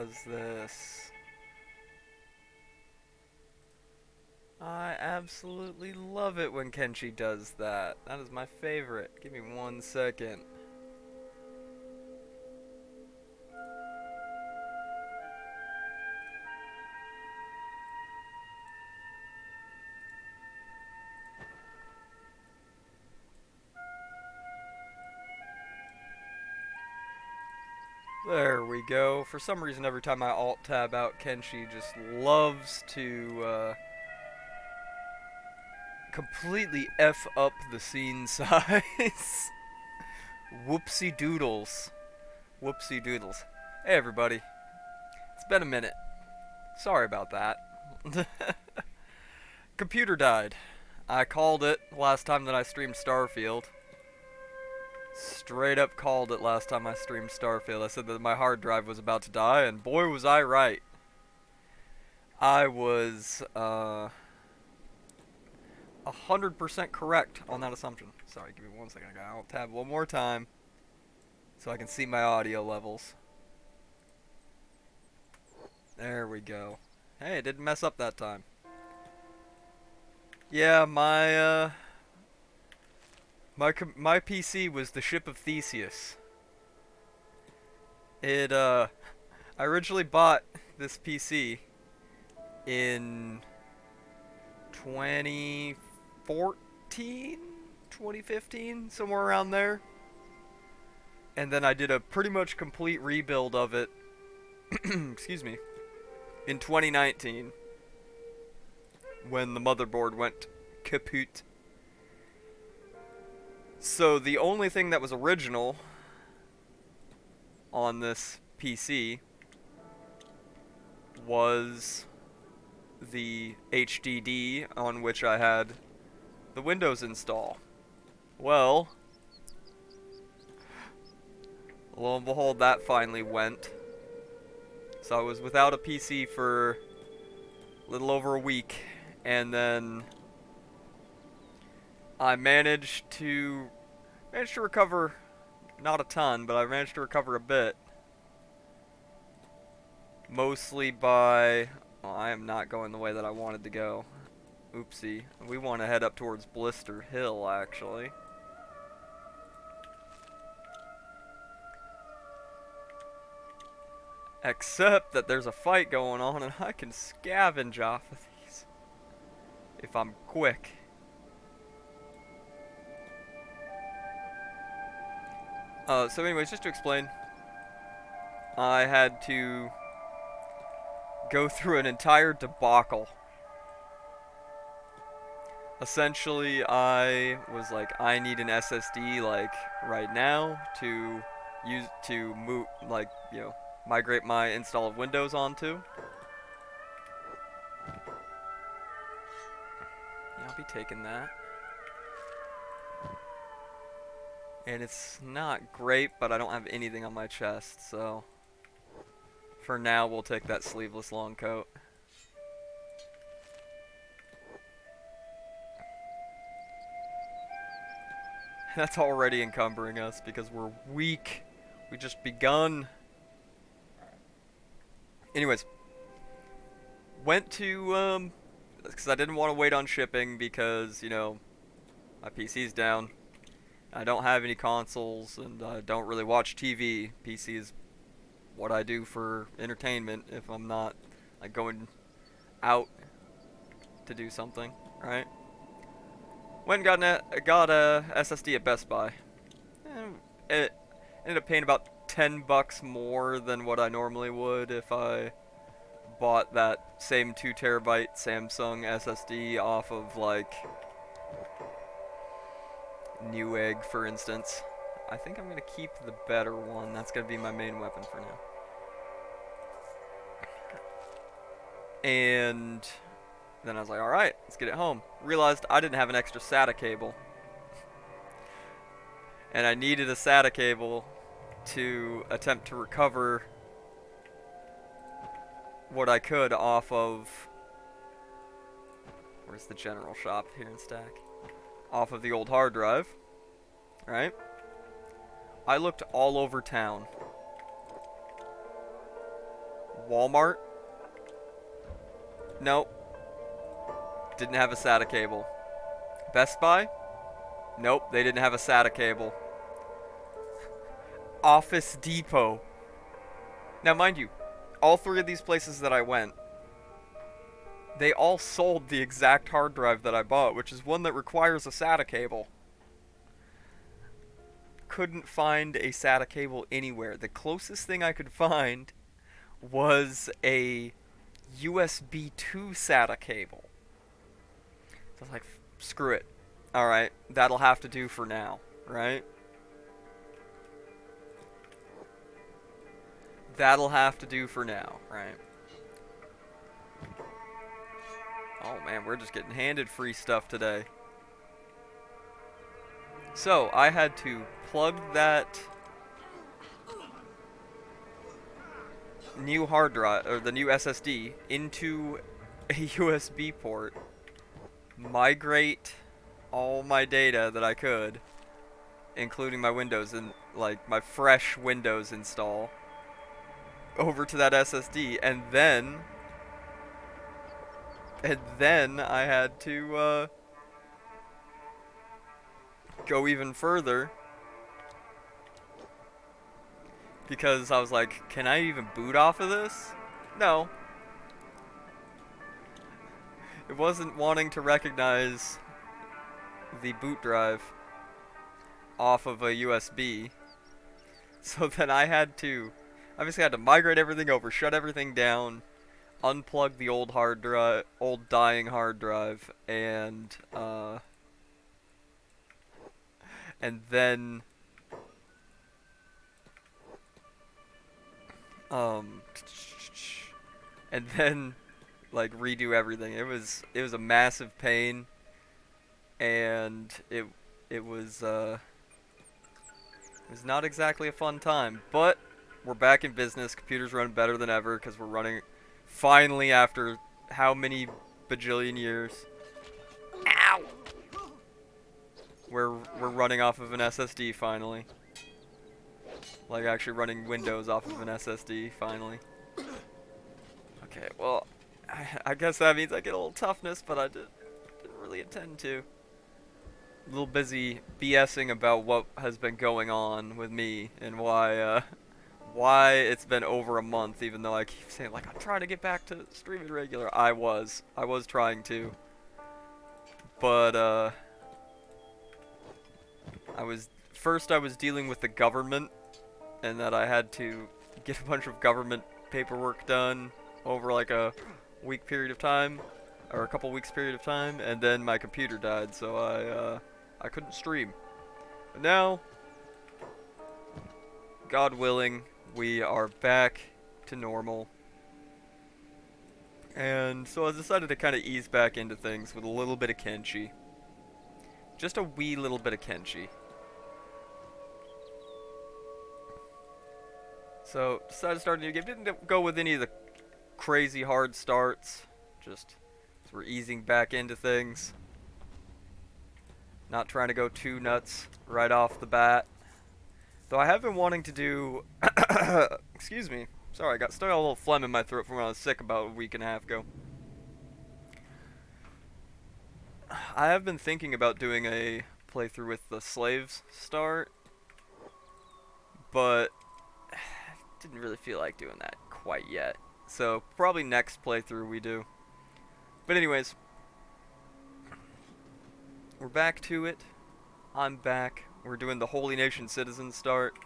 does this. I absolutely love it when Kenshi does that. That is my favorite. Give me 1 second. There we go. For some reason, every time I alt-tab out, Kenshi just loves to completely F up the scene size. Whoopsie doodles. Whoopsie doodles. Hey everybody. It's been a minute. Sorry about that. Computer died. I called it last time that I streamed Starfield. Straight up called it last time I streamed Starfield. I said that my hard drive was about to die, and boy was I right. I was 100% correct on that assumption. Sorry, give me 1 second. I gotta alt tab one more time so I can see my audio levels. There we go. Hey, it didn't mess up that time. Yeah, my PC was the ship of Theseus. I originally bought this PC in 2014, 2015, somewhere around there. And then I did a pretty much complete rebuild of it, excuse me, in 2019 when the motherboard went kaput. So the only thing that was original on this PC was the HDD on which I had the Windows install. Well, lo and behold, that finally went. So I was without a PC for a little over a week, and then I managed to recover, not a ton, but I managed to recover a bit. Mostly by, well, I am not going the way that I wanted to go. Oopsie. We want to head up towards Blister Hill, actually. Except that there's a fight going on, and I can scavenge off of these if I'm quick. So anyways, just to explain, I had to go through an entire debacle. Essentially, I was like, I need an SSD like right now to move, like, migrate my install of Windows onto. Yeah, I'll be taking that. And it's not great, but I don't have anything on my chest, so for now we'll take that sleeveless long coat. That's already encumbering us because we're weak. We just begun. Anyways, went to, because I didn't want to wait on shipping because, my PC's down. I don't have any consoles, and I don't really watch TV. PC is what I do for entertainment if I'm not, like, going out to do something, right? Went and got a SSD at Best Buy. And it ended up paying about $10 more than what I normally would if I bought that same 2TB Samsung SSD off of, like, Newegg, for instance. I think I'm going to keep the better one. That's going to be my main weapon for now. And then I was like, alright, let's get it home. Realized I didn't have an extra SATA cable. And I needed a SATA cable to attempt to recover what I could off of... Where's the general shop here in Stack? Off of the old hard drive. Right? I looked all over town. Walmart? Nope. Didn't have a SATA cable. Best Buy? Nope, they didn't have a SATA cable. Office Depot. Now, mind you, all three of these places that I went, they all sold the exact hard drive that I bought, which is one that requires a SATA cable. Couldn't find a SATA cable anywhere. The closest thing I could find was a USB 2 SATA cable. So I was like, screw it. Alright, that'll have to do for now, right? That'll have to do for now, right? Oh man, we're just getting handed free stuff today. So, I had to plug that new hard drive, or the new SSD, into a USB port, migrate all my data that I could, including my Windows and, like, my fresh Windows install, over to that SSD, and then I had to, go even further, because I was like, can I even boot off of this? No. It wasn't wanting to recognize the boot drive off of a USB. So then I had to, obviously I had to migrate everything over, shut everything down, unplug the old hard drive, old dying hard drive, and then like redo everything. It was a massive pain, and it was not exactly a fun time, but we're back in business. Computers run better than ever because we're running finally after how many bajillion years. Ow! We're running off of an SSD finally. Like actually running Windows off of an SSD finally. Okay, well, I guess that means I get a little toughness, but I didn't really intend to. A little busy BSing about what has been going on with me and why it's been over a month, even though I keep saying, like, I'm trying to get back to streaming regular. I was trying to. But, I was dealing with the government, and that I had to get a bunch of government paperwork done over, like, a week period of time, or a couple weeks period of time, and then my computer died, so I couldn't stream. But now, God willing, we are back to normal. And so I decided to kind of ease back into things with a little bit of Kenshi. Just a wee little bit of Kenshi. So, decided to start a new game. Didn't go with any of the crazy hard starts. Just, we're easing back into things. Not trying to go too nuts right off the bat. Though I have been wanting to do... Excuse me. Sorry, I got still got a little phlegm in my throat from when I was sick about a week and a half ago. I have been thinking about doing a playthrough with the slaves start, but didn't really feel like doing that quite yet. So probably next playthrough we do. But anyways, we're back to it. I'm back. We're doing the Holy Nation Citizen start.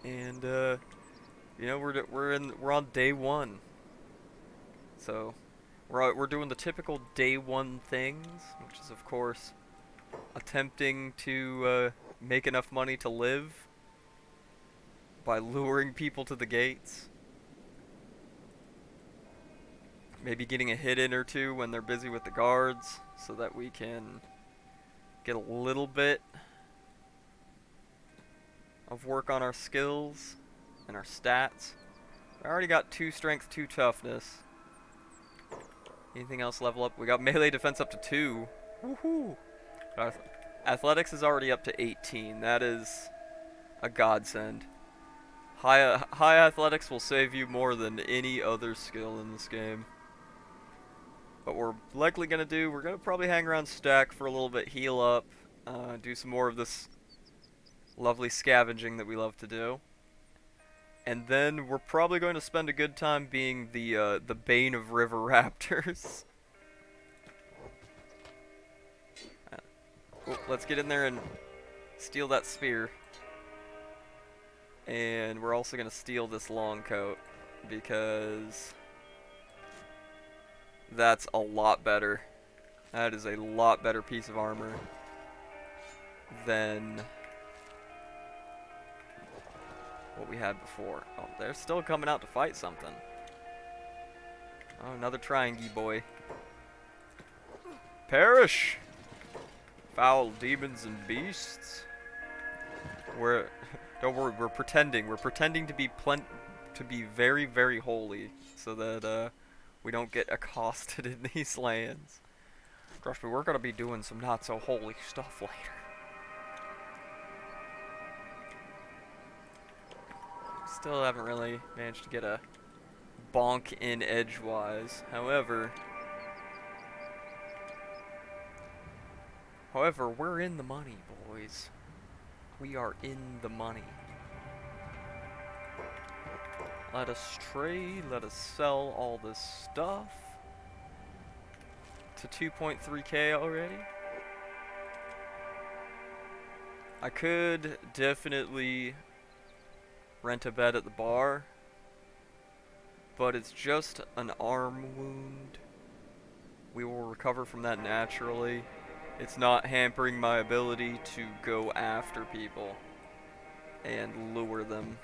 And you know, we're on day 1. So we're doing the typical day 1 things, which is of course attempting to make enough money to live by luring people to the gates. Maybe getting a hit in or two when they're busy with the guards, so that we can get a little bit of work on our skills and our stats. I already got 2 strength, 2 toughness. Anything else level up? We got melee defense up to 2. Woohoo! Athletics is already up to 18. That is a godsend. High athletics will save you more than any other skill in this game. What we're likely gonna do, we're gonna probably hang around stack for a little bit, heal up, do some more of this lovely scavenging that we love to do. And then we're probably going to spend a good time being the bane of river raptors. Let's get in there and steal that spear. And we're also going to steal this long coat because that's a lot better. That is a lot better piece of armor than what we had before. Oh, they're still coming out to fight something. Oh, another triangle boy. Perish! Foul demons and beasts. Don't worry, we're pretending. We're pretending to be very, very holy, so that we don't get accosted in these lands. Trust me, we're gonna be doing some not so holy stuff later. Still haven't really managed to get a bonk in edgewise. However, we're in the money, boys. We are in the money. Let us trade, let us sell all this stuff. To 2.3k already. I could definitely rent a bed at the bar, but it's just an arm wound. We will recover from that naturally. It's not hampering my ability to go after people and lure them.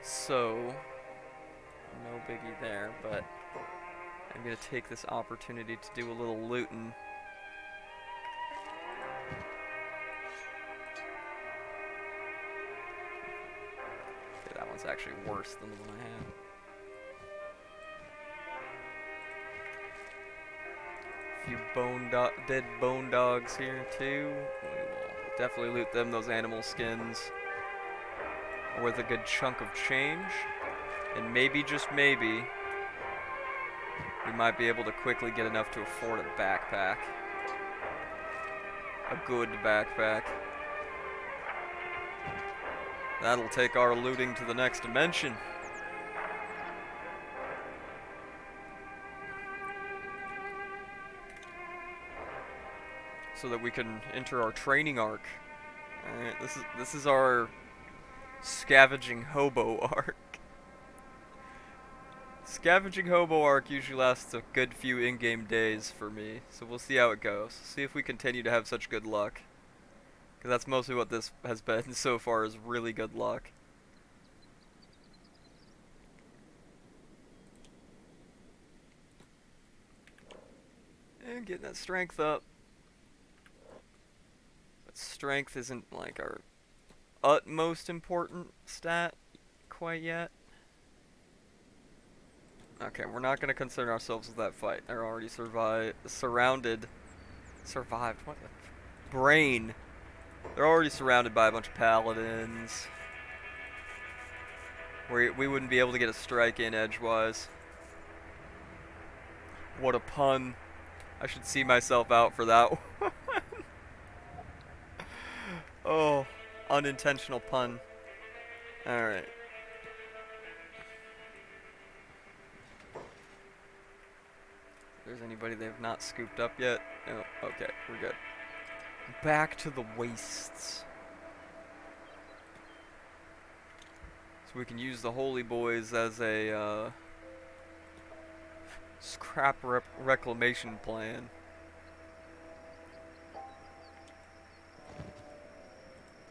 So, no biggie there, but I'm gonna take this opportunity to do a little looting. Okay, that one's actually worse than the one I had. Few dead bone dogs here too. We will definitely loot them. Those animal skins are worth a good chunk of change, and maybe, just maybe, we might be able to quickly get enough to afford a backpack. A good backpack. That'll take our looting to the next dimension. So that we can enter our training arc. Alright, this is our scavenging hobo arc. Scavenging hobo arc usually lasts a good few in-game days for me, so we'll see how it goes. See if we continue to have such good luck. Because that's mostly what this has been so far, is really good luck. And getting that strength up. But strength isn't like our utmost important stat quite yet. Okay, we're not going to concern ourselves with that fight. They're already surrounded. Survived? What the? Brain. They're already surrounded by a bunch of paladins. We wouldn't be able to get a strike in edgewise. What a pun. I should see myself out for that one. Oh, unintentional pun. Alright. There's anybody they have not scooped up yet? Oh, okay, we're good. Back to the wastes. So we can use the holy boys as a scrap reclamation plan.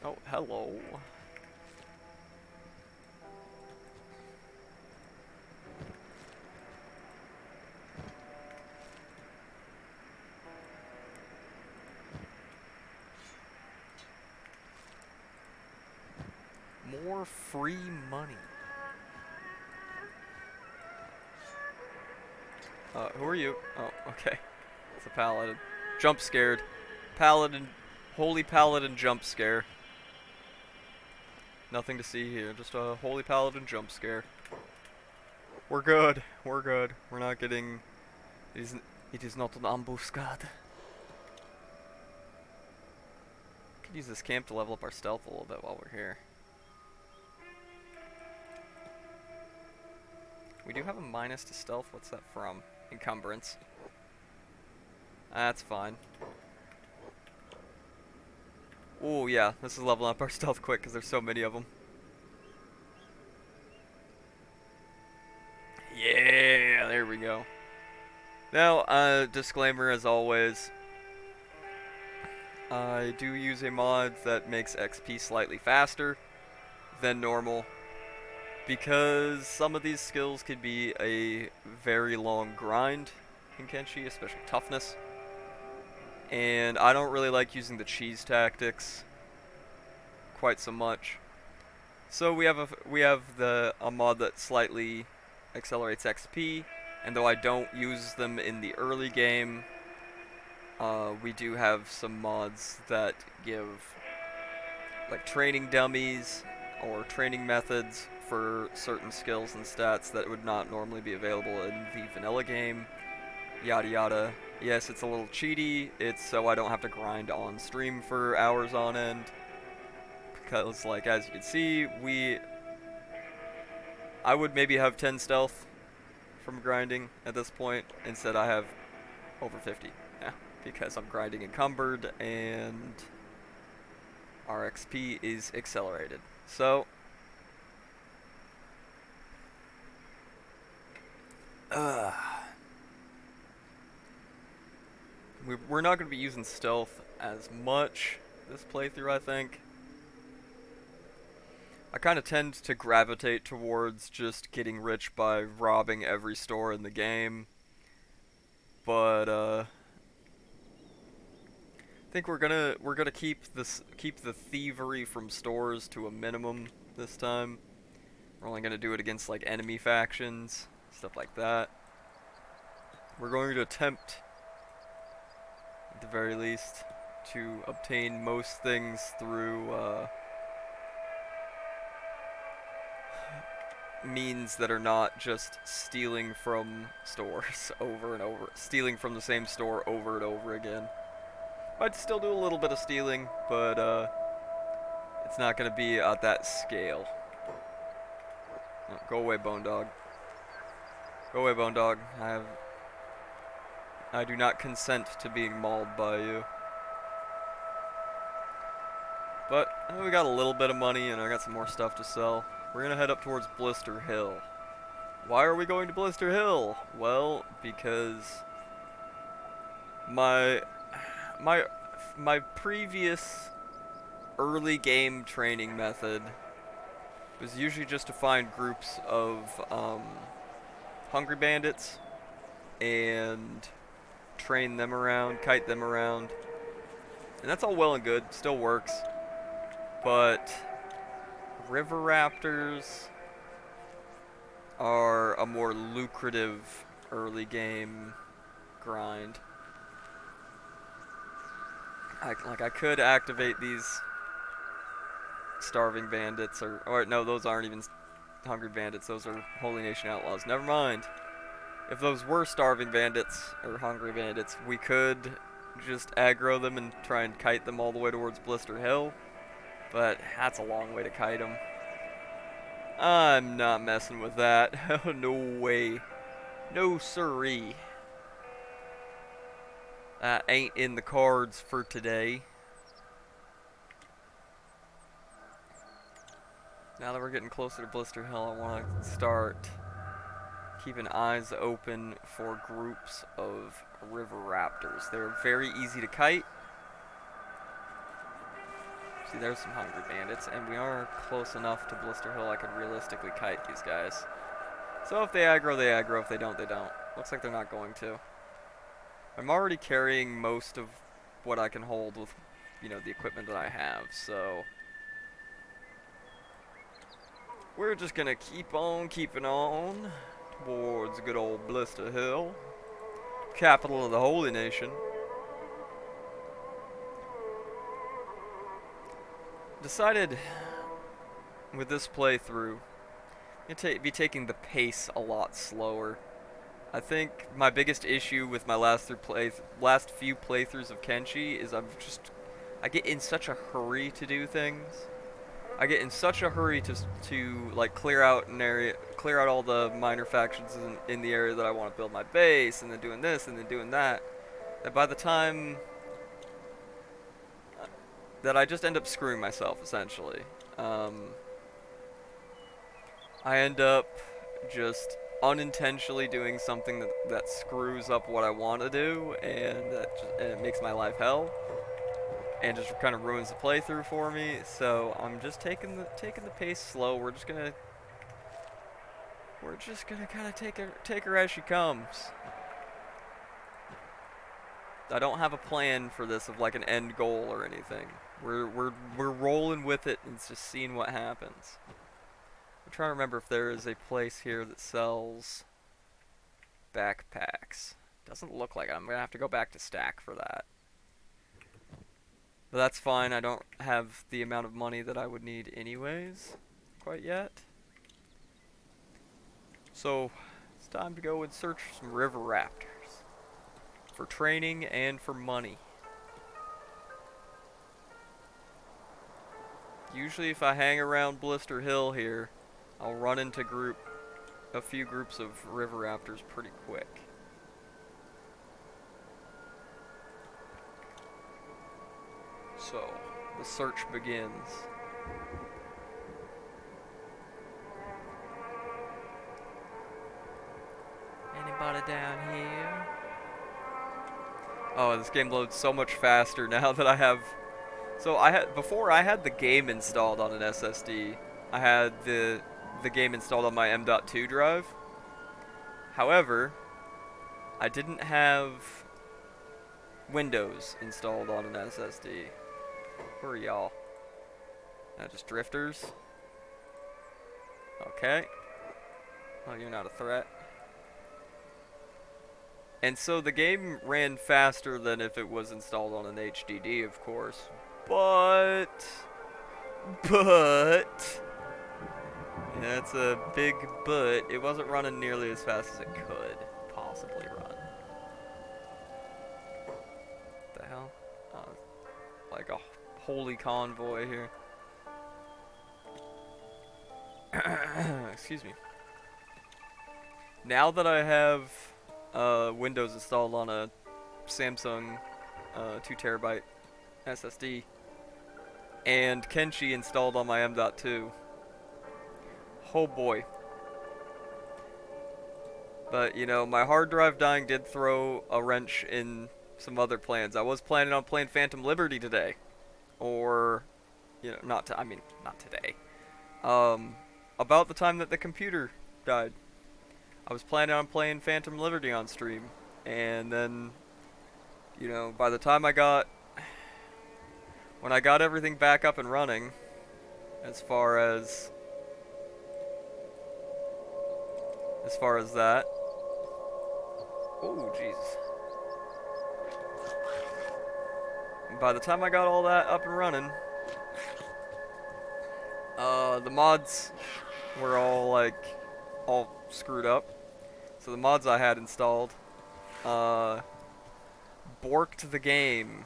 Oh, hello. More free money. Who are you? Oh, okay. It's a paladin. Jump scared. Paladin. Holy paladin jump scare. Nothing to see here. Just a Holy Paladin jump scare. We're good. We're good. We're not getting... It is not an ambuscade. Could use this camp to level up our stealth a little bit while we're here. We do have a minus to stealth. What's that from? Encumbrance. That's fine. Oh yeah, this is leveling up our stealth quick because there's so many of them. Yeah, there we go. Now, disclaimer as always, I do use a mod that makes XP slightly faster than normal because some of these skills could be a very long grind in Kenshi, especially toughness. And I don't really like using the cheese tactics quite so much. So we have a mod that slightly accelerates XP, and though I don't use them in the early game, we do have some mods that give like training dummies or training methods for certain skills and stats that would not normally be available in the vanilla game. Yada yada. Yes, it's a little cheaty. It's so I don't have to grind on stream for hours on end. Because, like, as you can see, I would maybe have 10 stealth from grinding at this point. Instead, I have over 50. Yeah, because I'm grinding encumbered and our XP is accelerated. So, we're not going to be using stealth as much this playthrough, I think. I kind of tend to gravitate towards just getting rich by robbing every store in the game. But I think we're gonna keep the thievery from stores to a minimum this time. We're only gonna do it against like enemy factions, stuff like that. We're going to attempt, at the very least, to obtain most things through means that are not just stealing from stores over and over. Stealing from the same store over and over again. I'd still do a little bit of stealing, but it's not going to be at that scale. No, go away, Bone Dog. Go away, Bone Dog. I do not consent to being mauled by you. But we got a little bit of money and I got some more stuff to sell. We're gonna head up towards Blister Hill. Why are we going to Blister Hill? Well, because my previous early game training method was usually just to find groups of hungry bandits and train them around, kite them around. And that's all well and good, still works. But river raptors are a more lucrative early game grind. I could activate these starving bandits, or no, those aren't even hungry bandits, those are Holy Nation outlaws. Never mind. If those were starving bandits, or hungry bandits, we could just aggro them and try and kite them all the way towards Blister Hill. But that's a long way to kite them. I'm not messing with that. No way. No siree. That ain't in the cards for today. Now that we're getting closer to Blister Hill, I want to start keeping eyes open for groups of river raptors. They're very easy to kite. See, there's some hungry bandits, and we are close enough to Blister Hill I could realistically kite these guys. So if they aggro, they aggro. If they don't, they don't. Looks like they're not going to. I'm already carrying most of what I can hold with, you know, the equipment that I have, so we're just gonna keep on keeping on towards good old Blister Hill, capital of the Holy Nation. Decided with this playthrough, I'm gonna be taking the pace a lot slower. I think my biggest issue with my last few playthroughs of Kenshi is I get in such a hurry to do things. I get in such a hurry to like clear out an area, clear out all the minor factions in the area that I want to build my base, and then doing this and then doing that. That by the time that I just end up screwing myself essentially. I end up just unintentionally doing something that screws up what I want to do, and it makes my life hell, and just kind of ruins the playthrough for me. So I'm just taking the pace slow. We're just gonna kind of take her as she comes. I don't have a plan for this of like an end goal or anything. We're rolling with it and just seeing what happens. I'm trying to remember if there is a place here that sells backpacks. Doesn't look like it. I'm gonna have to go back to Stack for that. But that's fine. I don't have the amount of money that I would need anyways quite yet. So it's time to go and search for some river raptors for training and for money. Usually if I hang around Blister Hill here, I'll run into a few groups of river raptors pretty quick. So, the search begins. Anybody down here? Oh, this game loads so much faster now that I have... So before I had the game installed on an SSD. I had the game installed on my M.2 drive. However, I didn't have Windows installed on an SSD. Who are y'all? Just drifters? Okay. Oh, you're not a threat. And so the game ran faster than if it was installed on an HDD, of course. But... That's a big but. It wasn't running nearly as fast as it could possibly run. What the hell? Like a holy convoy here. Excuse me. Now that I have Windows installed on a Samsung 2TB SSD and Kenshi installed on my M.2, oh boy. But, you know, my hard drive dying did throw a wrench in some other plans. I was planning on playing Phantom Liberty today. Or, you know, not today. About the time that the computer died. I was planning on playing Phantom Liberty on stream. And then, you know, by the time when I got everything back up and running, as far as that. Oh, jeez. By the time I got all that up and running, the mods were all screwed up. So the mods I had installed, borked the game.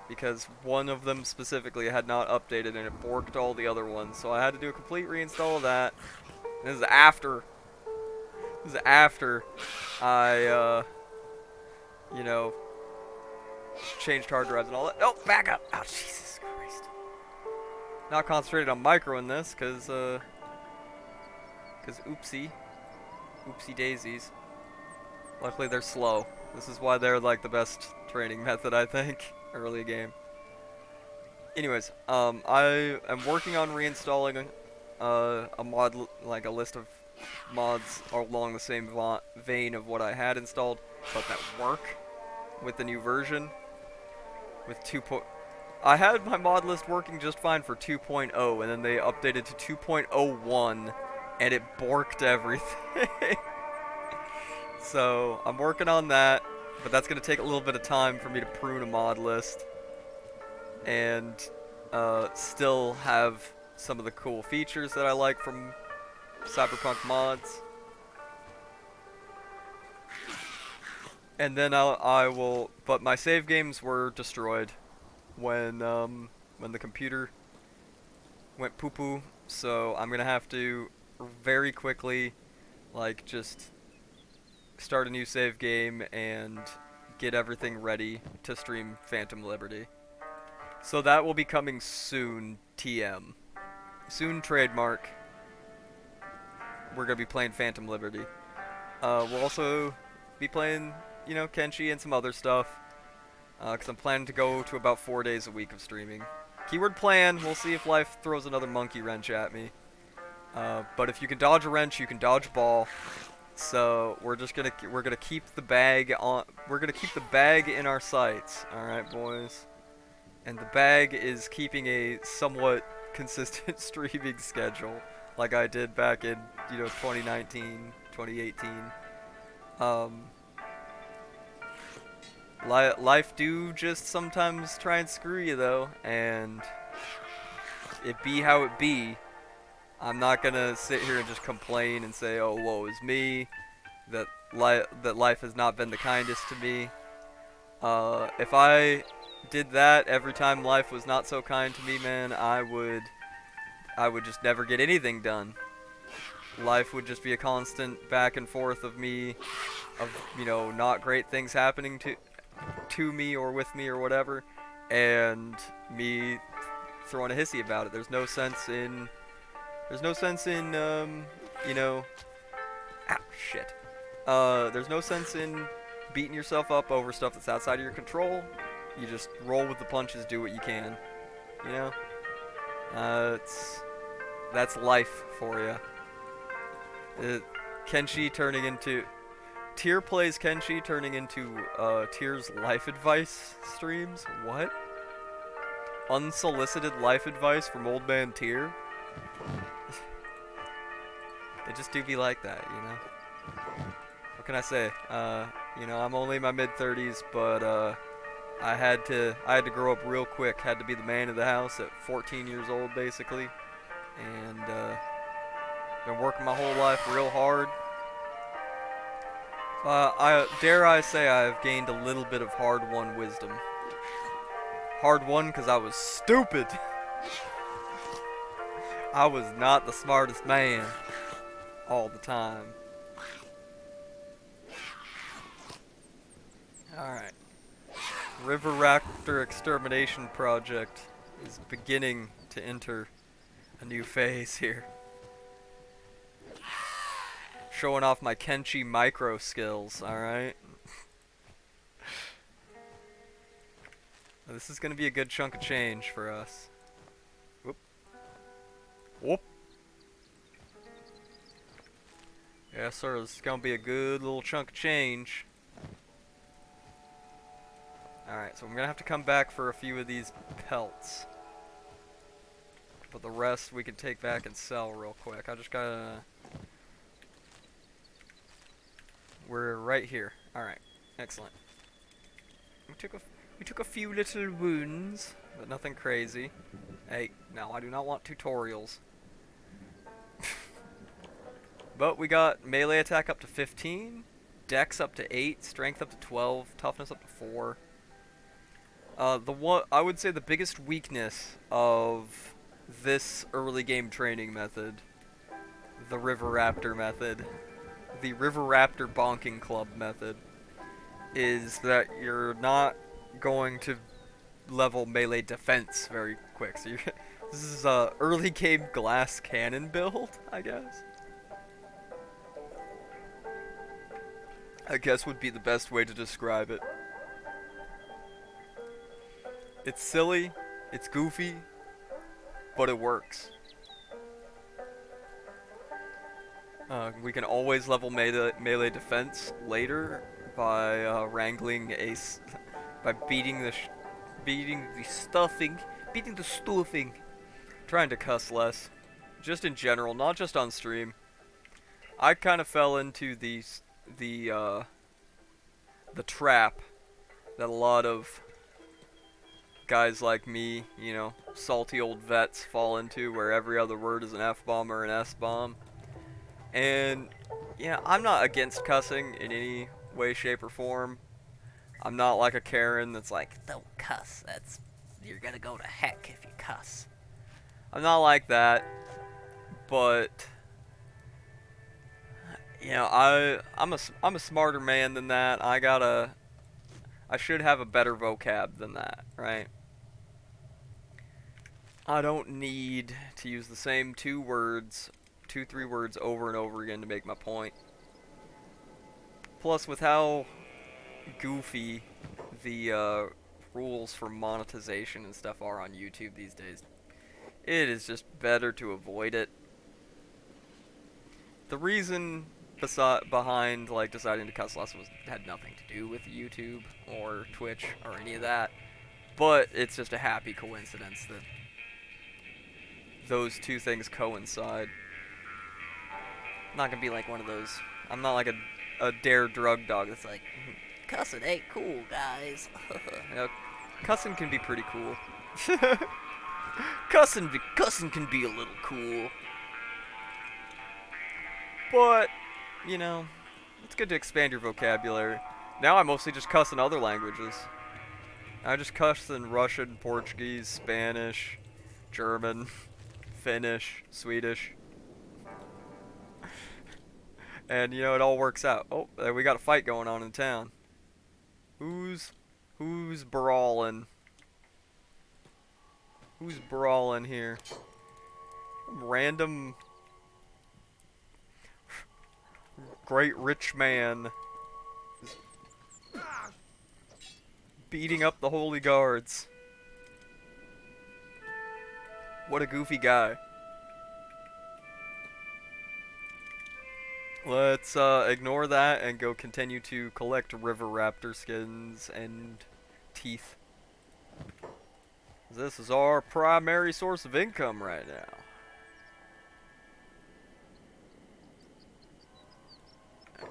Because one of them specifically had not updated and it borked all the other ones. So I had to do a complete reinstall of that. This is after I, you know, changed hard drives and all that. Oh, back up! Oh, Jesus Christ. Not concentrated on micro in this, cause oopsie daisies. Luckily they're slow. This is why they're like the best training method, I think, early game. Anyways, I am working on reinstalling a mod, like a list of mods along the same vein of what I had installed, but that work with the new version. With I had my mod list working just fine for 2.0, and then they updated to 2.01, and it borked everything. So I'm working on that, but that's gonna take a little bit of time for me to prune a mod list, and still have some of the cool features that I like from Cyberpunk mods. And then I will, but my save games were destroyed when the computer went poo poo. So I'm gonna have to very quickly, like, just start a new save game and get everything ready to stream Phantom Liberty. So that will be coming soon, TM. Soon, trademark. We're gonna be playing Phantom Liberty. We'll also be playing, Kenshi and some other stuff. Because I'm planning to go to about 4 days a week of streaming. Keyword plan, we'll see if life throws another monkey wrench at me. But if you can dodge a wrench, you can dodge a ball. So we're gonna keep the bag on. We're gonna keep the bag in our sights. All right, boys. And the bag is keeping a somewhat consistent streaming schedule, like I did back in 2019, 2018. Life do just sometimes try and screw you though, and it be how it be. I'm not gonna sit here and just complain and say, "Oh, woe is me," that life has not been the kindest to me. If I did that every time life was not so kind to me, man, I would just never get anything done. Life would just be a constant back and forth of me, of not great things happening to me or with me or whatever, and me throwing a hissy about it. There's no sense in shit. There's no sense in beating yourself up over stuff that's outside of your control. You just roll with the punches, do what you can. That's life for you. Kenshi turning into Tier plays Kenshi turning into Tier's life advice streams. What? Unsolicited life advice from old man Tier? It just do be like that, What can I say? I'm only in my mid-30s, but I had to grow up real quick. Had to be the man of the house at 14 years old, basically, and been working my whole life real hard. Dare I say I've gained a little bit of hard-won wisdom. Hard-won because I was stupid. I was not the smartest man all the time. Alright. River Raptor Extermination Project is beginning to enter a new phase here. Showing off my Kenshi micro skills, alright? This is gonna be a good chunk of change for us. Whoop. Whoop. Yeah, sir, this is gonna be a good little chunk of change. Alright, so I'm gonna have to come back for a few of these pelts. But the rest we can take back and sell real quick. I just gotta... We're right here. Alright, excellent. We took a few little wounds, but nothing crazy. Hey, no, I do not want tutorials. But we got melee attack up to 15, dex up to 8, strength up to 12, toughness up to 4. I would say the biggest weakness of this early game training method, the River Raptor method, the River Raptor Bonking Club method, is that you're not going to level melee defense very quick. So this is a early game glass cannon build, I guess. I guess would be the best way to describe it. It's silly, it's goofy, but it works. We can always level melee defense later by by beating the stuffing. Trying to cuss less, just in general, not just on stream. I kind of fell into the trap that a lot of guys like me, you know, salty old vets fall into, where every other word is an F-bomb or an S-bomb. And, yeah, I'm not against cussing in any way, shape, or form. I'm not like a Karen that's like, don't cuss, you're gonna go to heck if you cuss. I'm not like that, but, you know, I'm a smarter man than that. I should have a better vocab than that, right? I don't need to use the same three words over and over again to make my point. Plus, with how goofy the rules for monetization and stuff are on YouTube these days, it is just better to avoid it. The reason behind like deciding to cuss less had nothing to do with YouTube or Twitch or any of that, but it's just a happy coincidence that those two things coincide. I'm not gonna be like one of those. I'm not like a dare drug dog that's like, cussing ain't cool, guys. You know, cussing can be pretty cool. cussing can be a little cool. But, you know, it's good to expand your vocabulary. Now I mostly just cuss in other languages. I just cuss in Russian, Portuguese, Spanish, German, Finnish, Swedish. And, you know, it all works out. Oh, we got a fight going on in town. Who's brawling? Who's brawling here? Some random great rich man is beating up the holy guards. What a goofy guy. Let's ignore that and go continue to collect river raptor skins and teeth. This is our primary source of income right now.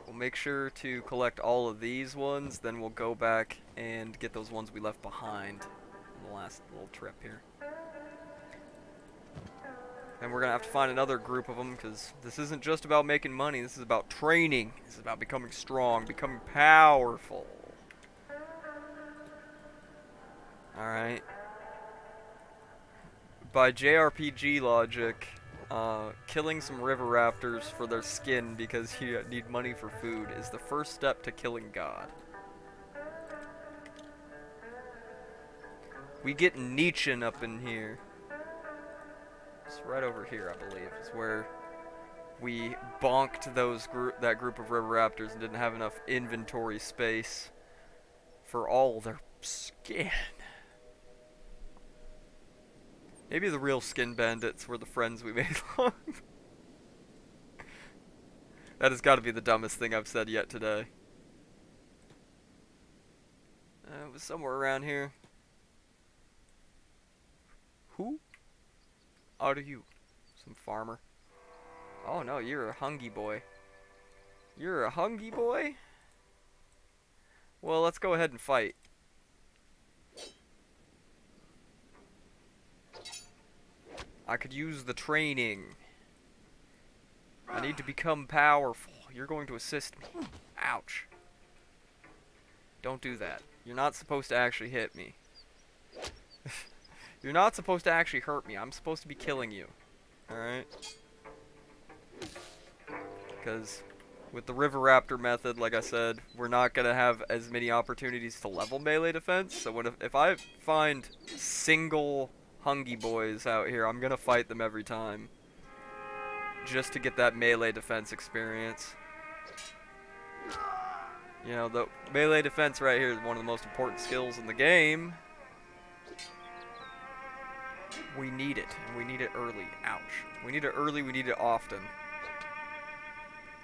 We'll make sure to collect all of these ones, then we'll go back and get those ones we left behind in the last little trip here. And we're gonna have to find another group of them, because this isn't just about making money, this is about training. This is about becoming strong, becoming powerful. Alright. By JRPG logic, killing some river raptors for their skin because you need money for food is the first step to killing God. We get Nietzschean up in here. It's right over here, I believe, is where we bonked that group of river raptors and didn't have enough inventory space for all their skin. Maybe the real skin bandits were the friends we made along. That has got to be the dumbest thing I've said yet today. It was somewhere around here. Who are you? Some farmer. Oh no, you're a hungry boy. You're a hungry boy? Well, let's go ahead and fight. I could use the training. I need to become powerful. You're going to assist me. Ouch. Don't do that. You're not supposed to actually hit me. You're not supposed to actually hurt me. I'm supposed to be killing you. Alright? Because with the River Raptor method, like I said, we're not going to have as many opportunities to level melee defense. So if I find single hungry boys out here, I'm going to fight them every time. Just to get that melee defense experience. You know, the melee defense right here is one of the most important skills in the game. We need it, and we need it early. Ouch. We need it early, we need it often.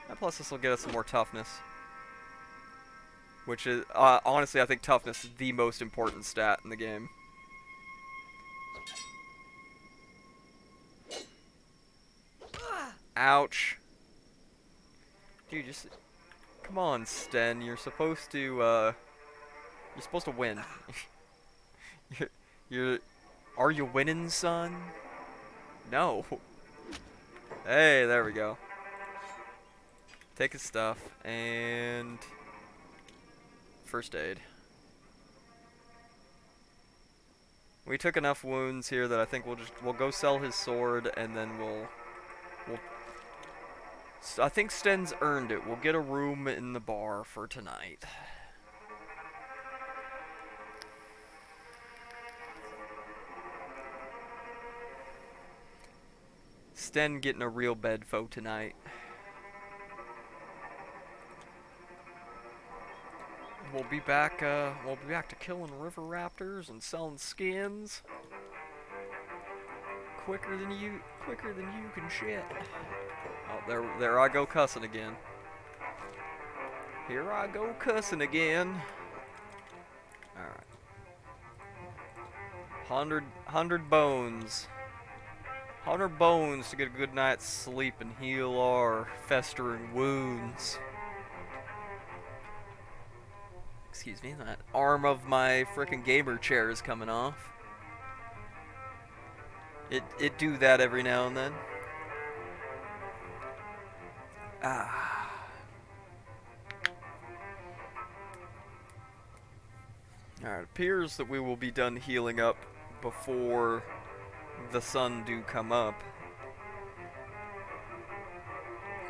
And plus this will get us some more toughness. Which is, honestly, I think toughness is the most important stat in the game. Ouch. Dude, just... Come on, Sten. You're supposed to win. You're... Are you winning, son? No. Hey, there we go. Take his stuff, and... First aid. We took enough wounds here that I think we'll go sell his sword, and then we'll I think Sten's earned it. We'll get a room in the bar for tonight. Sten getting a real bedfo tonight. We'll be back to killing river raptors and selling skins. Quicker than you can shit. Oh, there I go cussing again. Here I go cussing again. Alright. 100 bones. 100 bones to get a good night's sleep and heal our festering wounds. Excuse me, that arm of my frickin' gamer chair is coming off. It do that every now and then. Ah. Alright, it appears that we will be done healing up before the sun do come up.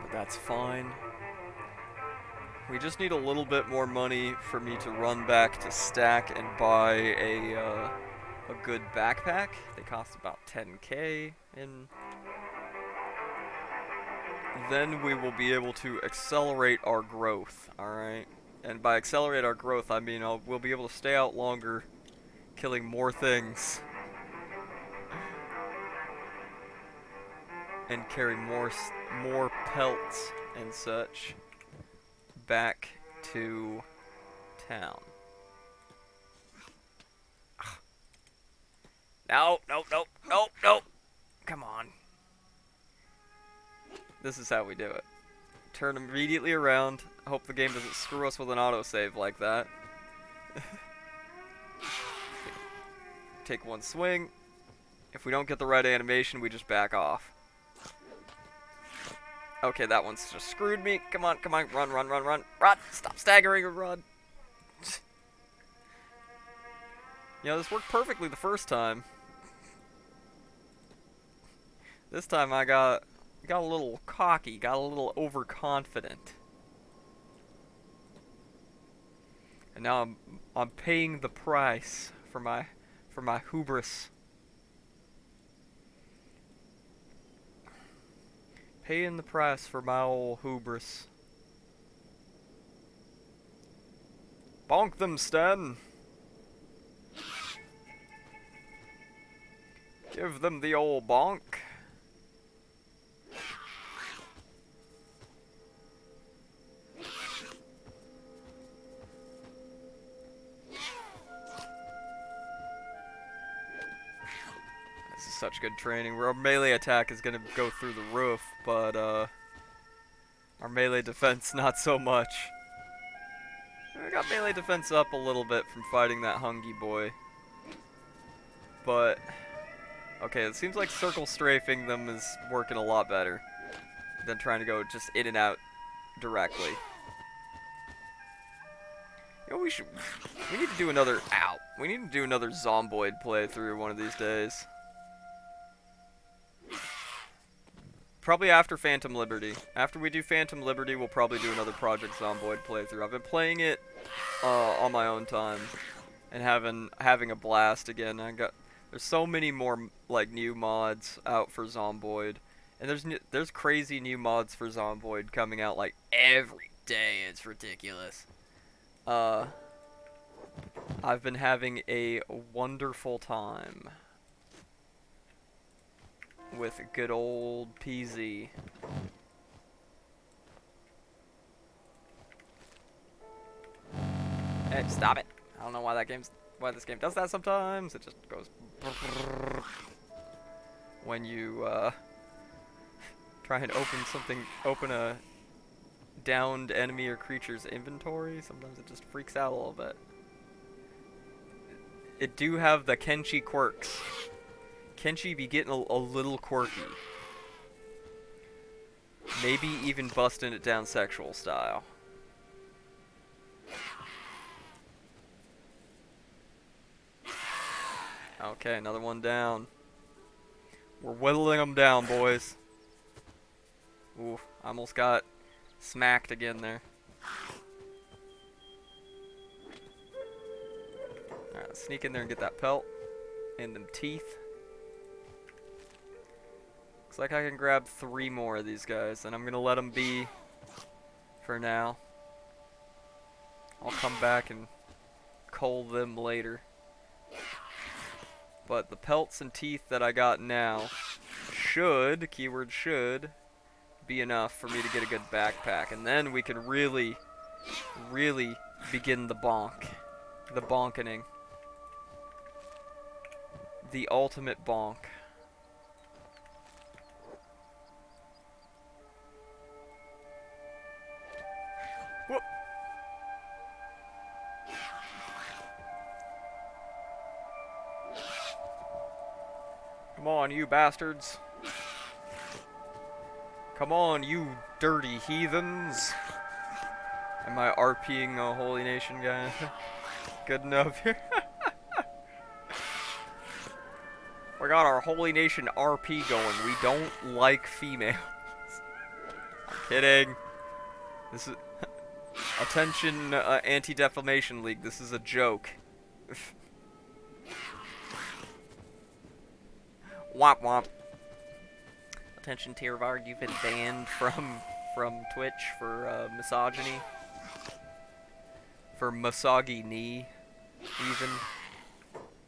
But that's fine. We just need a little bit more money for me to run back to Stack and buy a good backpack. They cost about 10k, and then we will be able to accelerate our growth, alright? And by accelerate our growth, I mean we'll be able to stay out longer, killing more things. And carry more pelts and such back to town. No. Come on. This is how we do it. Turn immediately around. Hope the game doesn't screw us with an autosave like that. Take one swing. If we don't get the right animation, we just back off. Okay, that one's just screwed me. Come on. Run. Run. Stop staggering and run. You know, this worked perfectly the first time. This time I got a little cocky, got a little overconfident. And now I'm paying the price for my hubris. Paying the price for my old hubris. Bonk them, Stan. Give them the old bonk. This is such good training. Our melee attack is gonna go through the roof, but our melee defense not so much. We got melee defense up a little bit from fighting that Hungy boy. But okay, it seems like circle strafing them is working a lot better than trying to go just in and out directly. You know, we need to do another we need to do another Zomboid playthrough one of these days. Probably after Phantom Liberty. After we do Phantom Liberty, we'll probably do another Project Zomboid playthrough. I've been playing it on my own time and having a blast again. There's so many more like new mods out for Zomboid, and there's crazy new mods for Zomboid coming out like every day. It's ridiculous. I've been having a wonderful time with good old PZ. Hey, stop it. I don't know why this game does that sometimes. It just goes when you try and open a downed enemy or creature's inventory. Sometimes it just freaks out a little bit. it do have the Kenshi quirks. Kenshi be getting a little quirky. Maybe even busting it down sexual style. Okay, another one down. We're whittling them down, boys. Ooh, I almost got smacked again there. Alright, let's sneak in there and get that pelt. And them teeth. Looks like I can grab 3 more of these guys, and I'm gonna let them be for now. I'll come back and cull them later. But the pelts and teeth that I got now should, keyword should, be enough for me to get a good backpack. And then we can really, really begin the bonk. The bonkening. The ultimate bonk. Whoop. Come on, you bastards. Come on, you dirty heathens. Am I RPing a Holy Nation guy? Good enough here. We got our Holy Nation RP going. We don't like females. I'm kidding. This is... Attention, Anti-Defamation League. This is a joke. Womp womp. Attention, Tiravar, you've been banned from Twitch for misogyny. For misogyny, even.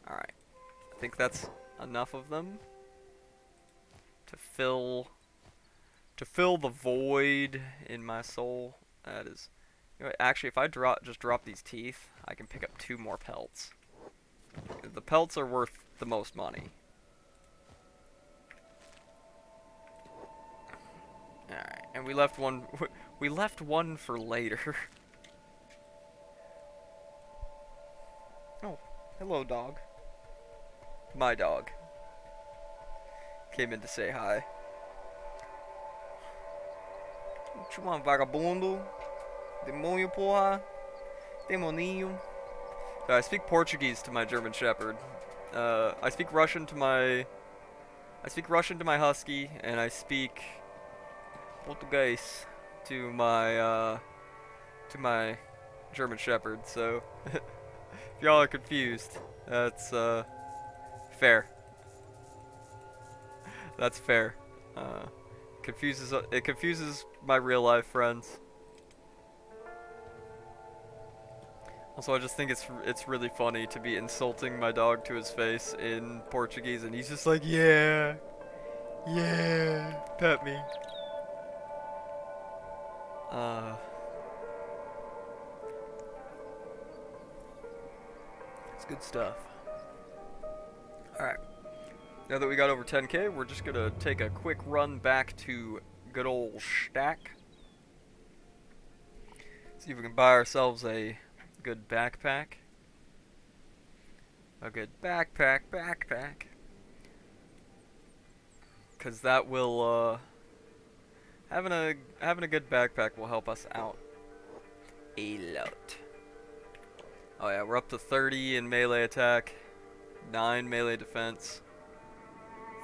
Alright. I think that's enough of them to fill the void in my soul. That is... You know, actually, if I just drop these teeth, I can pick up 2 more pelts. The pelts are worth the most money. Alright, and we left one for later. Oh, hello dog. My dog. Came in to say hi. What you want, vagabundo? Demonio porra? Demoninho? So I speak Portuguese to my German Shepherd. I speak Russian to my Husky, and I speak Portuguese to my German Shepherd. So if y'all are confused, that's fair. That's fair. It confuses my real life friends. Also, I just think it's really funny to be insulting my dog to his face in Portuguese, and he's just like, yeah, pet me. It's good stuff. Alright. Now that we got over 10k, we're just gonna take a quick run back to good old Stack. See if we can buy ourselves a good backpack. A good backpack. Cause that will having a good backpack will help us out a lot. Oh yeah, we're up to 30 in melee attack, 9 melee defense,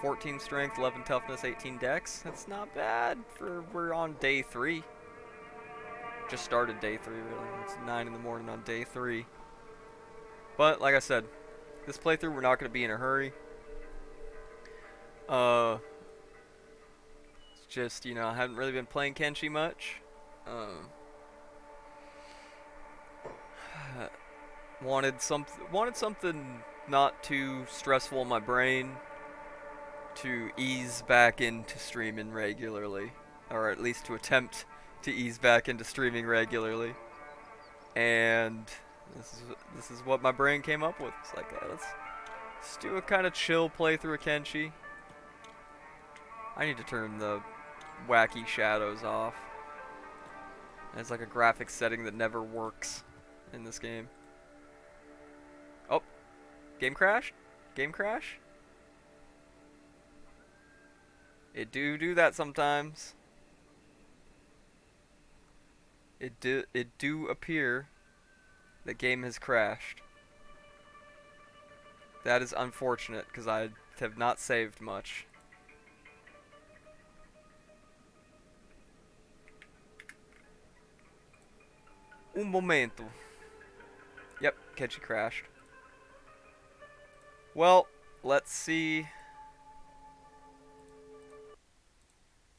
14 strength, 11 toughness, 18 dex. That's not bad for we're on day 3. Just started day 3 really. It's 9 in the morning on day 3. But like I said, this playthrough we're not going to be in a hurry. It's just, you know, I haven't really been playing Kenshi much. Wanted something not too stressful in my brain to ease back into streaming regularly, or at least to attempt to ease back into streaming regularly. And this is what my brain came up with. It's like, let's do a kind of chill playthrough of Kenshi. I need to turn the wacky shadows off. It's like a graphics setting that never works in this game. Oh, Game crash? Game crash? It do that sometimes. It do appear the game has crashed. That is unfortunate because I have not saved much. Un momento. Yep, Kenshi crashed. Well, let's see.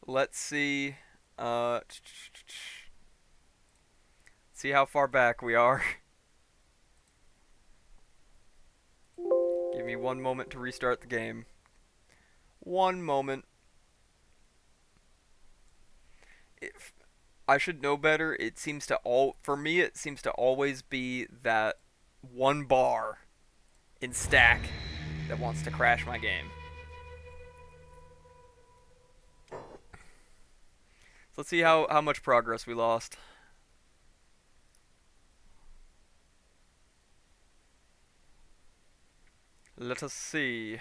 Let's see. Uh, see how far back we are. Give me one moment to restart the game. One moment. If I should know better, it seems to for me it seems to always be that one bar in stack that wants to crash my game. So let's see how much progress we lost. Let us see.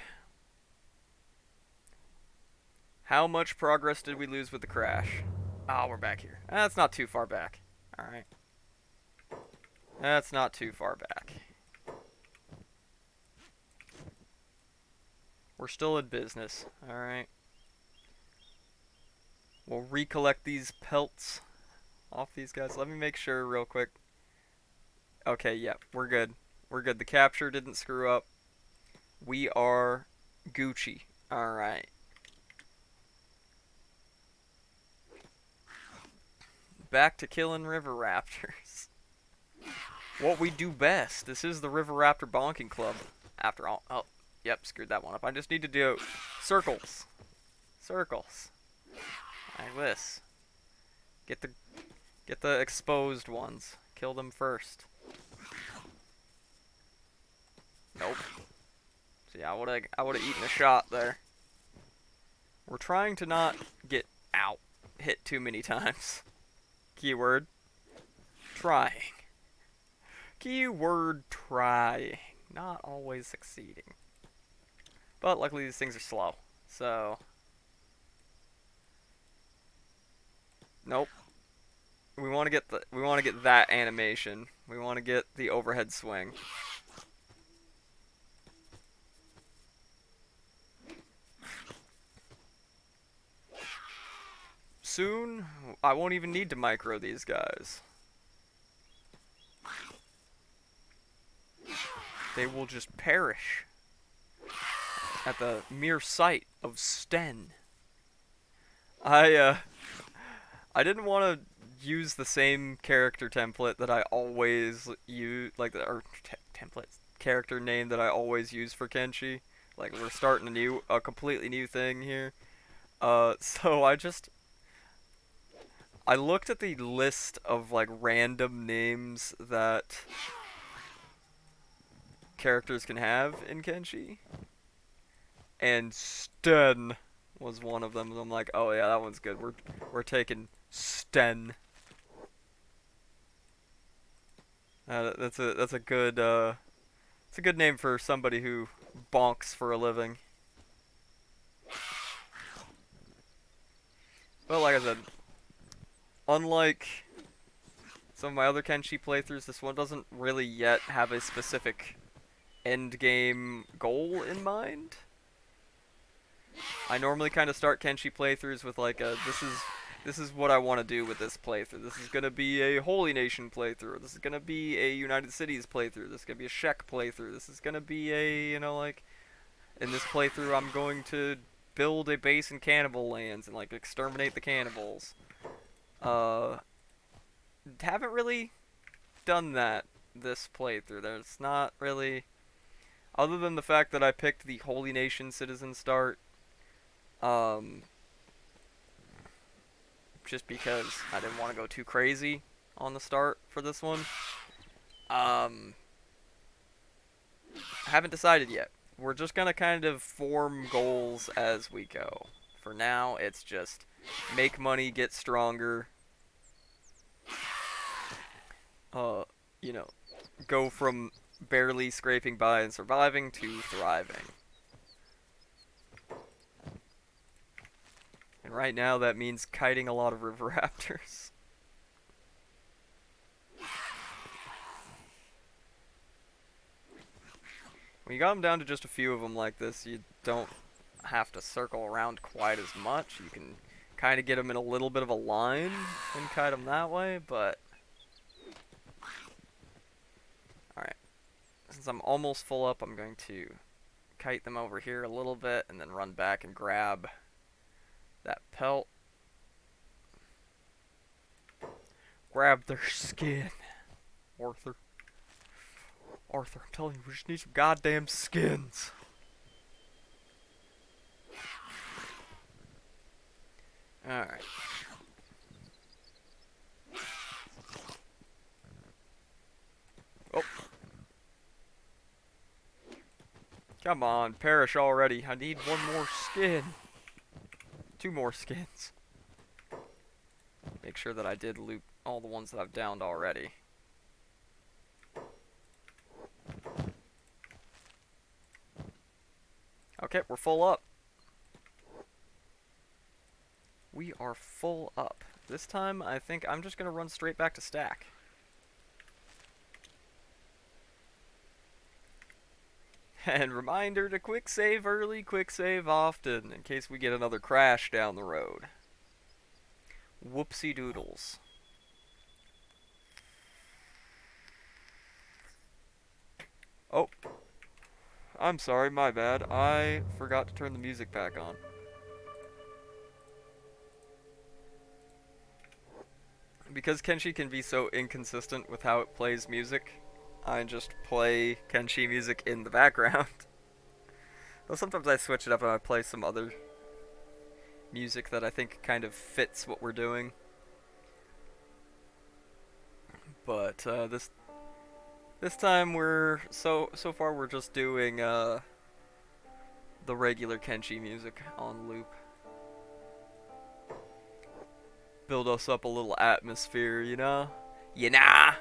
How much progress did we lose with the crash? Ah, we're back here. That's not too far back. Alright. That's not too far back. We're still in business. Alright. We'll recollect these pelts off these guys. Let me make sure real quick. Okay, yep, we're good. We're good. The capture didn't screw up. We are Gucci. Alright. Back to killing river raptors. What we do best. This is the River Raptor Bonking Club. After all. Oh, yep, screwed that one up. I just need to do circles. Circles. Like this. Get the exposed ones. Kill them first. Nope. See, I would have eaten a shot there. We're trying to not get hit too many times. Keyword trying. Keyword trying. Not always succeeding. But luckily these things are slow. So nope. We want to get that animation. We want to get the overhead swing. Soon, I won't even need to micro these guys. They will just perish at the mere sight of Sten. I didn't want to use the same character template that I always use, like or template character name that I always use for Kenshi. Like we're starting a completely new thing here. So I looked at the list of like random names that characters can have in Kenshi, and Sten was one of them. I'm like, oh yeah, that one's good. We're taking Sten. That's a good it's a good name for somebody who bonks for a living. But like I said, unlike some of my other Kenshi playthroughs, this one doesn't really yet have a specific end game goal in mind. I normally kind of start Kenshi playthroughs with like this is what I want to do with this playthrough. This is gonna be a Holy Nation playthrough. This is gonna be a United Cities playthrough. This is gonna be a Shek playthrough. This is gonna be a like in this playthrough I'm going to build a base in cannibal lands and like exterminate the cannibals. Haven't really done that this playthrough. There's not really, other than the fact that I picked the Holy Nation citizen start, just because I didn't want to go too crazy on the start for this one. I haven't decided yet. We're just gonna kind of form goals as we go. For now, it's just make money, get stronger. You know, go from barely scraping by and surviving to thriving. And right now that means kiting a lot of river raptors. When you got them down to just a few of them like this, you don't have to circle around quite as much. You can kind of get them in a little bit of a line and kite them that way, but... Alright. Since I'm almost full up, I'm going to kite them over here a little bit and then run back and grab that pelt. Grab their skin. Arthur, I'm telling you, we just need some goddamn skins. Alright. Oh. Come on, perish already. I need one more skin. 2 more skins. Make sure that I did loot all the ones that I've downed already. Okay, we're full up. We are full up. This time, I think I'm just going to run straight back to stack. And reminder to quick save early, quick save often, in case we get another crash down the road. Whoopsie doodles. Oh. I'm sorry, my bad. I forgot to turn the music back on. Because Kenshi can be so inconsistent with how it plays music, I just play Kenshi music in the background. Though sometimes I switch it up and I play some other music that I think kind of fits what we're doing. But this time we're so far we're just doing the regular Kenshi music on loop. Build us up a little atmosphere, you know? You know?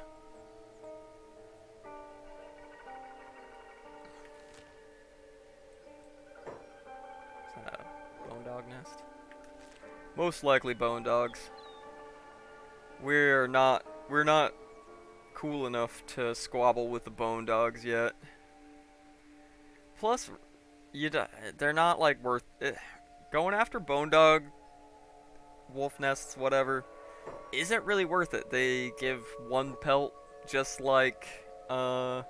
Is that a bone dog nest? Most likely bone dogs. We're not cool enough to squabble with the bone dogs yet. Plus, they're not like worth it. Going after bone dog, wolf nests, whatever, isn't really worth it. They give 1 pelt, just like river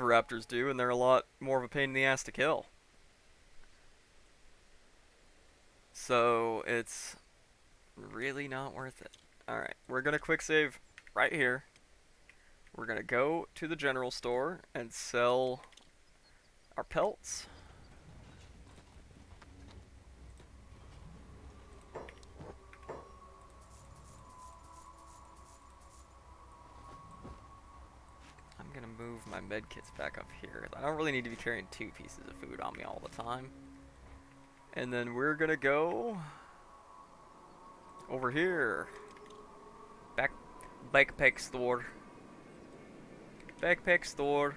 raptors do, and they're a lot more of a pain in the ass to kill. So it's really not worth it. Alright, we're gonna quick save right here. We're gonna go to the general store and sell our pelts. I'm gonna move my medkits back up here. I don't really need to be carrying 2 pieces of food on me all the time. And then we're gonna go over here. Backpack store. Backpack store.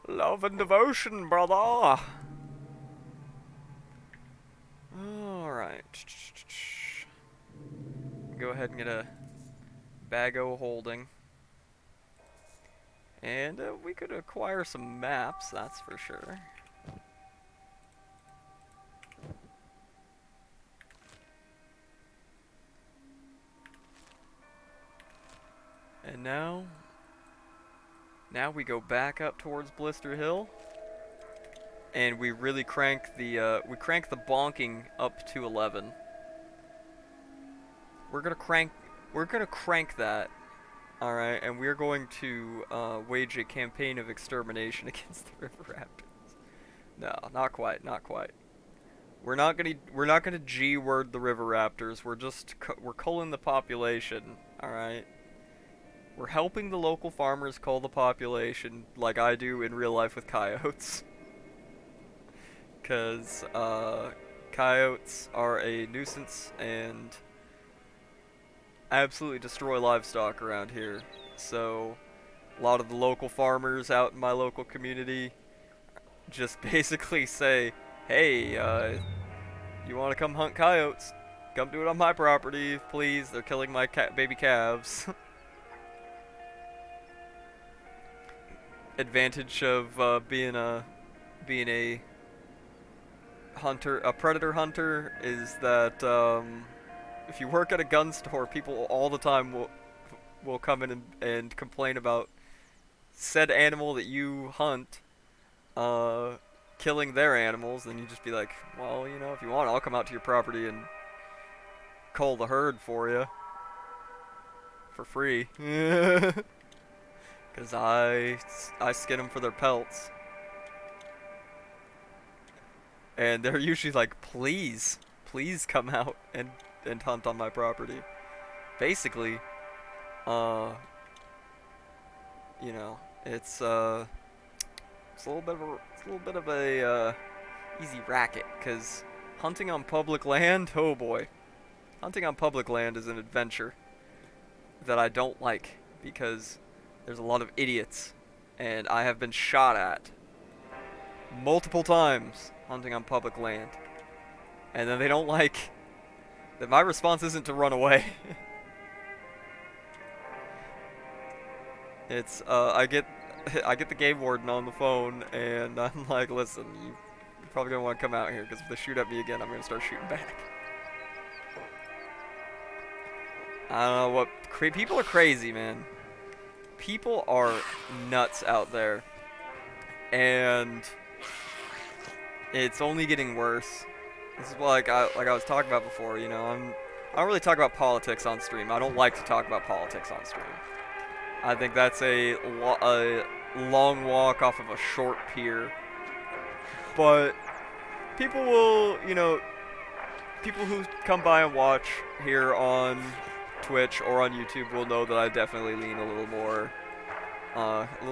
Love and devotion, brother. Alright. Go ahead and get a bag-o holding. And we could acquire some maps, that's for sure. And now we go back up towards Blister Hill, and we really crank the bonking up to 11. We're gonna crank that, all right, and we're going to wage a campaign of extermination against the river raptors. No, not quite. We're not gonna G-word the river raptors. We're culling the population, all right. We're helping the local farmers cull the population like I do in real life with coyotes. Because coyotes are a nuisance and absolutely destroy livestock around here. So a lot of the local farmers out in my local community just basically say, "Hey, you want to come hunt coyotes? Come do it on my property, please. They're killing my baby calves." Advantage of being a hunter, a predator hunter, is that if you work at a gun store, people all the time will come in and complain about said animal that you hunt uh, killing their animals. Then you just be like, well, if you want, I'll come out to your property and cull the herd for you for free. Because I skin them for their pelts. And they're usually like, please, please come out and hunt on my property. Basically, uh, it's it's a little bit of a easy racket, because hunting on public land, oh boy, hunting on public land is an adventure that I don't like, because there's a lot of idiots, and I have been shot at multiple times hunting on public land, and then they don't like that my response isn't to run away. It's I get the game warden on the phone, and I'm like, listen, you're probably gonna want to come out here, because if they shoot at me again, I'm gonna start shooting back. I don't know what people are crazy, man. People are nuts out there, and it's only getting worse. This is like I was talking about before. I don't really talk about politics on stream. I don't like to talk about politics on stream. I think that's a long walk off of a short pier. But people will, people who come by and watch here on Twitch or on YouTube will know that I definitely lean a little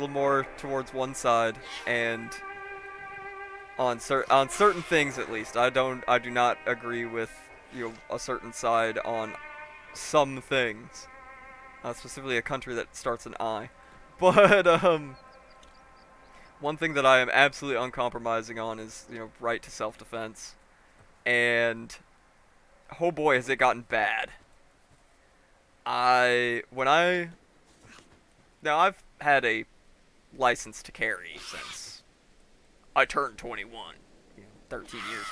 more towards one side, and on certain things at least. I do not agree with a certain side on some things. Specifically a country that starts an I. But one thing that I am absolutely uncompromising on is right to self-defense, and oh boy has it gotten bad. Now I've had a license to carry since I turned 21, 13 years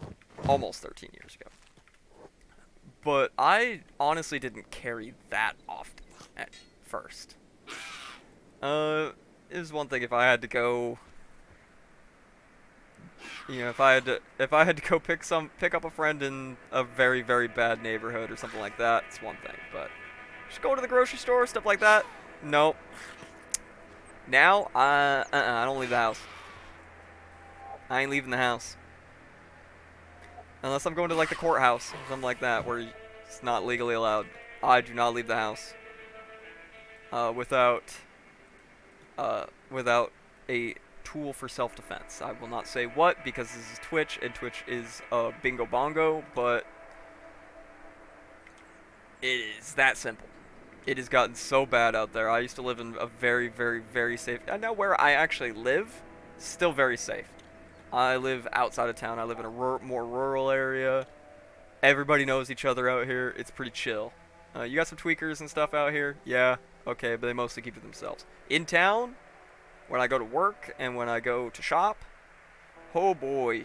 ago. Almost 13 years ago. But I honestly didn't carry that often at first. It was one thing if I had to go, if I had to go pick up a friend in a very, very bad neighborhood or something like that, it's one thing. But just go to the grocery store, stuff like that, nope. Now, I don't leave the house. I ain't leaving the house. Unless I'm going to like the courthouse, something like that, where it's not legally allowed. I do not leave the house without a tool for self-defense. I will not say what, because this is Twitch, and Twitch is bingo bongo, but it is that simple. It has gotten so bad out there. I used to live in a very, very, very safe. I know where I actually live, still very safe. I live outside of town. I live in a more rural area. Everybody knows each other out here. It's pretty chill. You got some tweakers and stuff out here? Yeah, okay, but they mostly keep to themselves. In town, when I go to work and when I go to shop, oh boy,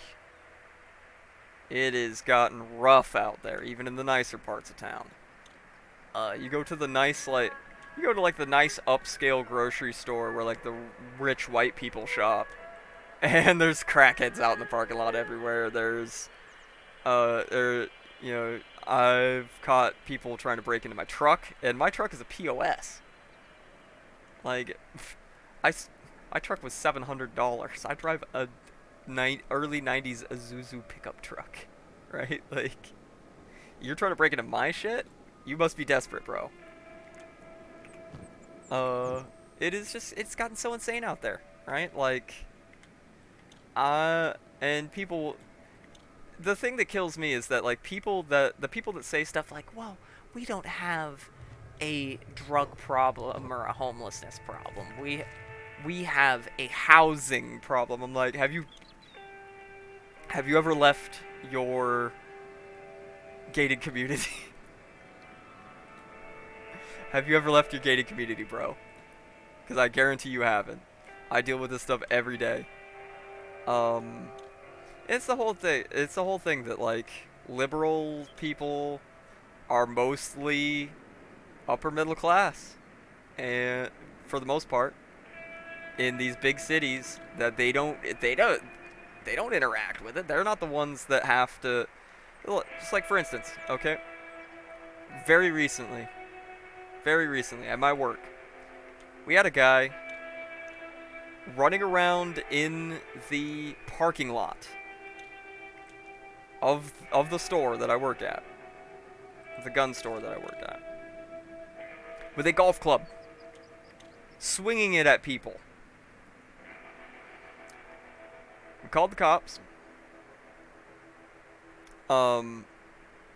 it has gotten rough out there, even in the nicer parts of town. You go to the nice, the nice upscale grocery store where like the rich white people shop, and there's crackheads out in the parking lot everywhere. I've caught people trying to break into my truck, and my truck is a POS. Like, my truck was $700. I drive a early 90s Isuzu pickup truck, right? Like, you're trying to break into my shit? You must be desperate, bro. It's gotten so insane out there, right? Like, and people, the thing that kills me is that, like, the people that say stuff like, well, we don't have a drug problem or a homelessness problem. We have a housing problem. I'm like, have you ever left your gated community? Have you ever left your gated community, bro? Because I guarantee you haven't. I deal with this stuff every day. Um, it's the whole thing. It's the whole thing that like liberal people are mostly upper middle class, and for the most part, in these big cities, that they don't interact with it. They're not the ones that have to. Just like for instance, okay, very recently, very recently at my work, we had a guy running around in the parking lot of the store that I work at, the gun store that I worked at, with a golf club, swinging it at people. We called the cops.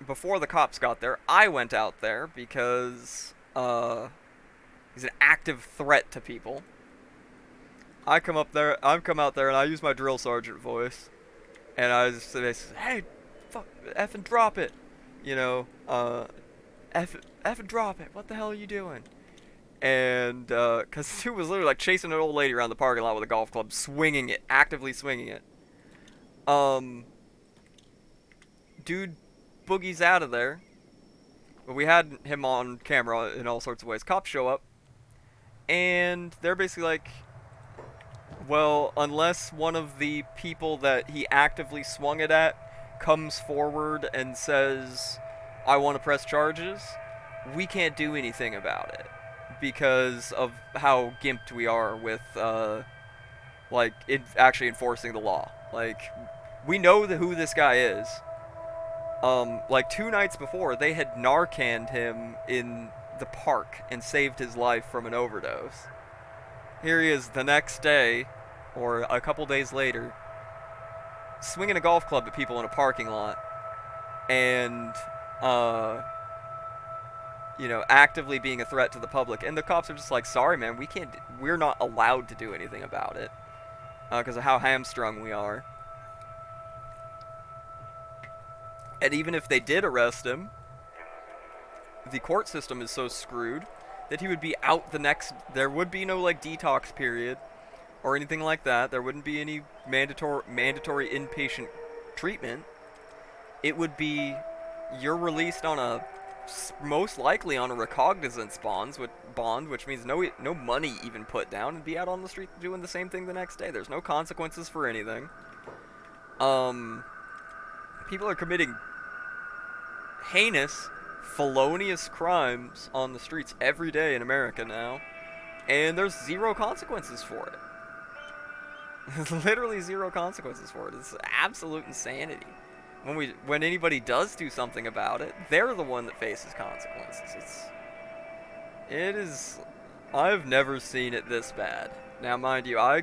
Before the cops got there, I went out there because he's an active threat to people. I come out there and I use my drill sergeant voice, and I just say, "Hey, fuck, effing drop it," you know, effing drop it. What the hell are you doing? And cause he was literally like chasing an old lady around the parking lot with a golf club, swinging it, actively swinging it. Dude boogies out of there. But we had him on camera in all sorts of ways. Cops show up, and they're basically like, well, unless one of the people that he actively swung it at comes forward and says, I want to press charges, we can't do anything about it because of how gimped we are with, actually enforcing the law. Like, we know who this guy is. Like 2 nights before, they had Narcaned him in the park and saved his life from an overdose. Here he is the next day, or a couple days later, swinging a golf club at people in a parking lot, and, actively being a threat to the public. And the cops are just like, sorry man, we're not allowed to do anything about it, because of how hamstrung we are. And even if they did arrest him, the court system is so screwed that he would be out there would be no like detox period or anything like that. There wouldn't be any mandatory inpatient treatment. It would be, you're released on most likely on a recognizance bond, which means no money even put down, and be out on the street doing the same thing the next day. There's no consequences for anything. People are committing heinous, felonious crimes on the streets every day in America now, and there's zero consequences for it. There's literally zero consequences for it. It's absolute insanity. When anybody does do something about it, they're the one that faces consequences. It is. I've never seen it this bad. Now, mind you, I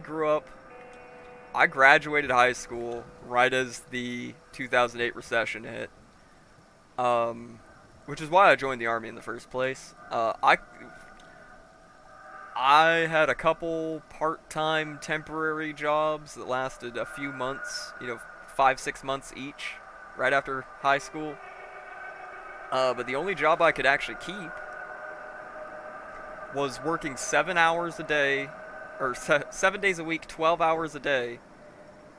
graduated high school right as the 2008 recession hit, which is why I joined the Army in the first place. I had a couple part-time temporary jobs that lasted a few months, 5-6 months each, right after high school. But the only job I could actually keep was working 7 hours a day, or 7 days a week, 12 hours a day,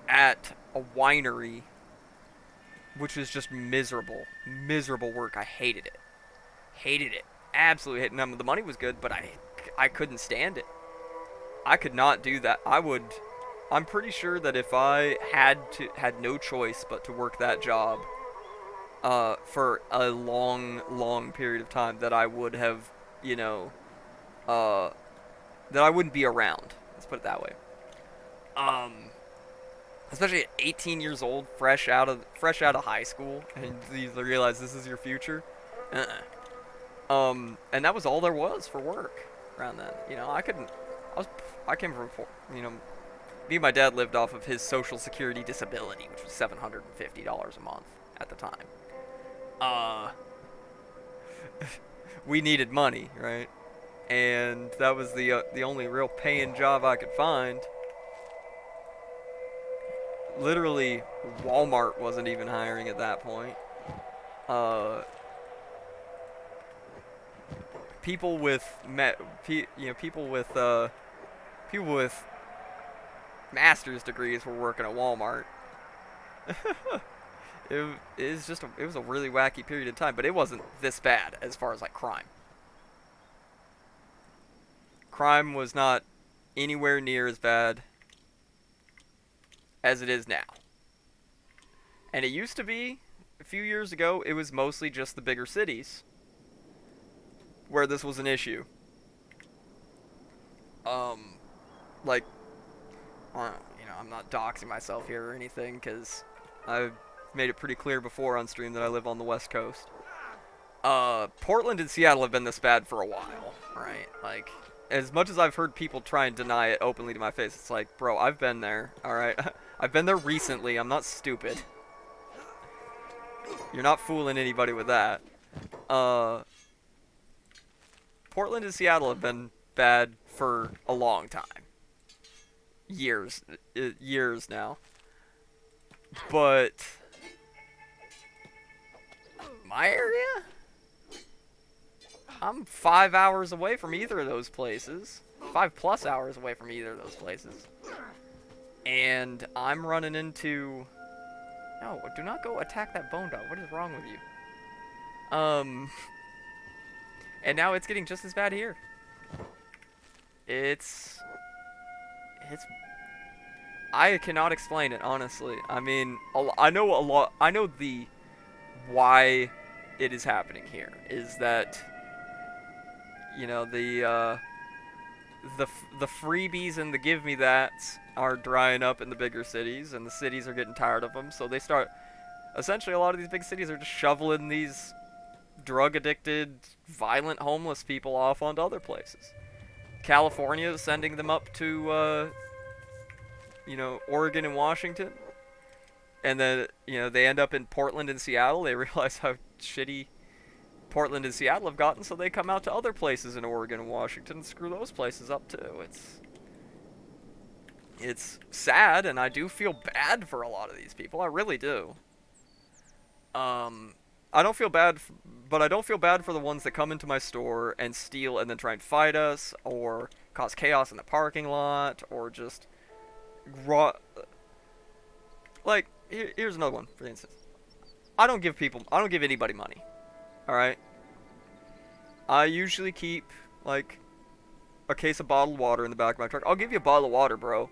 at a winery, which was just miserable work. I hated it, absolutely hated it. Now, the money was good, but I couldn't stand it. I could not do that. I'm pretty sure that if I had no choice but to work that job for a long period of time, that I would have, that I wouldn't be around. Let's put it that way. Especially at 18 years old, fresh out of high school, and you realize this is your future. And that was all there was for work around then. I came from, me and my dad lived off of his Social Security disability, which was $750 a month at the time. we needed money, right? And that was the only real paying job I could find. Literally, Walmart wasn't even hiring at that point. Uh, people with people with master's degrees were working at Walmart. It was a really wacky period of time, but it wasn't this bad as far as like crime. Crime was not anywhere near as bad as it is now. And it used to be a few years ago, it was mostly just the bigger cities where this was an issue. Um, like, I'm not doxing myself here or anything because I've made it pretty clear before on stream that I live on the West Coast. Portland and Seattle have been this bad for a while, right? Like, as much as I've heard people try and deny it openly to my face, it's like, bro, I've been there, alright? I've been there recently, I'm not stupid. You're not fooling anybody with that. Portland and Seattle have been bad for a long time. Years now. But my area? I'm 5 hours away from either of those places. 5+ hours away from either of those places. And I'm running into... No, do not go attack that bone dog. What is wrong with you? And now it's getting just as bad here. It's... I cannot explain it, honestly. I mean, I know a lot... I know the... why it is happening here. Is that... the freebies and the give me that's are drying up in the bigger cities, and the cities are getting tired of them, so they start... Essentially, a lot of these big cities are just shoveling these drug-addicted, violent homeless people off onto other places. California is sending them up to, Oregon and Washington. And then, they end up in Portland and Seattle. They realize how shitty Portland and Seattle have gotten, so they come out to other places in Oregon and Washington and screw those places up, too. It's sad, and I do feel bad for a lot of these people. I really do. I don't feel bad, but I don't feel bad for the ones that come into my store and steal and then try and fight us, or cause chaos in the parking lot, or just like, here's another one, for instance. I don't give anybody money. Alright? I usually keep, like, a case of bottled water in the back of my truck. I'll give you a bottle of water, bro.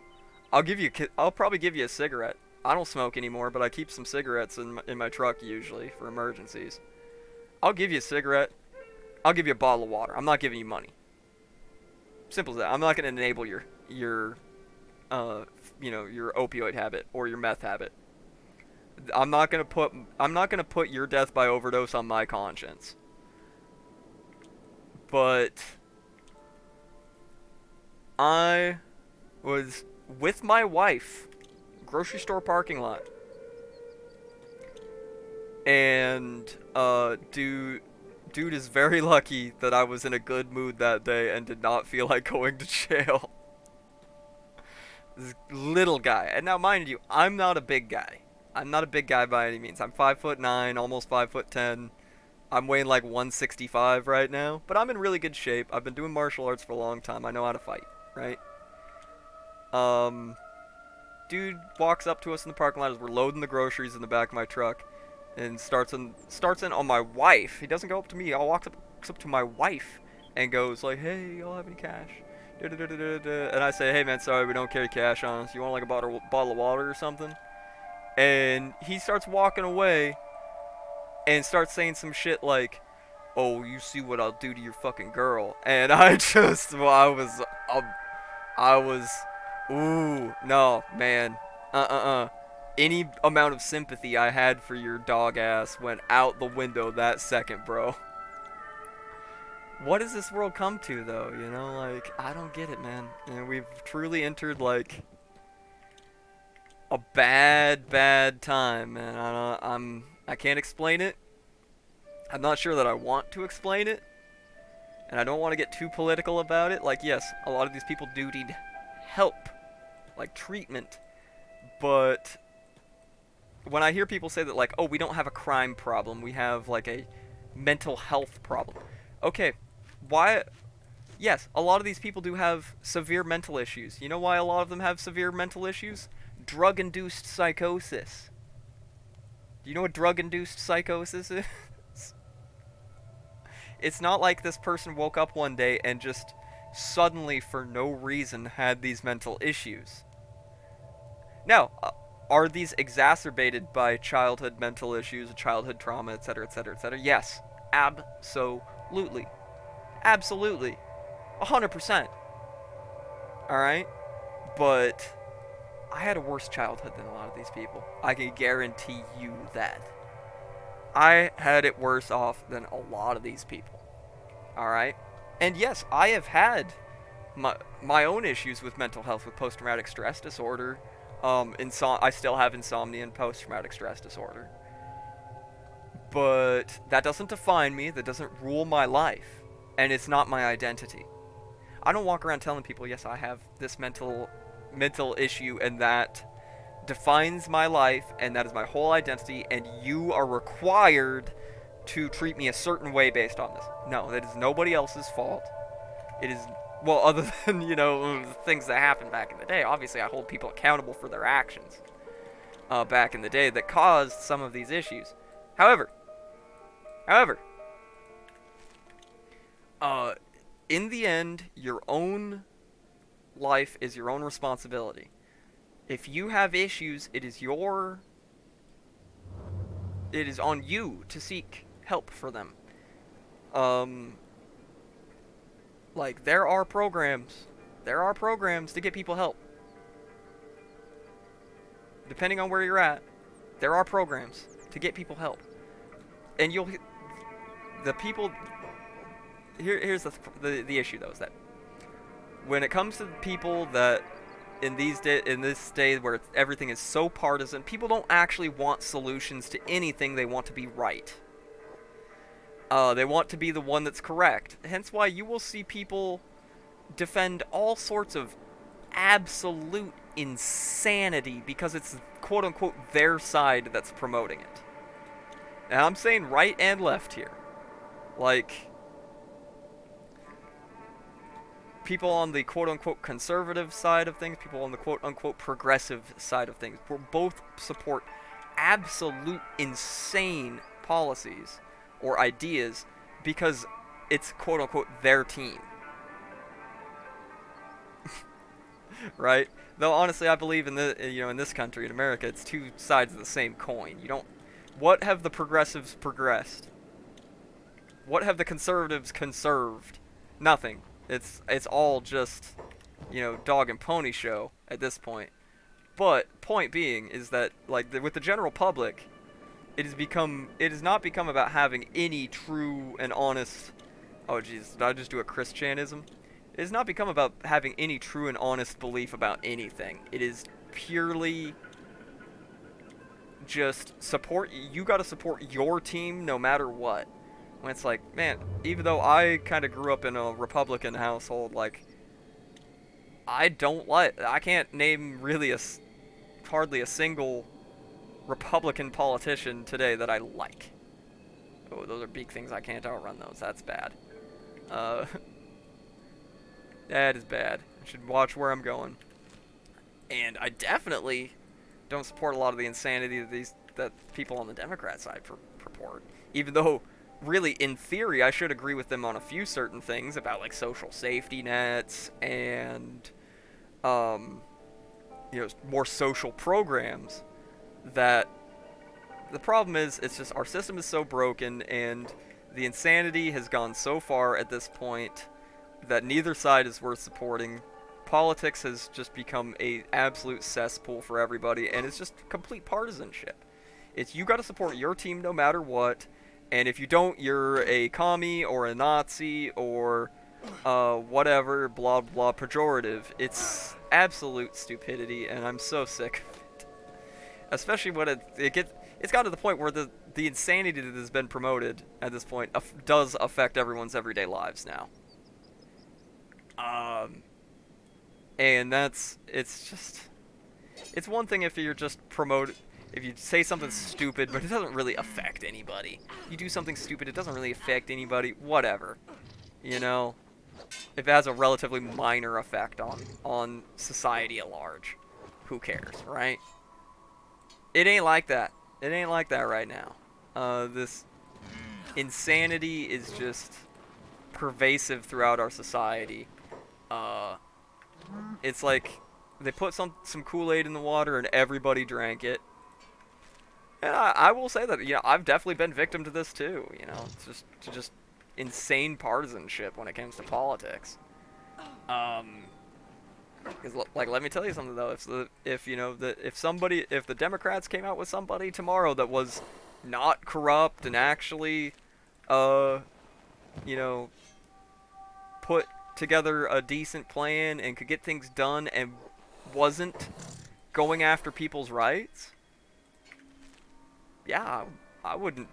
I'll probably give you a cigarette. I don't smoke anymore, but I keep some cigarettes in my truck usually for emergencies. I'll give you a cigarette. I'll give you a bottle of water. I'm not giving you money. Simple as that. I'm not going to enable your opioid habit or your meth habit. I'm not going to put your death by overdose on my conscience. But I was with my wife, grocery store parking lot, and dude is very lucky that I was in a good mood that day and did not feel like going to jail. This little guy, and now mind you, I'm not a big guy. I'm not a big guy by any means. I'm 5'9", almost 5'10". I'm weighing like 165 right now, but I'm in really good shape. I've been doing martial arts for a long time. I know how to fight, right? Dude walks up to us in the parking lot as we're loading the groceries in the back of my truck, and starts in on my wife. He doesn't go up to me. He walks up to my wife and goes like, "Hey, y'all have any cash?" And I say, "Hey man, sorry, we don't carry cash on us. You want like a bottle of water or something?" And he starts walking away and starts saying some shit like, "Oh, you see what I'll do to your fucking girl." And I just, well, I was, ooh, no, man. Any amount of sympathy I had for your dog ass went out the window that second, bro. What does this world come to, though? Like, I don't get it, man. And we've truly entered, like, a bad time, man. I can't explain it. I'm not sure that I want to explain it, and I don't want to get too political about it. Like, yes, a lot of these people do need help, like treatment, but when I hear people say that, like, oh, we don't have a crime problem, we have, like, a mental health problem. Okay, why? Yes, a lot of these people do have severe mental issues. You know why a lot of them have severe mental issues? Drug-induced psychosis. Do you know what drug-induced psychosis is? It's not like this person woke up one day and just suddenly, for no reason, had these mental issues. Now, are these exacerbated by childhood mental issues, childhood trauma, etc., etc., etc.? Yes, absolutely. Absolutely. 100%. Alright? But I had a worse childhood than a lot of these people. I can guarantee you that. I had it worse off than a lot of these people. Alright? And yes, I have had my own issues with mental health, with post-traumatic stress disorder. I still have insomnia and post-traumatic stress disorder. But that doesn't define me, that doesn't rule my life, and it's not my identity. I don't walk around telling people, yes, I have this mental issue, and that defines my life, and that is my whole identity, and you are required to treat me a certain way based on this. No, that is nobody else's fault. It is, well, other than, things that happened back in the day. Obviously, I hold people accountable for their actions back in the day that caused some of these issues. However, in the end, your own life is your own responsibility. If you have issues, it is on you to seek help for them. Like, there are programs to get people help. Depending on where you're at, there are programs to get people help. And here's the issue, though, is that when it comes to people that in this day where everything is so partisan, people don't actually want solutions to anything. They want to be right. They want to be the one that's correct. Hence why you will see people defend all sorts of absolute insanity because it's quote-unquote their side that's promoting it. And I'm saying right and left here. Like, people on the quote-unquote conservative side of things, people on the quote-unquote progressive side of things, will both support absolute insane policies or ideas because it's quote-unquote their team. Right? Though honestly, I believe in in this country, in America, it's two sides of the same coin. What have the progressives progressed? What have the conservatives conserved? Nothing. It's all just, dog and pony show at this point. But point being is that, like, with the general public, it has not become about having any true and honest. Oh jeez, did I just do a Christianism? It has not become about having any true and honest belief about anything. It is purely just support. You got to support your team no matter what. When it's like, man, even though I kind of grew up in a Republican household, like, I can't name really hardly a single Republican politician today that I like. Oh, those are big things. I can't outrun those. That's bad. That is bad. I should watch where I'm going. And I definitely don't support a lot of the insanity that people on the Democrat side purport. Even though, really, in theory, I should agree with them on a few certain things about, like, social safety nets and, more social programs. That the problem is, it's just our system is so broken, and the insanity has gone so far at this point that neither side is worth supporting. Politics has just become a absolute cesspool for everybody, and it's just complete partisanship. It's you got to support your team no matter what, and if you don't, you're a commie or a Nazi or whatever, blah blah pejorative. It's absolute stupidity, and I'm so sick of it. especially when it's gotten to the point where the insanity that has been promoted at this point does affect everyone's everyday lives now. Um, and it's one thing if you're just if you say something stupid, but it doesn't really affect anybody. You do something stupid, it doesn't really affect anybody, whatever. You know, if it has a relatively minor effect on society at large, who cares, right? It ain't like that. It ain't like that right now. This insanity is just pervasive throughout our society. Uh, it's like they put some Kool-Aid in the water and everybody drank it. And I will say that, I've definitely been victim to this too. It's just insane partisanship when it comes to politics. Um, 'Cause, like, let me tell you something though. If the Democrats came out with somebody tomorrow that was not corrupt and actually, uh, you know, put together a decent plan and could get things done and wasn't going after people's rights, yeah, I wouldn't.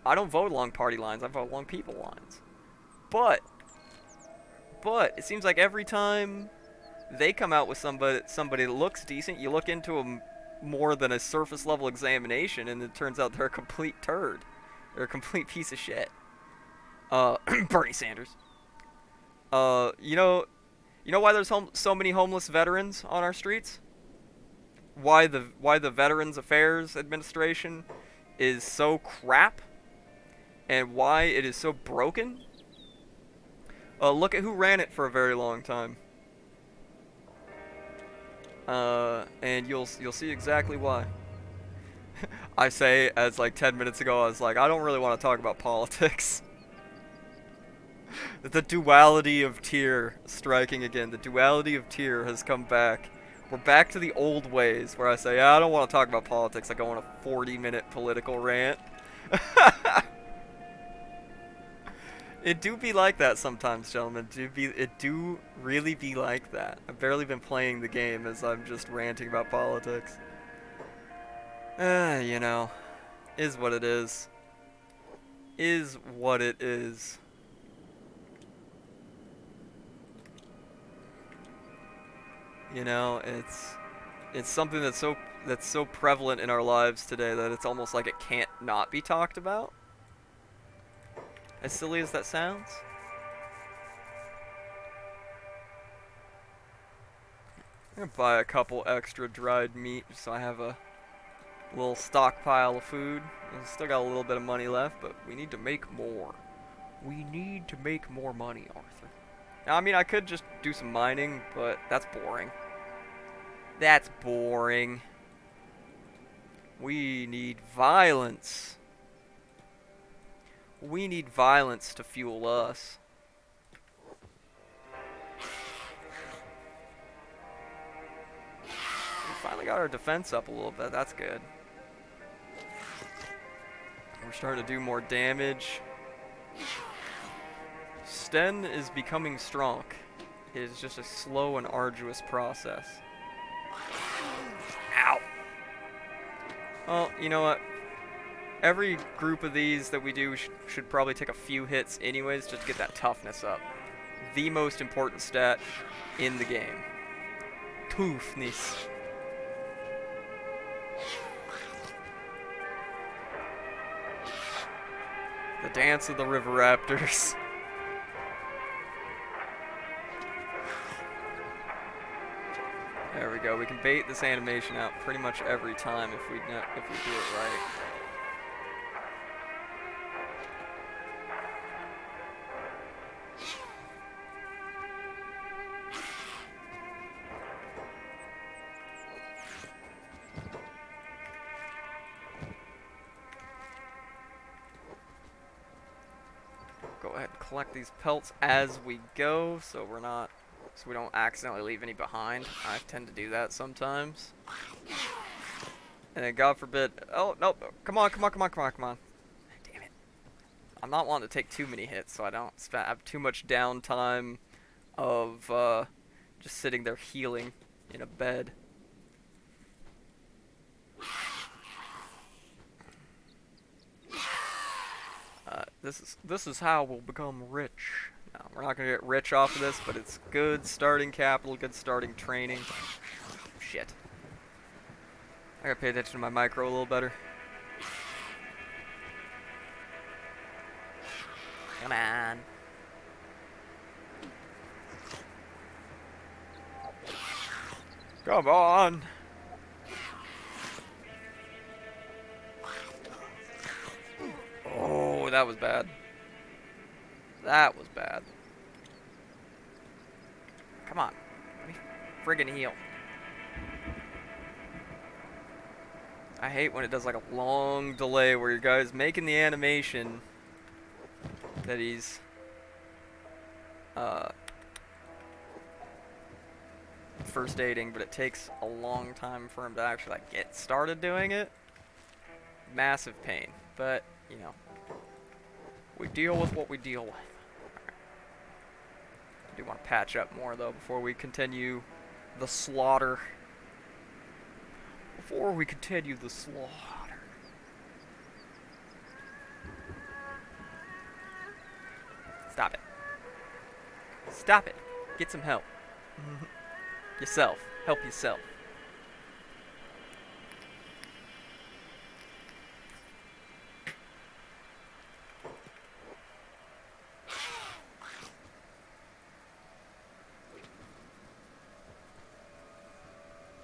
I don't vote along party lines. I vote along people lines. But it seems like every time they come out with somebody that looks decent, you look into them more than a surface level examination, and it turns out they're a complete turd. They're a complete piece of shit. Bernie Sanders. You know why there's so many homeless veterans on our streets? Why the Veterans Affairs Administration is so crap, and why it is so broken? Look at who ran it for a very long time. And you'll see exactly why. I say, as like 10 minutes ago, I was like, I don't really want to talk about politics. The duality of tier striking again. The duality of tier has come back. We're back to the old ways where I say, I don't want to talk about politics. I go on a 40-minute political rant. It do be like that sometimes, gentlemen. It do really be like that. I've barely been playing the game as I'm just ranting about politics. Is what it is. Is what it is. It's something that's so prevalent in our lives today that it's almost like it can't not be talked about. As silly as that sounds. I'm gonna buy a couple extra dried meat so I have a little stockpile of food. I still got a little bit of money left, but we need to make more. We need to make more money, Arthur. Now, I mean, I could just do some mining, but that's boring. That's boring. We need violence. We need violence to fuel us. We finally got our defense up a little bit. That's good. We're starting to do more damage. Sten is becoming strong. It is just a slow and arduous process. Ow! Well, you know what? Every group of these that we do should probably take a few hits anyways just to get that toughness up. The most important stat in the game. Toughness. The dance of the river raptors. There we go. We can bait this animation out pretty much every time if we do it right. Go ahead and collect these pelts as we go, so we don't accidentally leave any behind. I tend to do that sometimes. And then God forbid, oh no, come on. Damn it. I'm not wanting to take too many hits, so I don't have too much downtime of just sitting there healing in a bed. This is how we'll become rich. No, we're not gonna get rich off of this, but it's good starting capital, good starting training. Shit. I gotta pay attention to my micro a little better. Come on. Come on. Oh, that was bad. That was bad. Come on. Let me friggin' heal. I hate when it does like a long delay where your guy's making the animation that he's uh, first aiding, but it takes a long time for him to actually like get started doing it. Massive pain, but you know, we deal with what we deal with. I do want to patch up more though before we continue the slaughter. Before we continue the slaughter. Stop it. Stop it. Get some help. Yourself. Help yourself.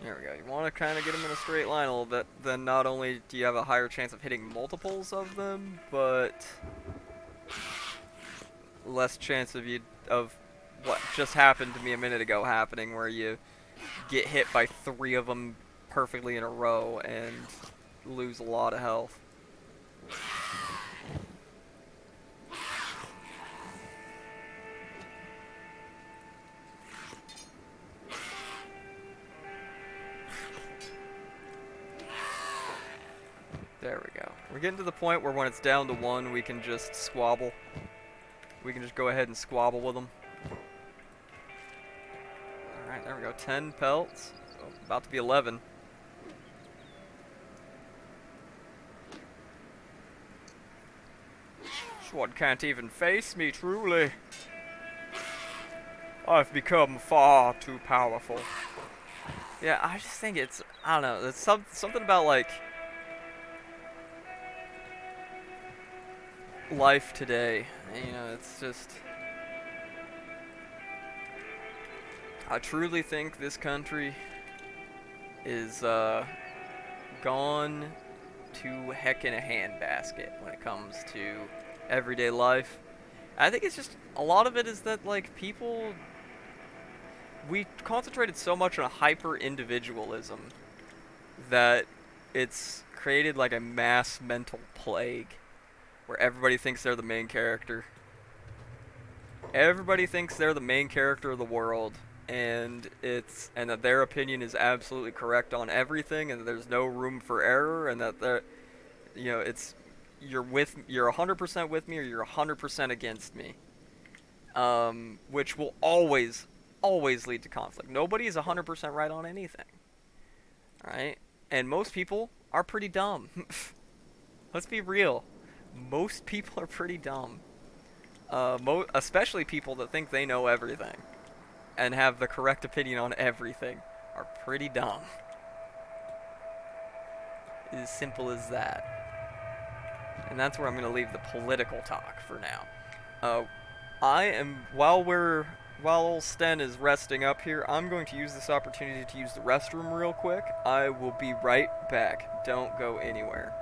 There we go. You want to kind of get them in a straight line a little bit. Then not only do you have a higher chance of hitting multiples of them, but less chance of what just happened to me a minute ago happening, where you get hit by 3 of them perfectly in a row and lose a lot of health. There we go. We're getting to the point where when it's down to 1, we can just squabble. We can just go ahead and squabble with them. Alright, there we go. 10 pelts. Oh, about to be 11. This one can't even face me, truly. I've become far too powerful. Yeah, I just think it's, I don't know, it's something about, like, life today. You know, it's just, I truly think this country is gone to heck in a handbasket when it comes to everyday life. I think it's just, a lot of it is that, like, people, we concentrated so much on hyper individualism that it's created like a mass mental plague where everybody thinks they're the main character. Everybody thinks they're the main character of the world, and that their opinion is absolutely correct on everything, and that there's no room for error, and that it's you're 100% with me or you're 100% against me. Which will always lead to conflict. Nobody is 100% right on anything. Right? And most people are pretty dumb. Let's be real. Most people are pretty dumb. Especially people that think they know everything and have the correct opinion on everything are pretty dumb. It's as simple as that. And that's where I'm going to leave the political talk for now. While old Sten is resting up here, I'm going to use this opportunity to use the restroom real quick. I will be right back. Don't go anywhere.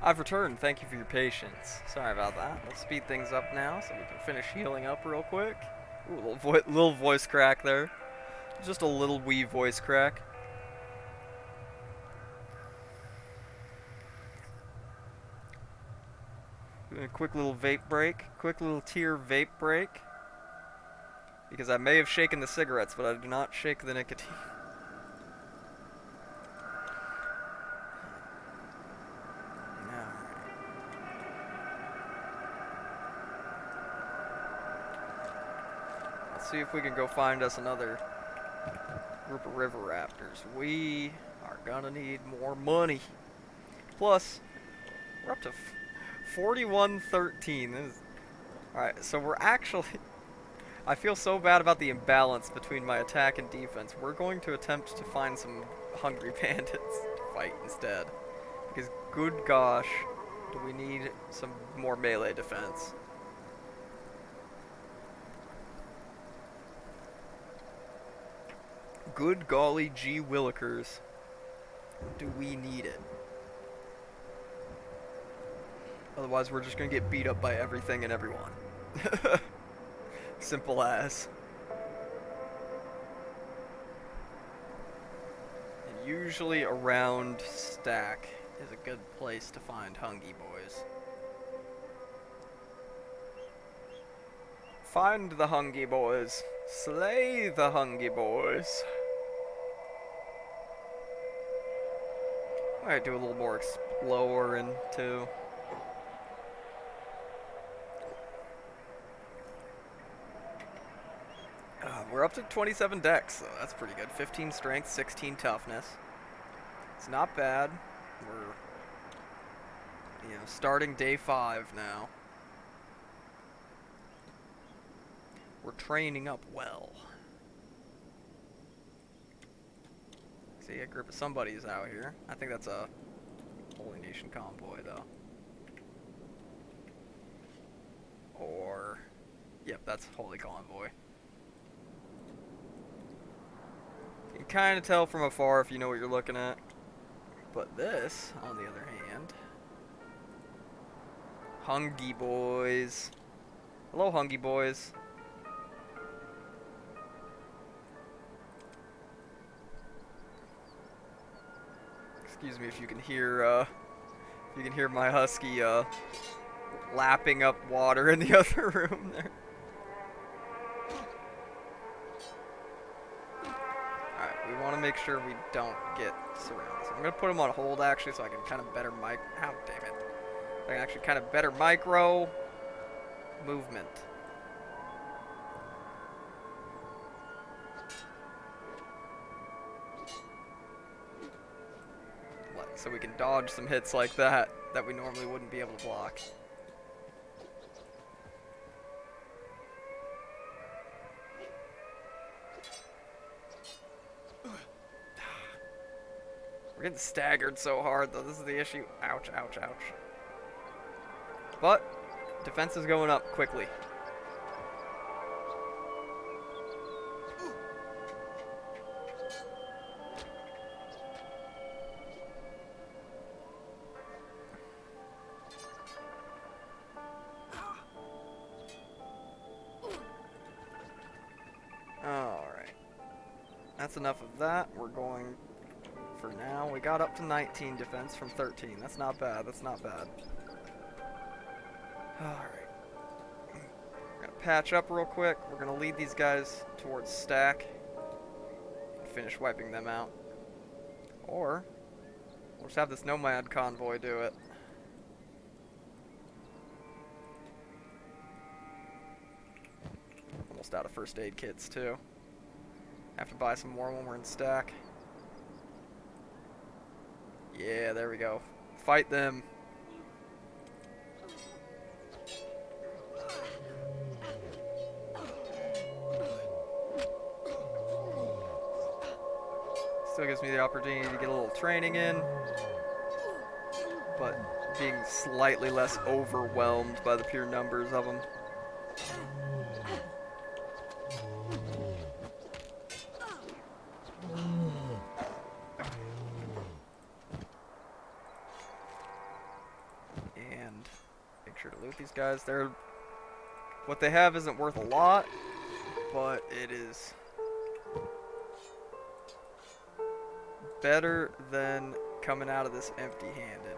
I've returned. Thank you for your patience. Sorry about that. Let's speed things up now so we can finish healing up real quick. Ooh, little voice crack there. Just a little wee voice crack. A quick little vape break. Quick little tear vape break. Because I may have shaken the cigarettes, but I do not shake the nicotine. Let's see if we can go find us another group of river raptors. We are gonna need more money. Plus, we're up to 41-13. Alright, so we're actually... I feel so bad about the imbalance between my attack and defense. We're going to attempt to find some hungry bandits to fight instead. Because, good gosh, do we need some more melee defense. Good golly gee willikers. Do we need it? Otherwise, we're just gonna get beat up by everything and everyone. Simple as. And usually around stack is a good place to find hungry boys. Find the hungry boys. Slay the hungry boys. Might do a little more exploring too. We're up to 27 dex, so that's pretty good. 15 strength, 16 toughness. It's not bad. We're, starting day 5 now. We're training up well. See, a group of somebody's out here. I think that's a Holy Nation convoy, though. Or... Yep, that's Holy Convoy. You can kind of tell from afar if you know what you're looking at. But this, on the other hand... Hungry boys. Hello, hungry boys. Excuse me if you can hear, my husky, lapping up water in the other room there. Alright, we want to make sure we don't get surrounded. So I'm going to put him on hold, actually, so I can kind of better How damn it. I can actually kind of better micro movement. So we can dodge some hits like that we normally wouldn't be able to block. We're getting staggered so hard, though. This is the issue. Ouch, ouch, ouch. But defense is going up quickly. That's enough of that. We're going, for now, we got up to 19 defense from 13. That's not bad, that's not bad. Alright. We're gonna patch up real quick. We're gonna lead these guys towards stack. And finish wiping them out. Or, we'll just have this nomad convoy do it. Almost out of first aid kits, too. Have to buy some more when we're in stack. Yeah, there we go. Fight them. Still gives me the opportunity to get a little training in, but being slightly less overwhelmed by the pure numbers of them. sure to loot these guys. What they have isn't worth a lot, but it is better than coming out of this empty-handed.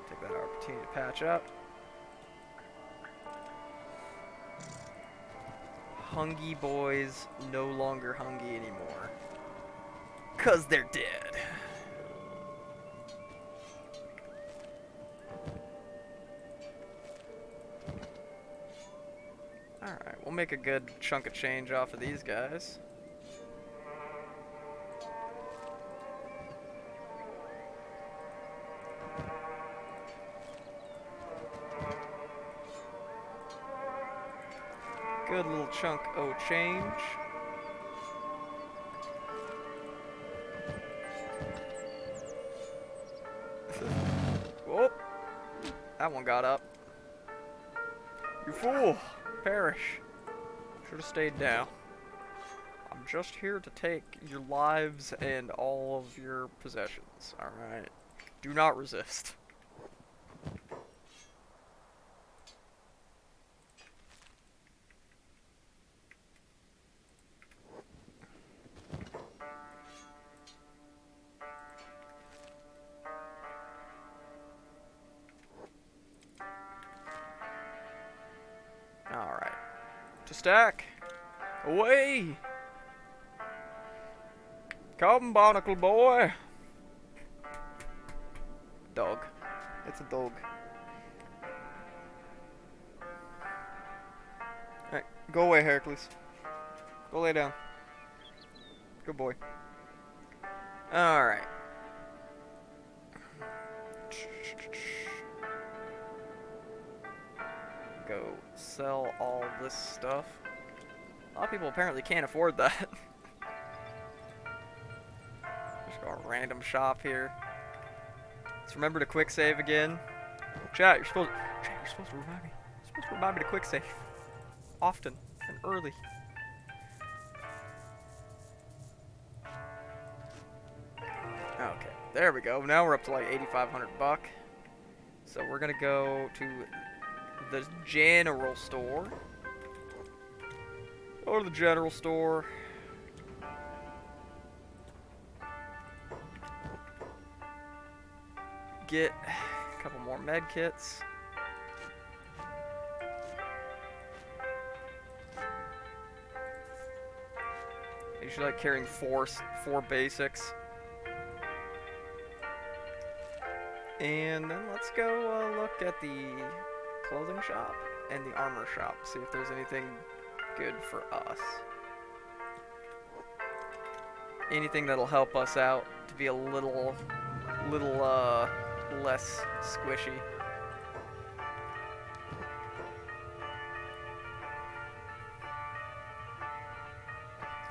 Take that opportunity to patch up. Hungry boys no longer hungry anymore. 'Cause they're dead. Alright, we'll make a good chunk of change off of these guys. Good little chunk of change. Whoop! That one got up. You fool! Perish. Should have stayed down. I'm just here to take your lives and all of your possessions, alright? Do not resist. Alright. To stack. Away! Come, barnacle boy! Dog. It's a dog. Alright, go away, Hercules. Go lay down. Good boy. Alright. Go sell all this stuff. A lot of people apparently can't afford that. Just go a random shop here. Let's remember to quick save again. Chat, you're supposed to remind me. You're supposed to remind me to quick save. Often and early. Okay, there we go. Now we're up to like 8,500 buck. So we're gonna go to the general store. Go to the general store. Get a couple more med kits. I usually like carrying four basics. And then let's go look at the clothing shop and the armor shop. See if there's anything good for us. Anything that'll help us out to be a little less squishy.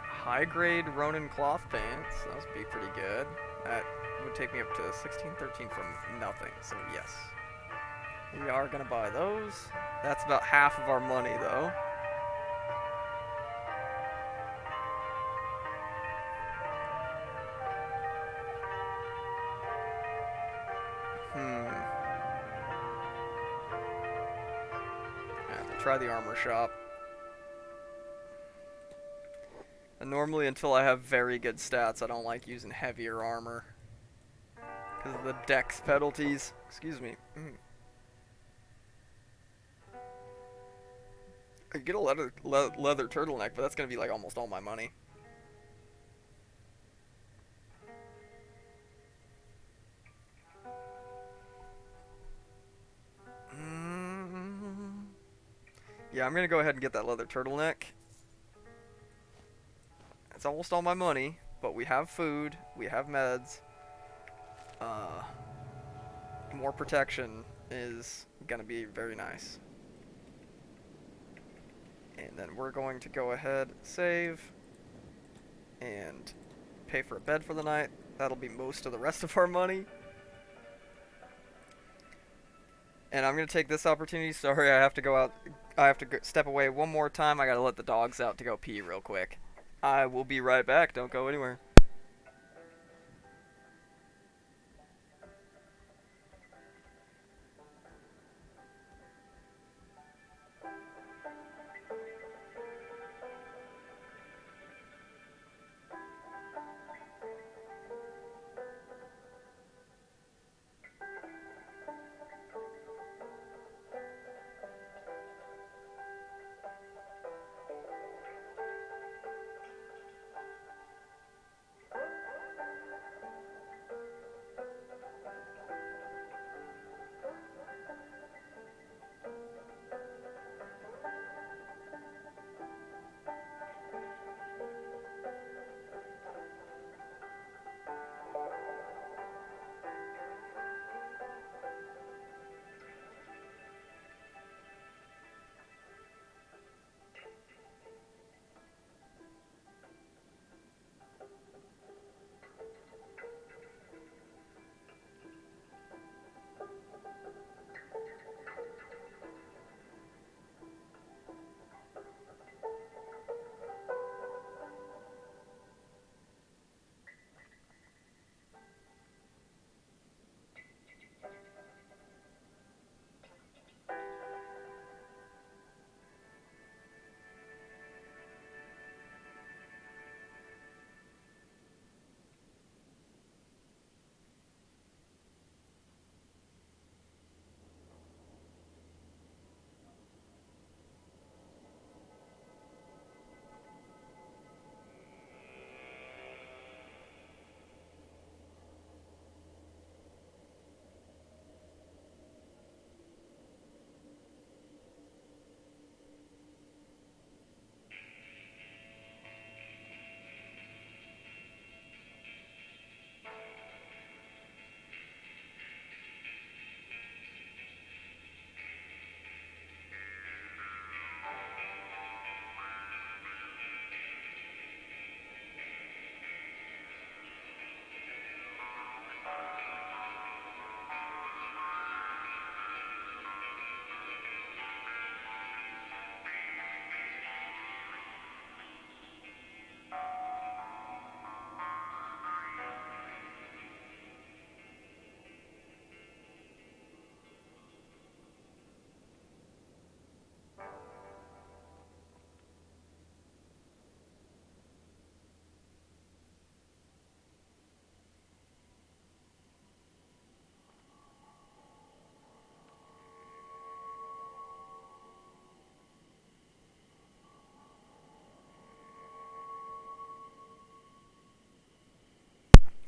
High grade Ronin cloth pants. That would be pretty good. That would take me up to 1613 from nothing. So yes, we are gonna buy those. That's about half of our money though. Yeah, try the armor shop. And normally, until I have very good stats, I don't like using heavier armor. Because of the dex penalties. Excuse me. I could get a leather turtleneck, but that's going to be like almost all my money. Yeah, I'm going to go ahead and get that leather turtleneck. It's almost all my money, but we have food, we have meds. More protection is gonna be very nice. And then we're going to go ahead, save, and pay for a bed for the night. That'll be most of the rest of our money. And I'm gonna take this opportunity. Sorry, I have to go out. I have to step away one more time. I gotta let the dogs out to go pee real quick. I will be right back. Don't go anywhere.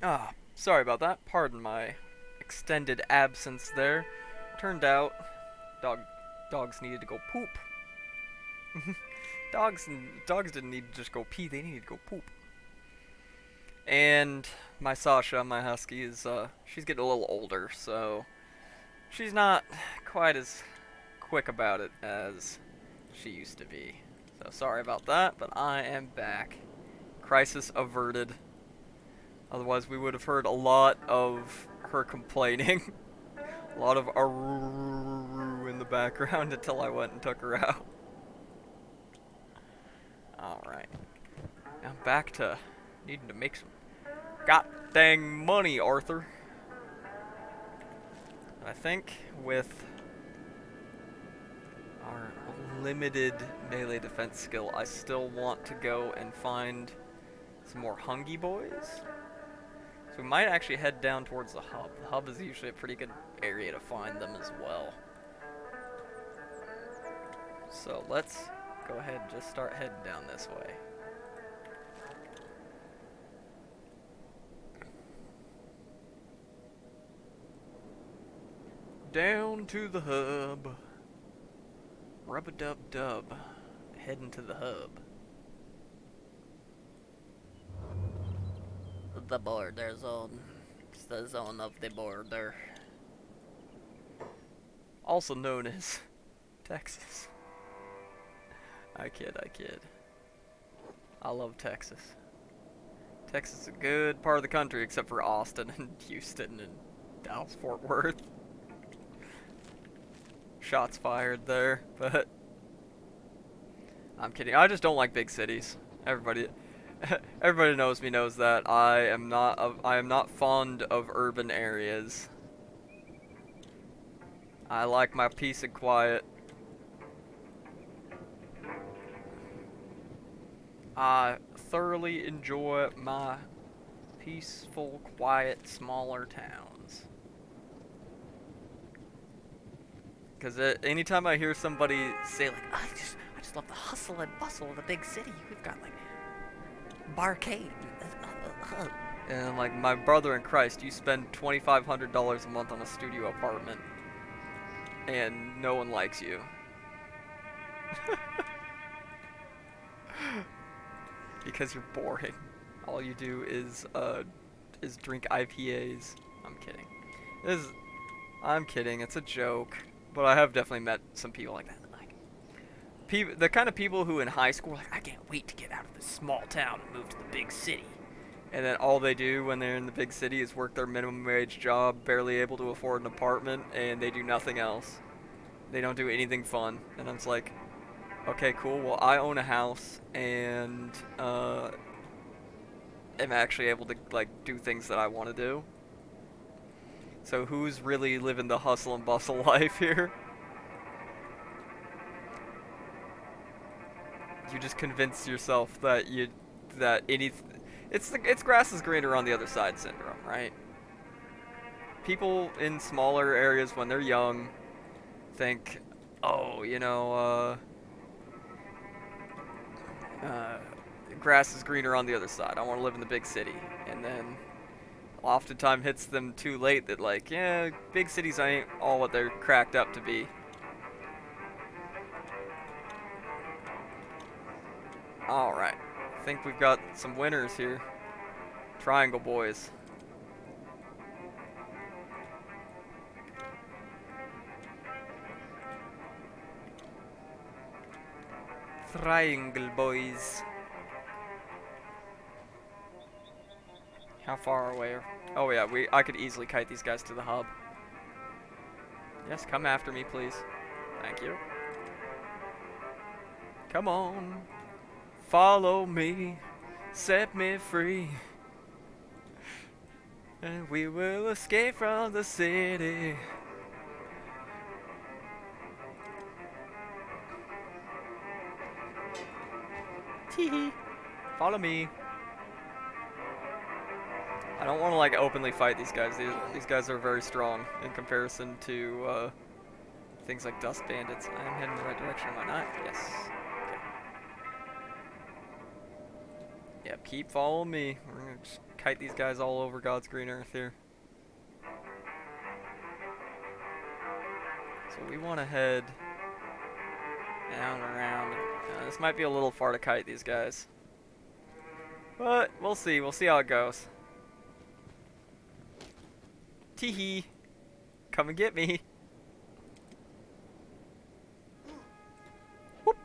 Ah, sorry about that. Pardon my extended absence there. Turned out, dog, dogs needed to go poop. Dogs didn't need to just go pee. They needed to go poop. And my Sasha, my husky, is she's getting a little older, so she's not quite as quick about it as she used to be. So sorry about that, but I am back. Crisis averted. Otherwise, we would have heard a lot of her complaining. A lot of aroo in the background until I went and took her out. Alright. Now back to needing to make some god dang money, Arthur. I think with our limited melee defense skill, I still want to go and find some more Hungy boys. So we might actually head down towards the hub. The hub is usually a pretty good area to find them as well. So let's go ahead and just start heading down this way. Down to the hub. Rub-a-dub-dub. Heading to the hub. The border zone. It's the zone of the border. Also known as Texas. I kid. I love Texas. Texas is a good part of the country except for Austin and Houston and Dallas-Fort Worth. Shots fired there, but I'm kidding. I just don't like big cities. Everybody knows me knows that I am not fond of urban areas. I like my peace and quiet. I thoroughly enjoy my peaceful, quiet, smaller towns. Because anytime I hear somebody say like, I just love the hustle and bustle of the big city. We've got like barcade. And like my brother in Christ, you spend $2,500 a month on a studio apartment, and no one likes you. Because you're boring. All you do is drink IPAs. I'm kidding. I'm kidding. It's a joke. But I have definitely met some people like that. Like, the kind of people who in high school are like, I can't wait to get out of this small town and move to the big city. And then all they do when they're in the big city is work their minimum wage job, barely able to afford an apartment, and they do nothing else. They don't do anything fun. And I'm just like, okay, cool. Well, I own a house and am actually able to like do things that I want to do. So who's really living the hustle and bustle life here? You just convince yourself that it's grass is greener on the other side syndrome, right? People in smaller areas when they're young think, oh, grass is greener on the other side. I want to live in the big city. And then oftentimes hits them too late that like, yeah, big cities ain't all what they're cracked up to be. Alright. I think we've got some winners here. Triangle boys. Triangle boys. How far away are... Oh yeah, I could easily kite these guys to the hub. Yes, come after me, please. Thank you. Come on. Follow me. Set me free. And we will escape from the city. Teehee. Follow me. I don't want to like openly fight these guys. These guys are very strong in comparison to things like dust bandits. I am heading in the right direction, am I not? Yes. Okay. Yep, keep following me. We're gonna just kite these guys all over God's green earth here. So we want to head down and around. This might be a little far to kite these guys. But we'll see. We'll see how it goes. Teehee. Come and get me. Whoop.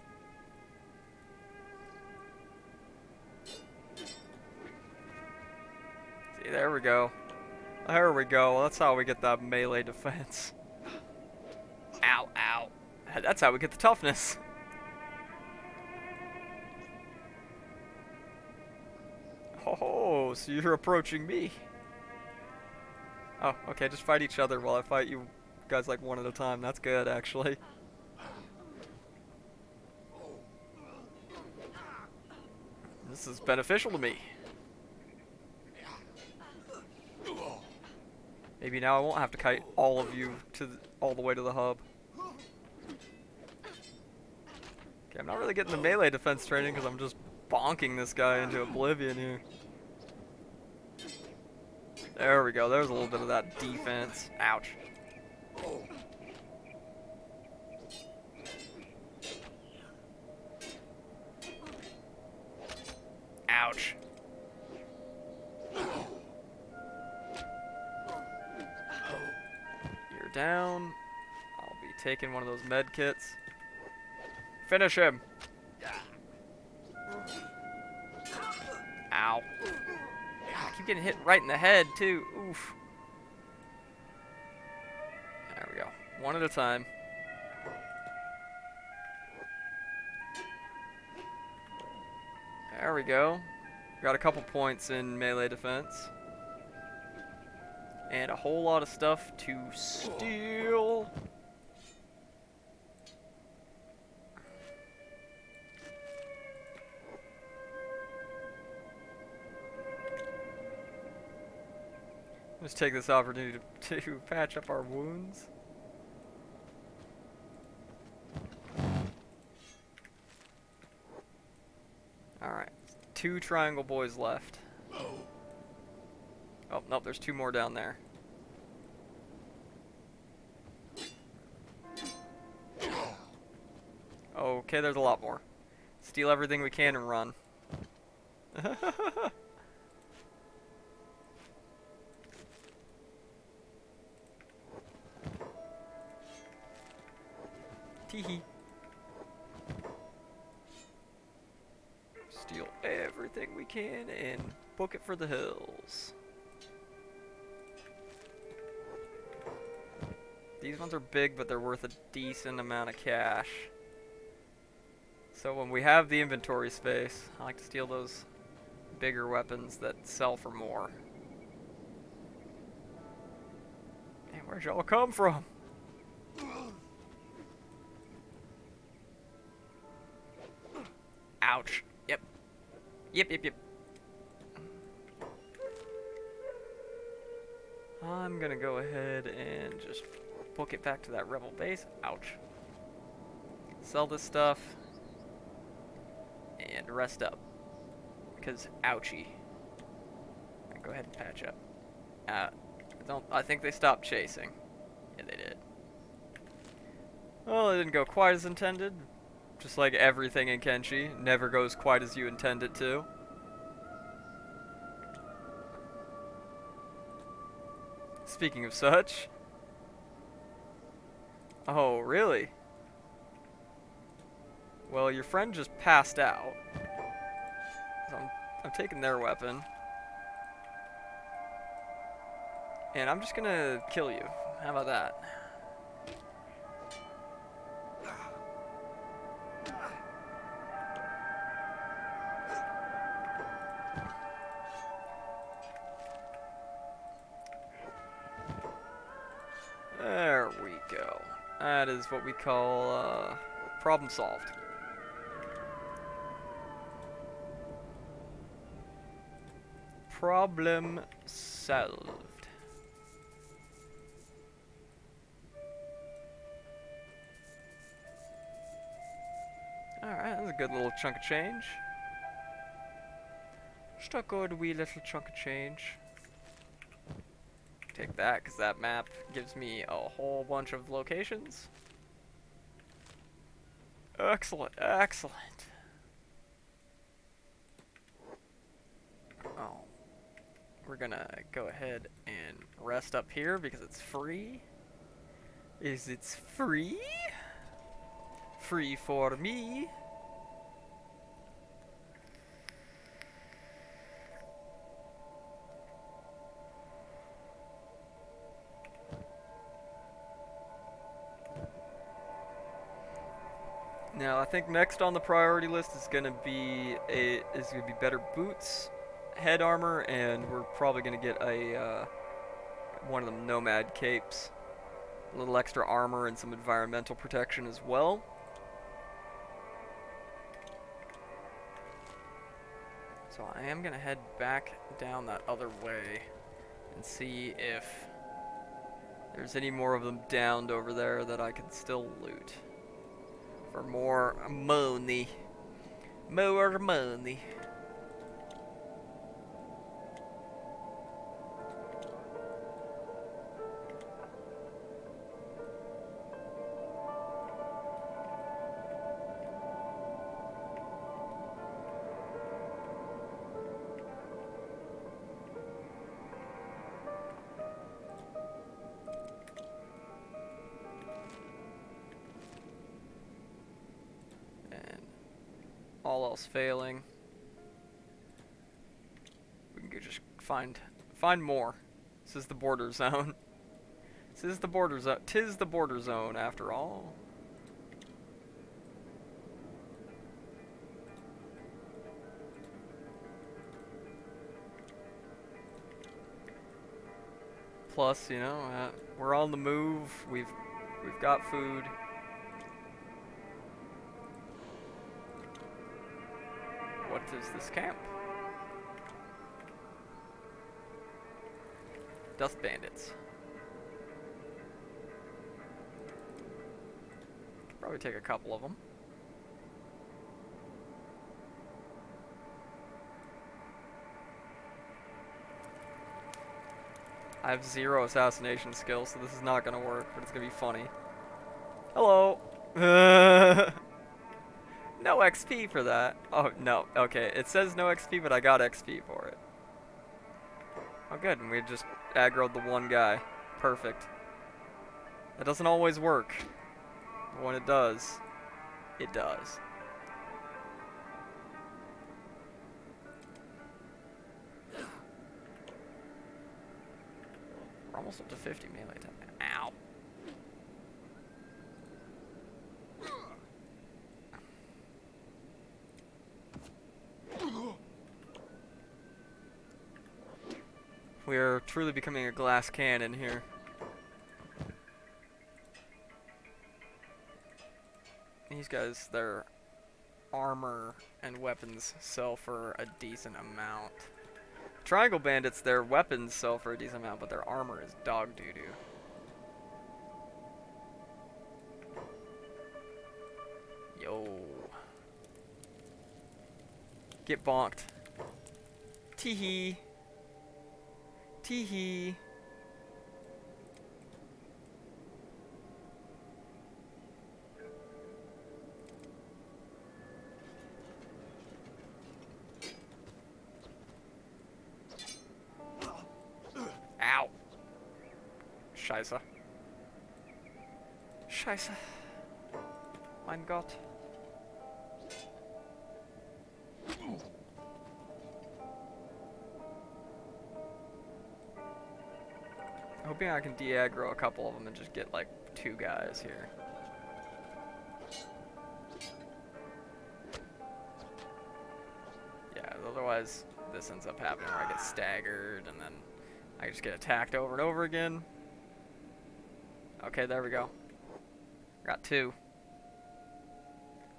See, there we go. There we go. That's how we get that melee defense. Ow, ow. That's how we get the toughness. Oh, so you're approaching me. Oh, okay, just fight each other while I fight you guys like one at a time. That's good, actually. This is beneficial to me. Maybe now I won't have to kite all of you to all the way to the hub. Okay, I'm not really getting the melee defense training because I'm just bonking this guy into oblivion here. There we go. There's a little bit of that defense. Ouch. Ouch. You're down. I'll be taking one of those med kits. Finish him. Ow. I keep getting hit right in the head, too. Oof. There we go. One at a time. There we go. Got a couple points in melee defense. And a whole lot of stuff to steal. Let's take this opportunity to patch up our wounds. Alright, 2 triangle boys left. Oh, nope, there's 2 more down there. Okay, there's a lot more. Steal everything we can and run. Teehee. Steal everything we can and book it for the hills. These ones are big, but they're worth a decent amount of cash. So when we have the inventory space, I like to steal those bigger weapons that sell for more. Man, where'd y'all come from? Ouch. Yep. Yep. I'm gonna go ahead and just book it back to that rebel base. Ouch. Sell this stuff. And rest up. Because ouchie. Right, go ahead and patch up. I think they stopped chasing. Yeah, they did. Well, it didn't go quite as intended. Just like everything in Kenshi, never goes quite as you intend it to. Speaking of such. Oh, really? Well, your friend just passed out. So I'm taking their weapon. And I'm just gonna kill you. How about that? There we go. That is what we call problem solved. Problem solved. Alright, that's a good little chunk of change. Just a good wee little chunk of change. Take that, because that map gives me a whole bunch of locations. Excellent, excellent. Oh. We're gonna go ahead and rest up here because it's free. Is it free? Free for me. Now, I think next on the priority list is gonna be better boots, head armor, and we're probably gonna get a one of them nomad capes, a little extra armor and some environmental protection as well. So I am gonna head back down that other way and see if there's any more of them downed over there that I can still loot. For more money. More money. All else failing, we can go just find more. This is the border zone. This is the border zone. 'Tis the border zone after all. Plus, you know, we're on the move. We've got food. What is this camp? Dust bandits. Could probably take a couple of them. I have 0 assassination skills, so this is not gonna work, but it's gonna be funny. Hello! No XP for that. Oh, no. Okay, it says no XP, but I got XP for it. Oh, good. And we just aggroed the one guy. Perfect. That doesn't always work. But when it does, it does. We're almost up to 50 melee time. Ow. We are truly becoming a glass cannon here. These guys, their armor and weapons sell for a decent amount. Triangle bandits, their weapons sell for a decent amount, but their armor is dog doo-doo. Yo. Get bonked. Tee-hee. Tee-hee. Ow. Scheiße. Scheiße. Mein Gott. Hoping I can de-aggro a couple of them and just get like 2 guys here. Yeah, otherwise this ends up happening where I get staggered and then I just get attacked over and over again. Okay, there we go. Got 2.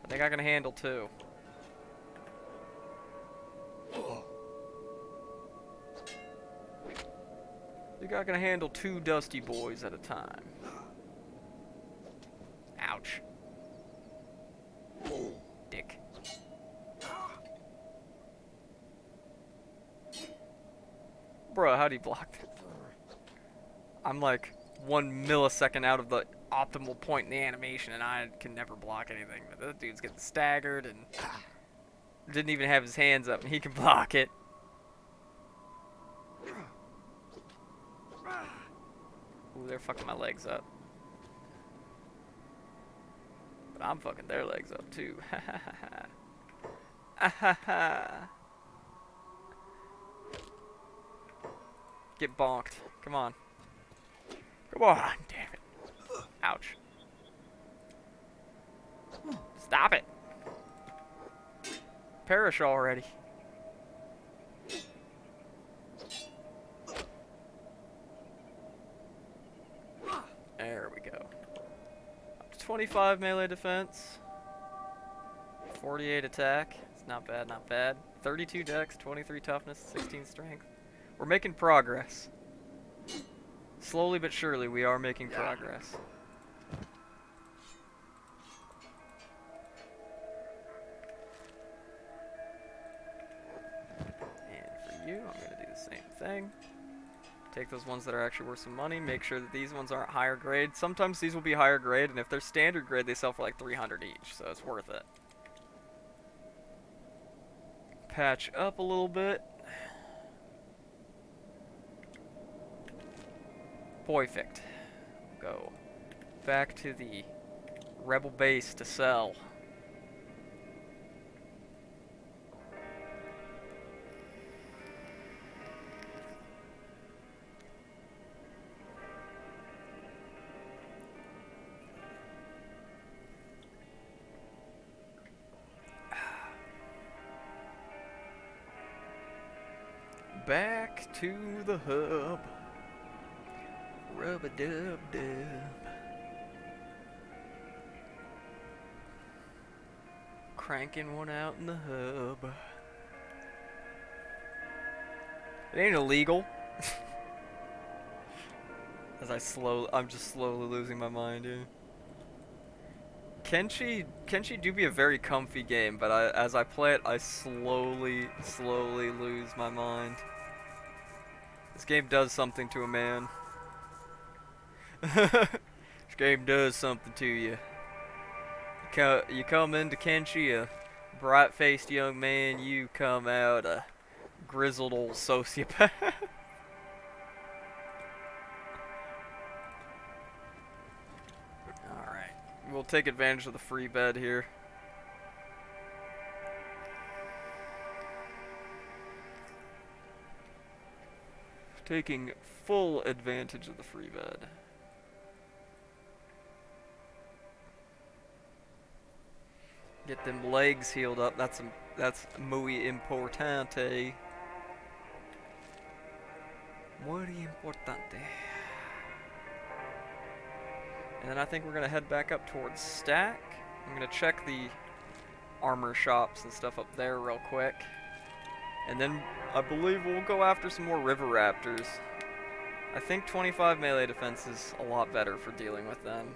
I think I can handle 2. I think I can handle 2 dusty boys at a time. Ouch. Dick. Bruh, how do you block that? I'm like 1 millisecond out of the optimal point in the animation, and I can never block anything. But this dude's getting staggered and didn't even have his hands up, and he can block it. Ooh, they're fucking my legs up. But I'm fucking their legs up too. Ha ha ha ha. Ha ha. Get bonked. Come on. Come on, damn it. Ouch. Stop it. Perish already. There we go. Up to 25 melee defense. 48 attack. It's not bad, not bad. 32 dex, 23 toughness, 16 strength. We're making progress. Slowly but surely, we are making progress. And for you, I'm going to do the same thing. Take those ones that are actually worth some money. Make sure that these ones aren't higher grade. Sometimes these will be higher grade, and if they're standard grade, they sell for like 300 each, so it's worth it. Patch up a little bit. Perfect. Go back to the rebel base to sell. Back to the hub. Rub-a-dub-dub. Cranking one out in the hub. It ain't illegal. I'm just slowly losing my mind here. Kenshi do be a very comfy game, but as I play it, I slowly lose my mind. This game does something to a man. This game does something to you. You come into Kenshi a bright-faced young man, you come out a grizzled old sociopath. Alright, we'll take advantage of the free bed here. Taking full advantage of the free bed. Get them legs healed up. That's muy importante. Muy importante. And then I think we're gonna head back up towards Stack. I'm gonna check the armor shops and stuff up there real quick. And then I believe we'll go after some more river raptors. I think 25 melee defense is a lot better for dealing with them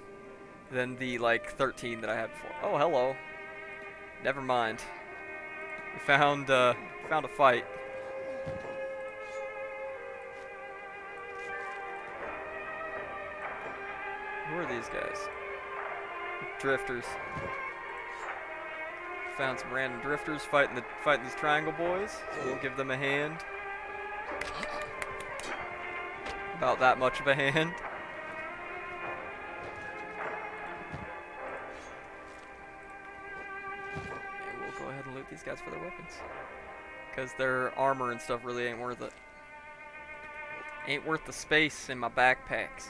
than the like 13 that I had before. Oh, hello. Never mind. We found a fight. Who are these guys? Drifters. Found some random drifters fighting these triangle boys. So we'll give them a hand. About that much of a hand. And we'll go ahead and loot these guys for their weapons. Because their armor and stuff really ain't worth it. Ain't worth the space in my backpacks.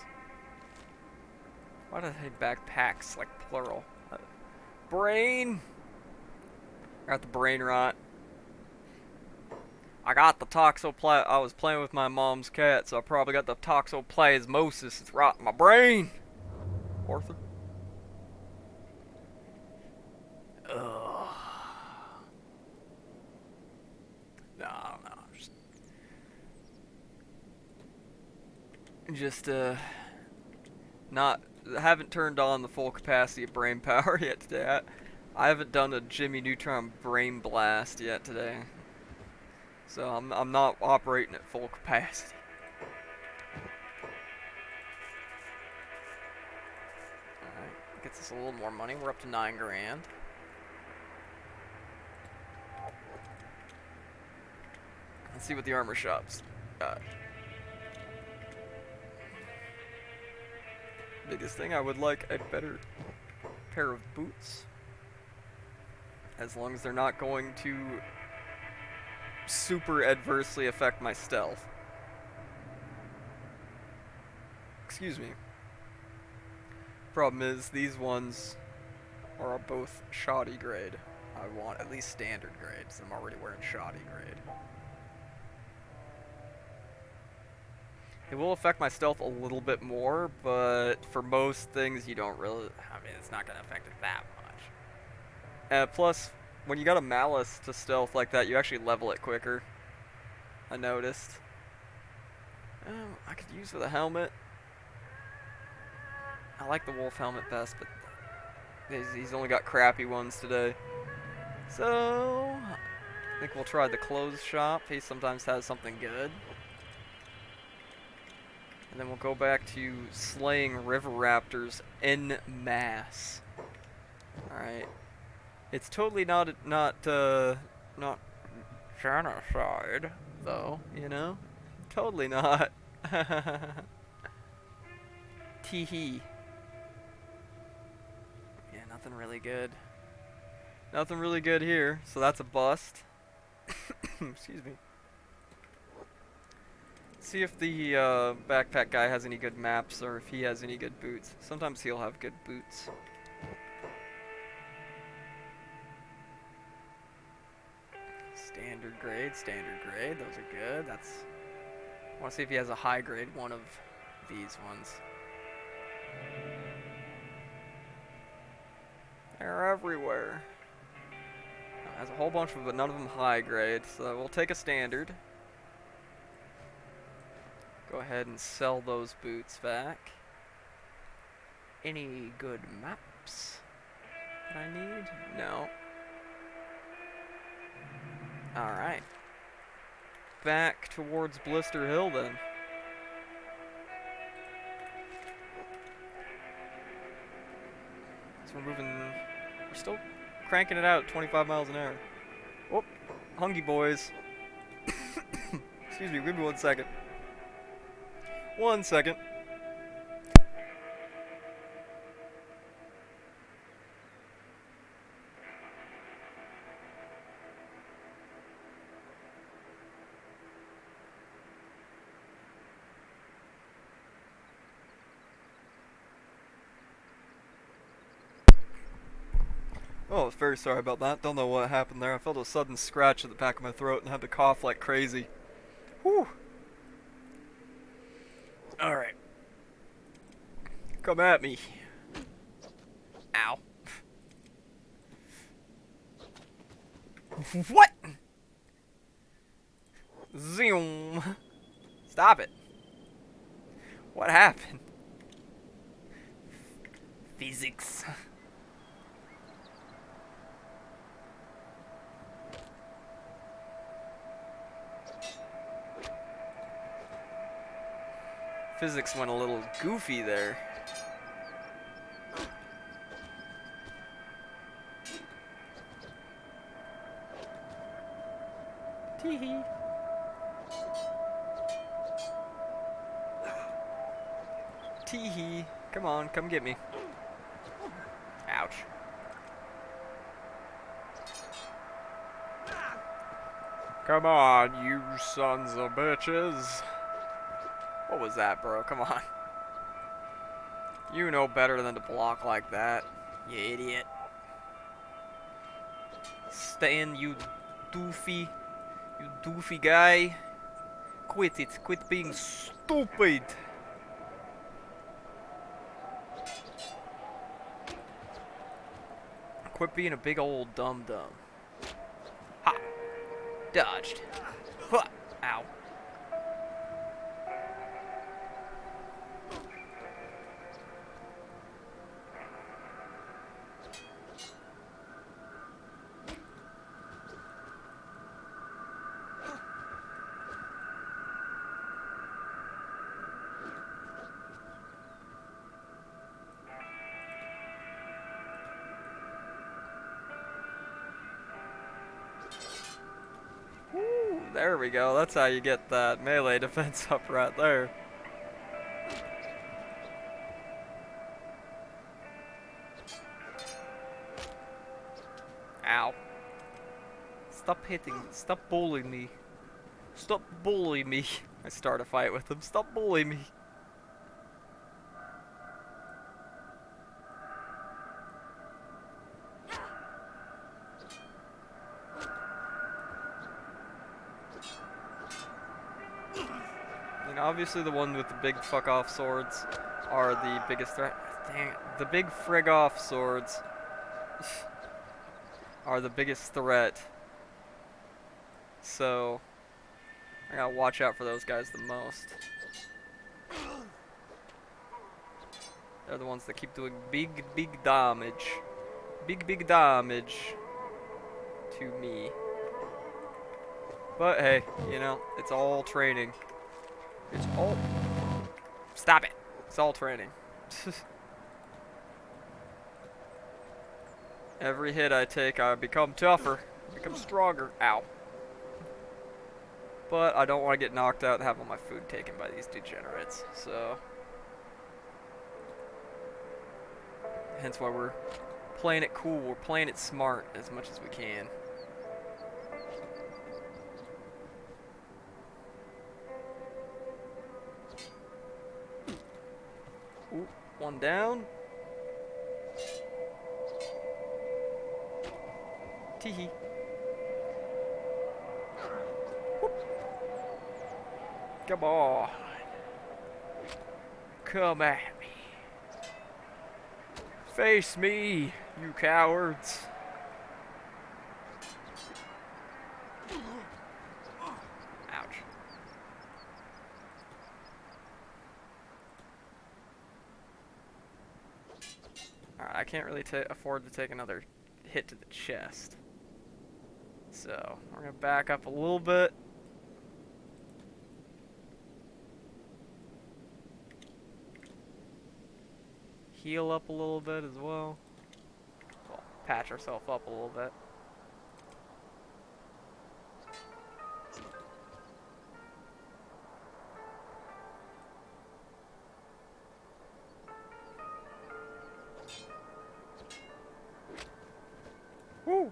Why did I say backpacks, like plural? Brain! I got the brain rot. I got the I was playing with my mom's cat, so I probably got the toxoplasmosis. It's rotting my brain! Arthur? Ugh. No, I don't know. Haven't turned on the full capacity of brain power yet today. I haven't done a Jimmy Neutron brain blast yet today. So I'm not operating at full capacity. Alright, gets us a little more money. We're up to 9 grand. Let's see what the armor shop's got. Biggest thing, I would like a better pair of boots. As long as they're not going to super adversely affect my stealth. Excuse me. Problem is, these ones are both shoddy grade. I want at least standard grade, so I'm already wearing shoddy grade. It will affect my stealth a little bit more, but for most things you don't really... I mean, it's not going to affect it that much. Plus, when you got a malice to stealth like that, you actually level it quicker. I noticed. I could use with a helmet. I like the wolf helmet best, but he's only got crappy ones today. So, I think we'll try the clothes shop. He sometimes has something good. And then we'll go back to slaying river raptors en masse. Alright. It's totally not genocide, though, you know? Totally not. Tee-hee. Yeah, nothing really good. Nothing really good here, so that's a bust. Excuse me. See if the backpack guy has any good maps or if he has any good boots. Sometimes he'll have good boots. Standard grade, those are good. I want to see if he has a high grade one of these ones. They're everywhere. Has a whole bunch of them, but none of them high grade, so we'll take a standard. Go ahead and sell those boots back. Any good maps that I need? No. Alright. Back towards Blister Hill then. So we're still cranking it out at 25 miles an hour. Oh, hungry boys. Excuse me, give me 1 second. 1 second. Oh, very sorry about that. Don't know what happened there. I felt a sudden scratch at the back of my throat and had to cough like crazy. Whew. Alright. Come at me. Ow. What? Zoom. Stop it. What happened? Physics. Physics went a little goofy there. Tee-hee. Tee-hee. Come on, come get me. Ouch. Come on, you sons of bitches. What was that, bro? Come on. You know better than to block like that, you idiot. Stan, you doofy guy. Quit it. Quit being stupid. Quit being a big old dum-dum. Ha! Dodged. Huh. Ow. There we go. That's how you get that melee defense up right there. Ow. Stop hitting. Stop bullying me. Stop bullying me. I start a fight with him. Stop bullying me. And obviously the one with the big fuck off swords are the biggest threat. Dang it. The big frig off swords are the biggest threat. So I gotta watch out for those guys the most. They're the ones that keep doing big damage. Big damage to me. But hey, you know, it's all training. It's all... Stop it! It's all training. Every hit I take, I become tougher. Become stronger. Ow. But I don't want to get knocked out and have all my food taken by these degenerates, so... Hence why we're playing it cool. We're playing it smart as much as we can. Ooh, one down. Teehee. Come on. Come at me. Face me, you cowards. Ouch. Alright, I can't really afford to take another hit to the chest. So, we're gonna back up a little bit. Heal up a little bit as well. Well, patch ourselves up a little bit. Woo!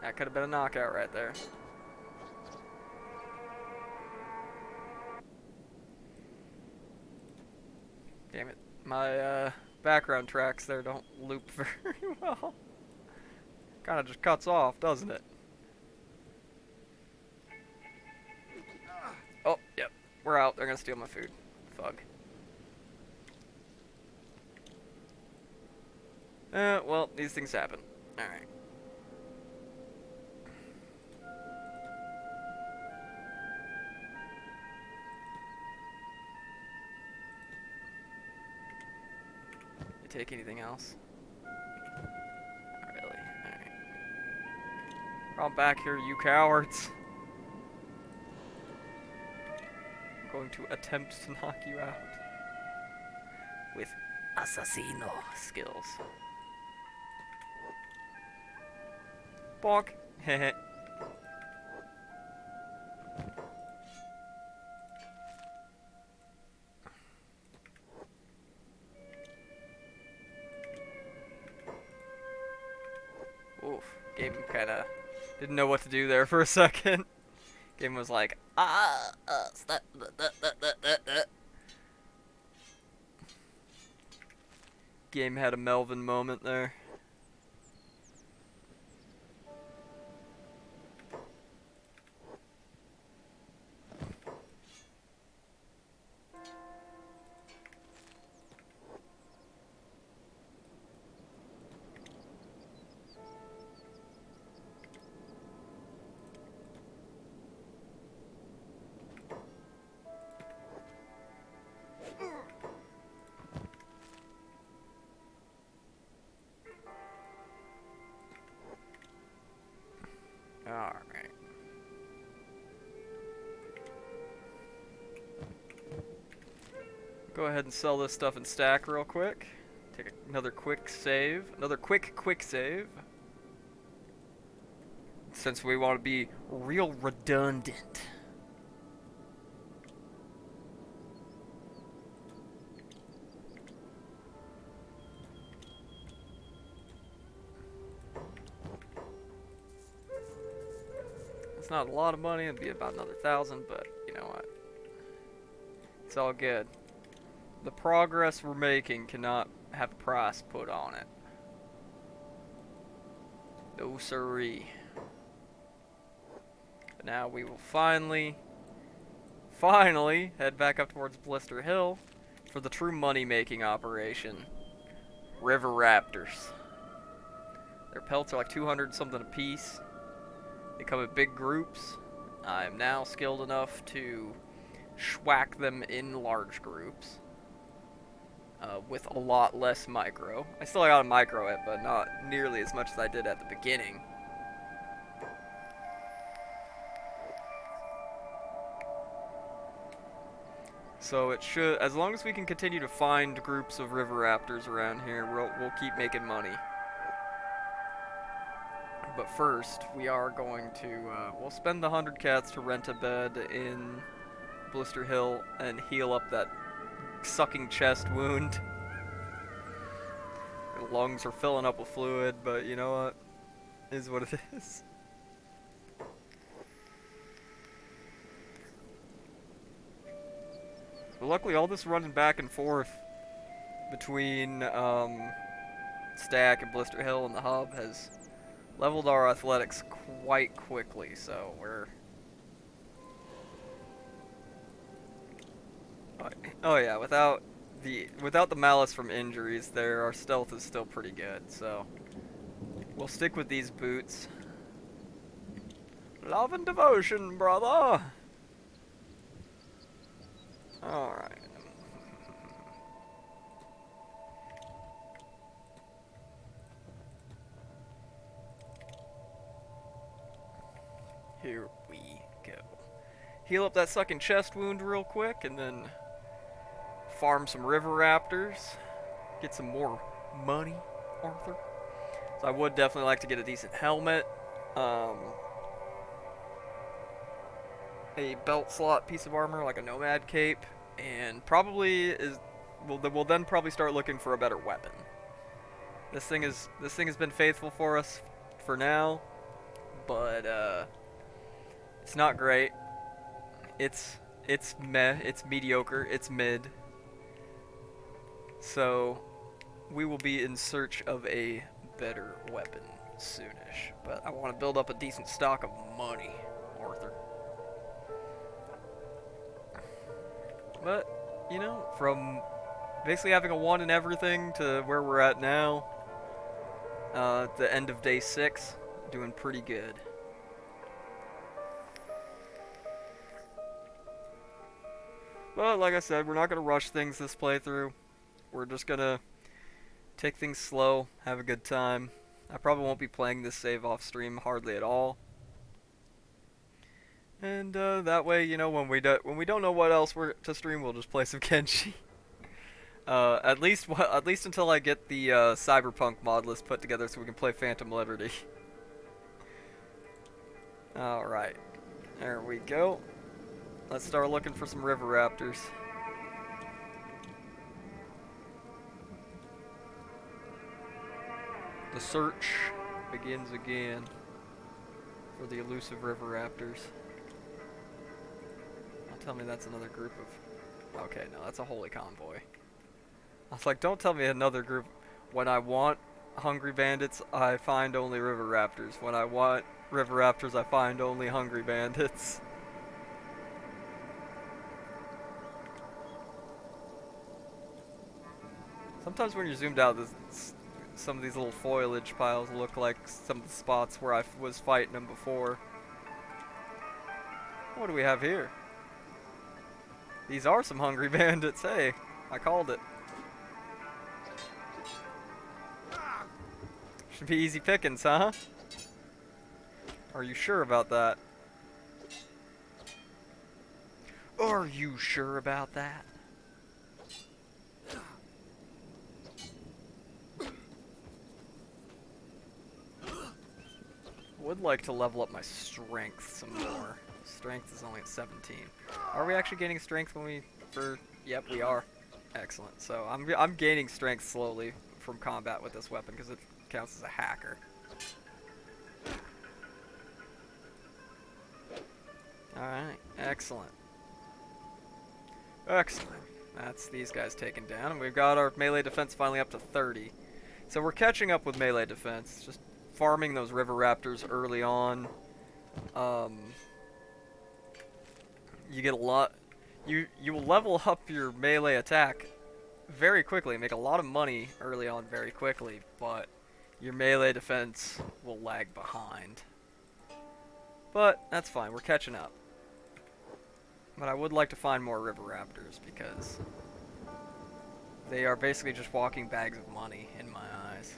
That could have been a knockout right there. Damn it. My background tracks there don't loop very well. Kinda just cuts off, doesn't it? Oh, yep. We're out. They're gonna steal my food. Fug. Well, these things happen. Alright. Take anything else? Not really. Alright. Crawl back here, you cowards. I'm going to attempt to knock you out. With assassino skills. Bonk. Heh. Oof. Game kinda didn't know what to do there for a second. Game was like, stop. Game had a Melvin moment there. Alright. Go ahead and sell this stuff and stack real quick. Take another quick save. Another quick save. since we want to be real redundant. It's not a lot of money, it'd be about another 1,000, but you know what? It's all good. The progress we're making cannot have a price put on it. No siree. But now we will finally head back up towards Blister Hill for the true money-making operation. River Raptors. Their pelts are like 200 something a piece. They come in big groups. I am now skilled enough to schwack them in large groups. With a lot less micro. I still got a micro it, but not nearly as much as I did at the beginning. So it should, as long as we can continue to find groups of river raptors around here, we'll keep making money. But first, we are going to, we'll spend the 100 cats to rent a bed in Blister Hill and heal up that sucking chest wound. The lungs are filling up with fluid, but you know what? It is what it is. But luckily, all this running back and forth between Stack and Blister Hill and the hub has leveled our athletics quite quickly, so we're... Oh yeah, without the malice from injuries there, our stealth is still pretty good, so we'll stick with these boots. Love and devotion, brother! Alright. Here we go. Heal up that sucking chest wound real quick, and then farm some river raptors. Get some more money, Arthur. So I would definitely like to get a decent helmet. A belt slot piece of armor, like a nomad cape, and probably we'll then probably start looking for a better weapon. This thing has been faithful for us for now, but it's not great. It's meh. It's mediocre. It's mid. So we will be in search of a better weapon soonish. But I want to build up a decent stock of money, Arthur. But, you know, from basically having a 1 in everything to where we're at now, at the end of day 6, doing pretty good. But, like I said, we're not going to rush things this playthrough. We're just going to take things slow, have a good time. I probably won't be playing this save off stream hardly at all. And that way, you know, when we don't know what else we're to stream, we'll just play some Kenshi. At least until I get the Cyberpunk mod list put together, so we can play Phantom Liberty. All right, there we go. Let's start looking for some river raptors. The search begins again for the elusive river raptors. Tell me that's another group of... Okay, no, that's a holy convoy. I was like, don't tell me another group. When I want hungry bandits, I find only river raptors. When I want river raptors, I find only hungry bandits. Sometimes when you're zoomed out, some of these little foliage piles look like some of the spots where I was fighting them before. What do we have here? These are some hungry bandits. Hey, I called it. Should be easy pickings, huh? Are you sure about that? Are you sure about that? Would like to level up my strength some more. Strength is only at 17. Are we actually gaining strength when we... Yep, we are. Excellent. So I'm gaining strength slowly from combat with this weapon because it counts as a hacker. Alright, excellent. Excellent. That's these guys taken down, and we've got our melee defense finally up to 30. So we're catching up with melee defense, just farming those river raptors early on. You get a lot... You will level up your melee attack very quickly, make a lot of money early on very quickly, but your melee defense will lag behind. But that's fine, we're catching up. But I would like to find more river raptors because they are basically just walking bags of money in my eyes.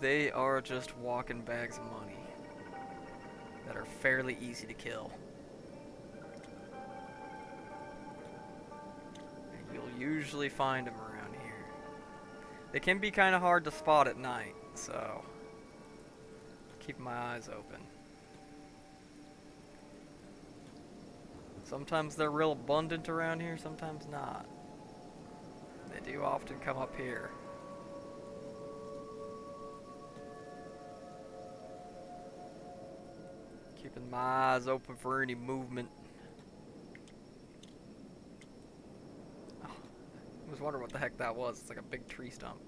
They are just walking bags of money that are fairly easy to kill. And you'll usually find them around here. They can be kind of hard to spot at night, so keep my eyes open. Sometimes they're real abundant around here, sometimes not. They do often come up here. Keeping my eyes open for any movement. Oh, I was wondering what the heck that was. It's like a big tree stump.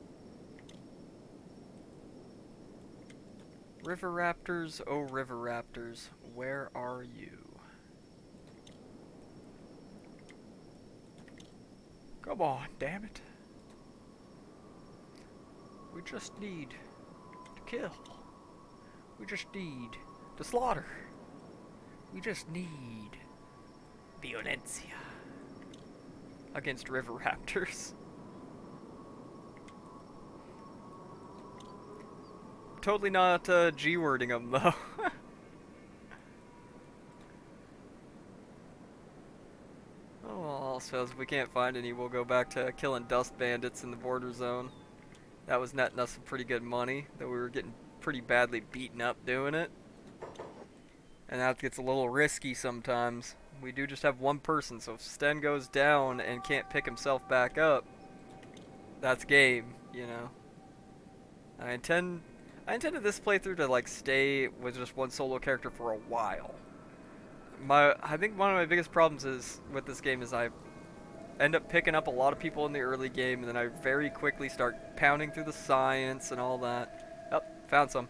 River raptors, oh river raptors, where are you? Come on, damn it. We just need to kill. We just need to slaughter. We just need violencia against river raptors. Totally not G-wording them though. So if we can't find any, we'll go back to killing dust bandits in the border zone. That was netting us some pretty good money, though we were getting pretty badly beaten up doing it. And that gets a little risky sometimes. We do just have one person, so if Sten goes down and can't pick himself back up, that's game, you know. I intended this playthrough to like stay with just one solo character for a while. I think one of my biggest problems is with this game is I end up picking up a lot of people in the early game, and then I very quickly start pounding through the science and all that. Oh, found some.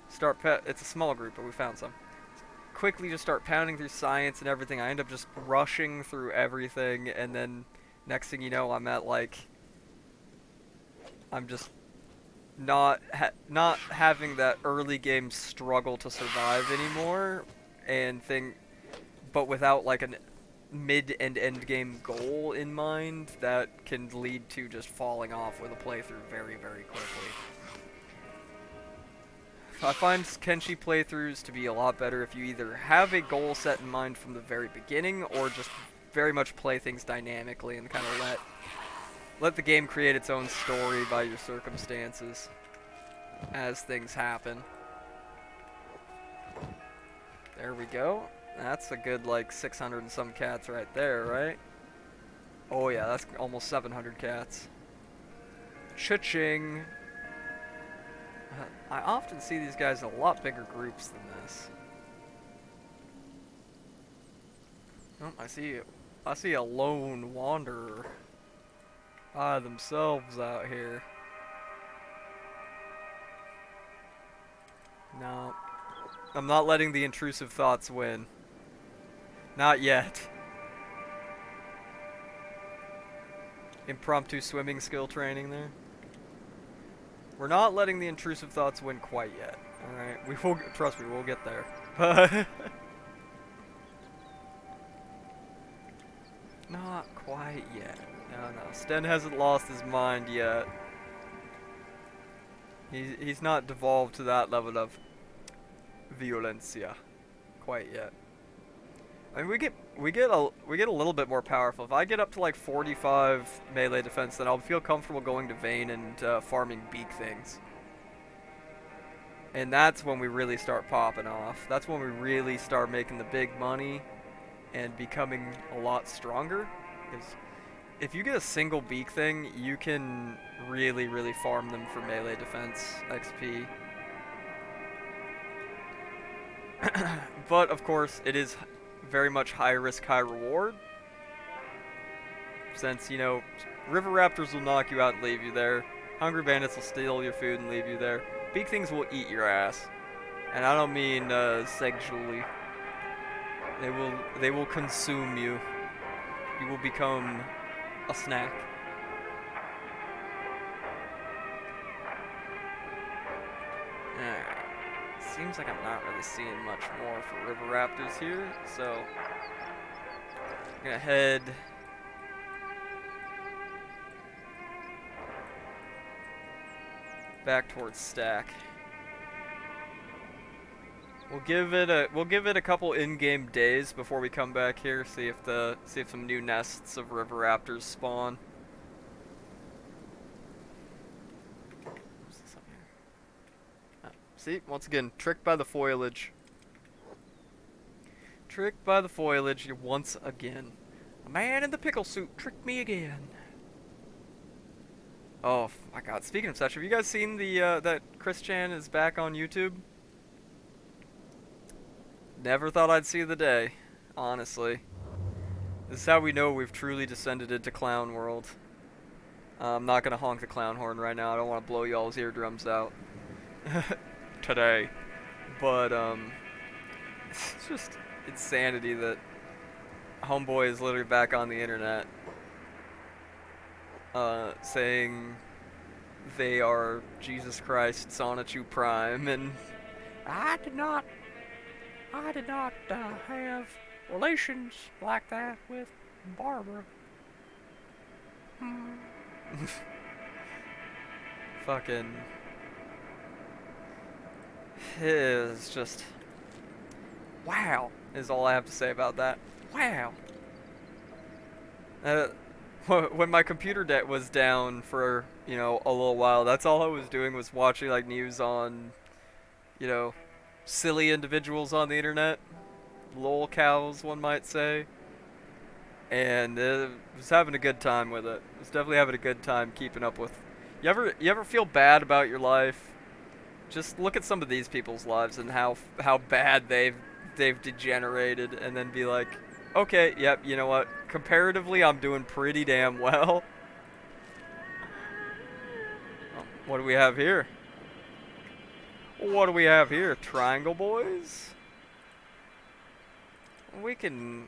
It's a small group, but we found some. Quickly just start pounding through science and everything. I end up just rushing through everything, and then next thing you know, I'm at like... I'm just not having that early game struggle to survive anymore, but without like a mid and end game goal in mind that can lead to just falling off with a playthrough very, very quickly. I find Kenshi playthroughs to be a lot better if you either have a goal set in mind from the very beginning or just very much play things dynamically and kind of let the game create its own story by your circumstances as things happen. There we go. That's a good, like, 600 and some cats right there, right? Oh, yeah, that's almost 700 cats. Cha-ching! I often see these guys in a lot bigger groups than this. Oh, I see a lone wanderer by themselves out here. No. I'm not letting the intrusive thoughts win. Not yet. Impromptu swimming skill training there. We're not letting the intrusive thoughts win quite yet. Alright, we will, trust me, we'll get there. Not quite yet. No, Sten hasn't lost his mind yet. He's not devolved to that level of violencia quite yet. I mean, we get a little bit more powerful. If I get up to like 45 melee defense, then I'll feel comfortable going to Vayne and farming beak things. And that's when we really start popping off. That's when we really start making the big money and becoming a lot stronger. Because if you get a single beak thing, you can really, really farm them for melee defense XP. But of course, it is very much high risk, high reward. Since, you know, river raptors will knock you out and leave you there. Hungry bandits will steal your food and leave you there. Beak things will eat your ass. And I don't mean sexually. They will consume you. You will become a snack. Alright. Seems like I'm not really seeing much more for river raptors here, so I'm gonna head back towards Stack. We'll give it a couple in-game days before we come back here, see if some new nests of river raptors spawn. What's this up here? Oh, see, once again, tricked by the foliage. Tricked by the foliage once again. A man in the pickle suit tricked me again. Oh my god, speaking of such, have you guys seen the that Chris Chan is back on YouTube? Never thought I'd see the day, honestly. This is how we know we've truly descended into clown world. I'm not gonna honk the clown horn right now, I don't want to blow y'all's eardrums out. Today. But, it's just insanity that Homeboy is literally back on the internet. Saying they are Jesus Christ, Sonichu Prime, and I did not have relations like that with Barbara. Fucking is just wow is all I have to say about that. Wow. When my computer debt was down for, you know, a little while, that's all I was doing was watching like news on, you know, silly individuals on the internet, lol cows, one might say, and was having a good time with it. Was definitely having a good time keeping up with. You ever feel bad about your life? Just look at some of these people's lives and how bad they've degenerated, and then be like, okay, yep, you know what? Comparatively, I'm doing pretty damn well. Oh, what do we have here? What do we have here? Triangle boys? We can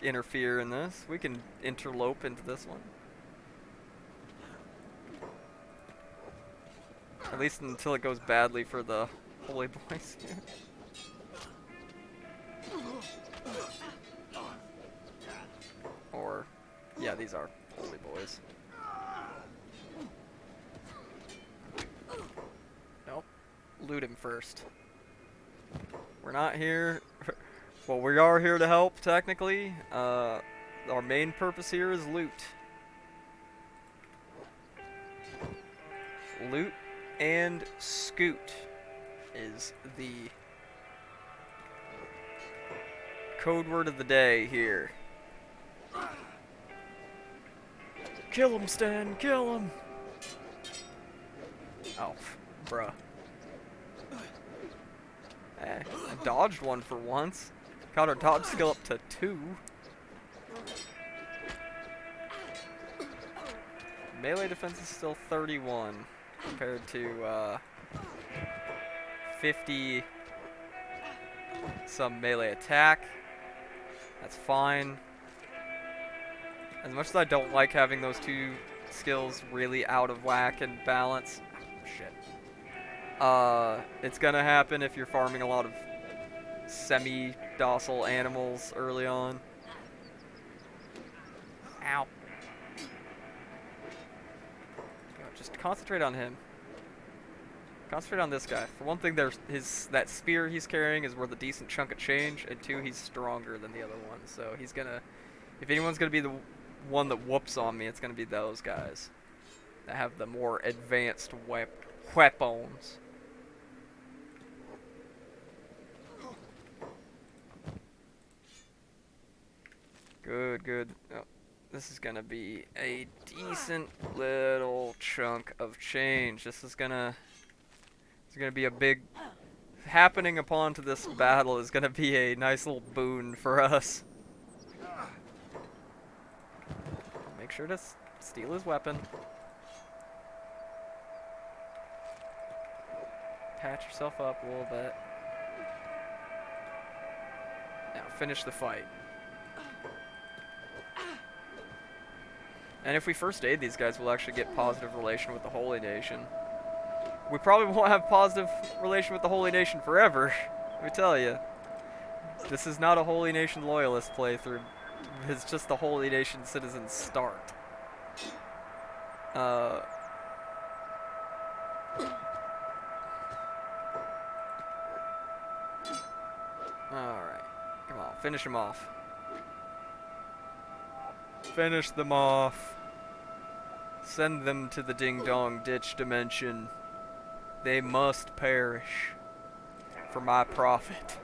interfere in this. We can interlope into this one. At least until it goes badly for the holy boys here. Or, yeah, these are holy boys. Nope. Loot him first. We're not here. Well, we are here to help, technically. Our main purpose here is loot. Loot and scoot is the code word of the day here. Kill him, Stan! Kill him! Oh, bruh. I dodged one for once. Got our dodge skill up to 2. Melee defense is still 31 compared to 50 some melee attack. That's fine. As much as I don't like having those two skills really out of whack and balance, shit. It's gonna happen if you're farming a lot of semi-docile animals early on. Ow. Just concentrate on him. Concentrate on this guy. For one thing, that spear he's carrying is worth a decent chunk of change, and 2, he's stronger than the other one. So he's gonna, if anyone's gonna be the one that whoops on me, it's gonna be those guys that have the more advanced weapons. Good, good. Oh, this is gonna be a decent little chunk of change. It's gonna be a big happening upon to this battle is gonna be a nice little boon for us. Make sure to steal his weapon. Patch yourself up a little bit. Now finish the fight. And if we first aid these guys, we'll actually get positive relation with the Holy Nation. We probably won't have positive relation with the Holy Nation forever, let me tell you. This is not a Holy Nation loyalist playthrough. It's just the Holy Nation citizens start. Alright, come on, finish them off. Finish them off. Send them to the ding-dong ditch dimension. They must perish for my profit.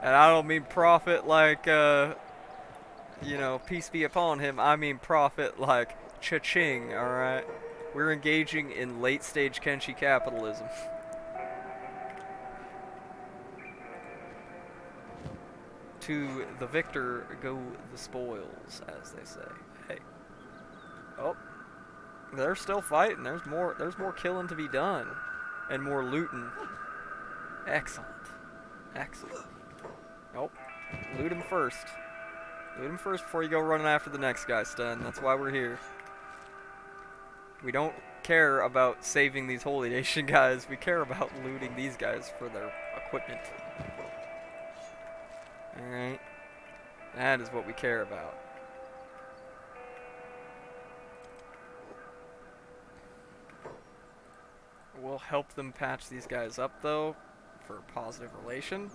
And I don't mean profit like, you know, peace be upon him. I mean profit like cha-ching, alright? We're engaging in late-stage Kenshi capitalism. To the victor go the spoils, as they say. Hey. Oh. They're still fighting. There's more killing to be done. And more looting. Excellent. Excellent. Nope. Loot him first. Loot him first before you go running after the next guy, Sten. That's why we're here. We don't care about saving these Holy Nation guys. We care about looting these guys for their equipment. Alright. That is what we care about. We'll help them patch these guys up, though, for positive relation.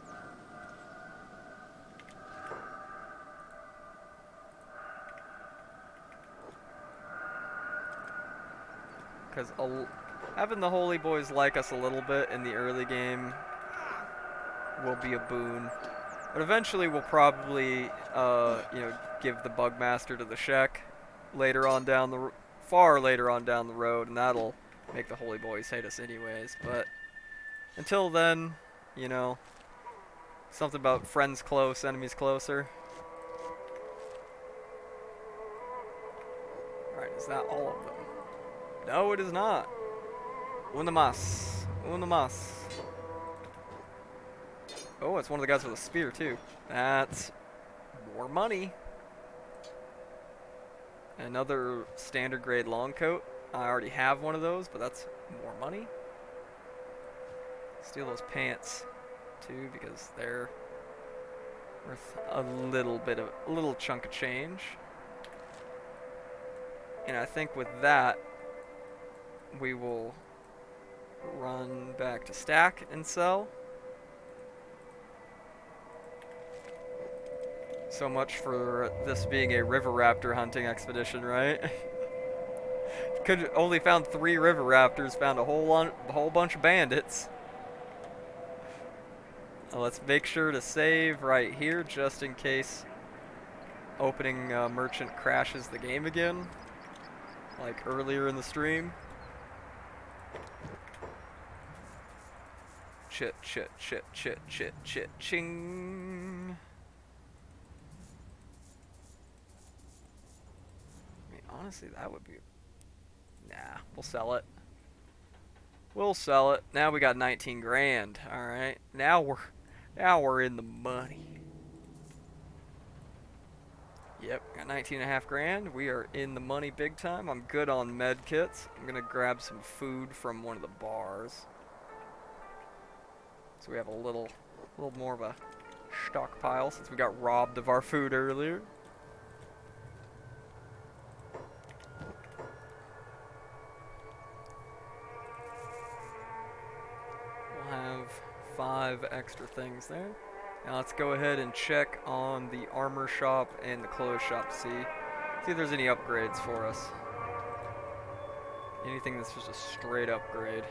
Because having the Holy Boys like us a little bit in the early game will be a boon. But eventually we'll probably, you know, give the Bugmaster to the Shek later on down the far later on down the road, and that'll make the Holy Boys hate us anyways. But until then, you know, something about friends close, enemies closer. Alright, is that all of them? No, it is not. Una mas. Una mas. Oh, it's one of the guys with a spear, too. That's more money. Another standard grade long coat. I already have one of those, but that's more money. Steal those pants, too, because they're worth a little chunk of change. And I think with that, we will run back to stack and sell. So much for this being a river raptor hunting expedition, right? Could only found 3 river raptors, found a whole bunch of bandits. Now let's make sure to save right here just in case opening merchant crashes the game again, like earlier in the stream. Chit chit chit chit chit chit ching. Honestly, that would be... Nah, we'll sell it. We'll sell it. Now we got 19 grand. Alright. Now we're in the money. Yep, got 19.5 grand. We are in the money big time. I'm good on med kits. I'm gonna grab some food from one of the bars. So we have a little more of a stockpile since we got robbed of our food earlier. Have 5 extra things there. Now let's go ahead and check on the armor shop and the clothes shop to see if there's any upgrades for us. Anything that's just a straight upgrade.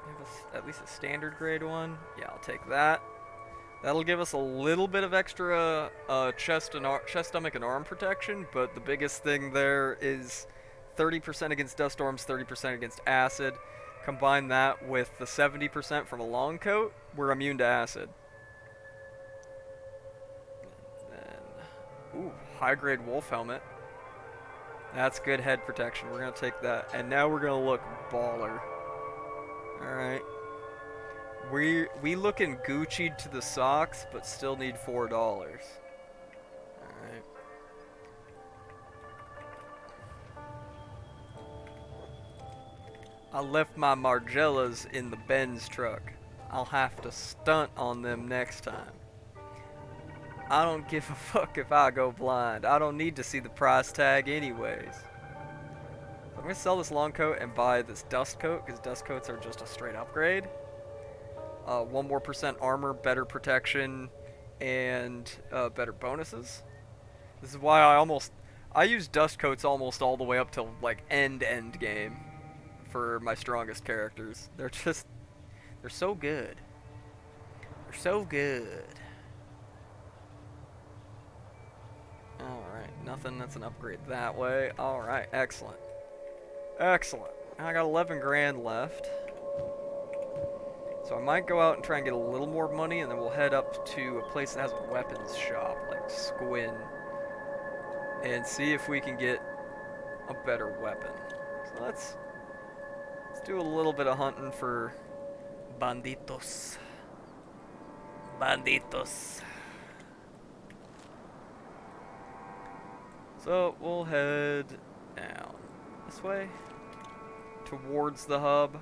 We have at least a standard grade one. Yeah, I'll take that. That'll give us a little bit of extra chest, stomach, and arm protection, but the biggest thing there is 30% against dust storms, 30% against acid. Combine that with the 70% from a long coat, we're immune to acid. Then, ooh, high grade wolf helmet. That's good head protection. We're gonna take that, and now we're gonna look baller. All right. We looking Gucci'd to the socks, but still need $4. All right. I left my Margellas in the Benz truck. I'll have to stunt on them next time. I don't give a fuck if I go blind. I don't need to see the price tag anyways. So I'm gonna sell this long coat and buy this dust coat, because dust coats are just a straight upgrade. 1 more % armor, better protection, and better bonuses. This is why I use dust coats almost all the way up till like end game for my strongest characters. They're so good. They're so good. Alright, nothing that's an upgrade that way. Alright, excellent. Excellent. I got 11 grand left. So I might go out and try and get a little more money, and then we'll head up to a place that has a weapons shop, like Squin, and see if we can get a better weapon. So let's do a little bit of hunting for banditos. Banditos. So we'll head down this way towards the hub.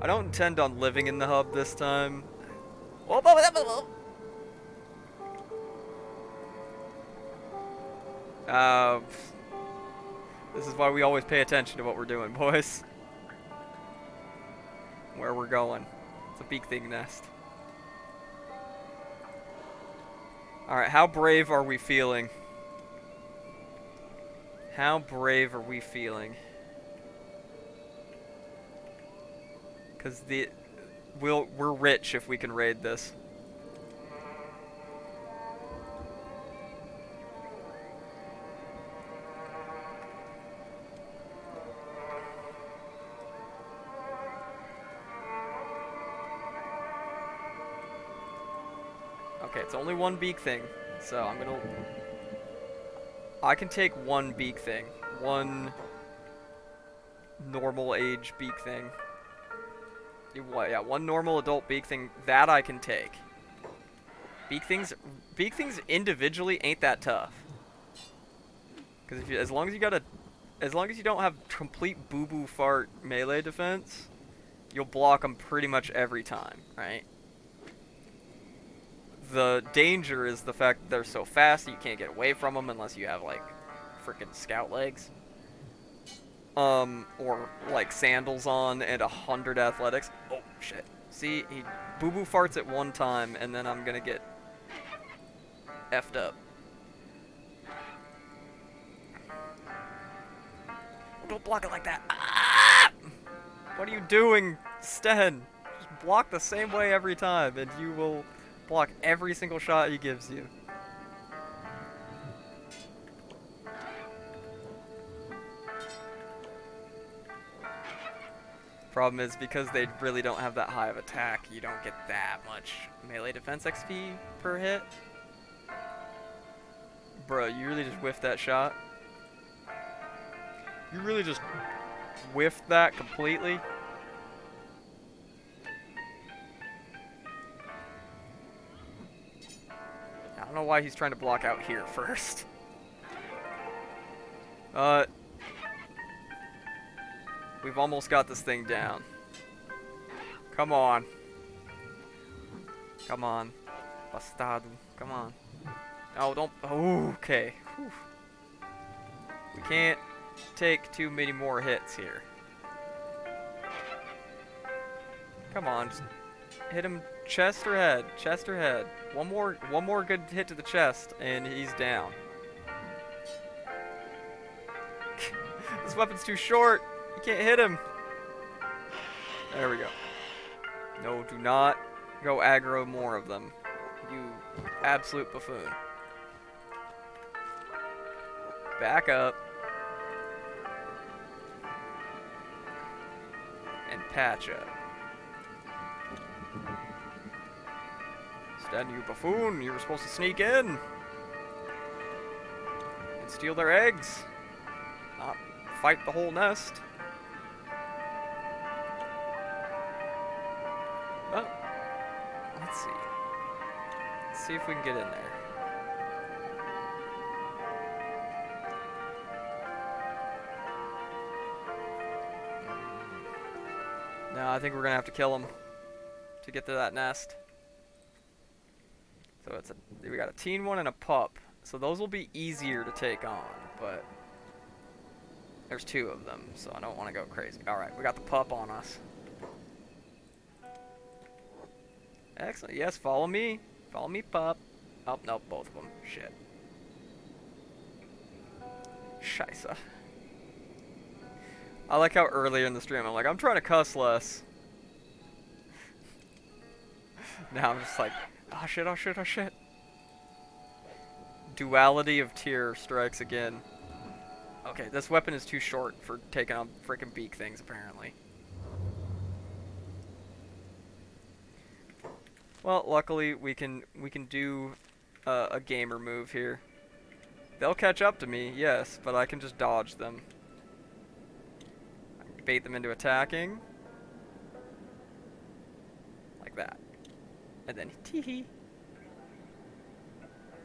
I don't intend on living in the hub this time. This is why we always pay attention to what we're doing, boys. Where we're going. It's a big thing nest. Alright, how brave are we feeling? How brave are we feeling? Because we're rich if we can raid this. Okay, it's only one beak thing, so I can take one beak thing. One normal age beak thing. Yeah, one normal adult beak thing, that I can take. Beak things individually ain't that tough. Because as long as you don't have complete boo-boo fart melee defense, you'll block them pretty much every time, right? The danger is the fact that they're so fast that you can't get away from them unless you have like freaking scout legs. Or like sandals on and 100 athletics. Oh shit. See, he boo-boo farts at one time and then I'm gonna get effed up. Don't block it like that. Ah! What are you doing, Sten? Just block the same way every time and you will block every single shot he gives you. Problem is, because they really don't have that high of attack, you don't get that much melee defense XP per hit. Bro, you really just whiffed that shot? You really just whiffed that completely? I don't know why he's trying to block out here first. We've almost got this thing down. Come on. Come on. Bastardo. Come on. Oh, don't. Oh, okay. Whew. We can't take too many more hits here. Come on. Just hit him chest or head. Chest or head. One more good hit to the chest, and he's down. This weapon's too short. You can't hit him. There we go. No, do not go aggro more of them. You absolute buffoon. Back up. And patch up. Stand, you buffoon! You were supposed to sneak in! And steal their eggs! Not fight the whole nest. Oh, let's see. Let's see if we can get in there. No, I think we're gonna have to kill him to get to that nest. So we got a teen one and a pup. So those will be easier to take on, but there's 2 of them, so I don't want to go crazy. Alright, we got the pup on us. Excellent. Yes, follow me. Follow me, pup. Oh, nope, both of them. Shit. Scheisse. I like how earlier in the stream I'm like, I'm trying to cuss less. Now I'm just like, oh shit, oh shit, oh shit. Duality of tier strikes again. Okay, this weapon is too short for taking on freaking beak things, apparently. Well, luckily we can do a gamer move here. They'll catch up to me, yes, but I can just dodge them. I can bait them into attacking. Like that. And then tee-hee.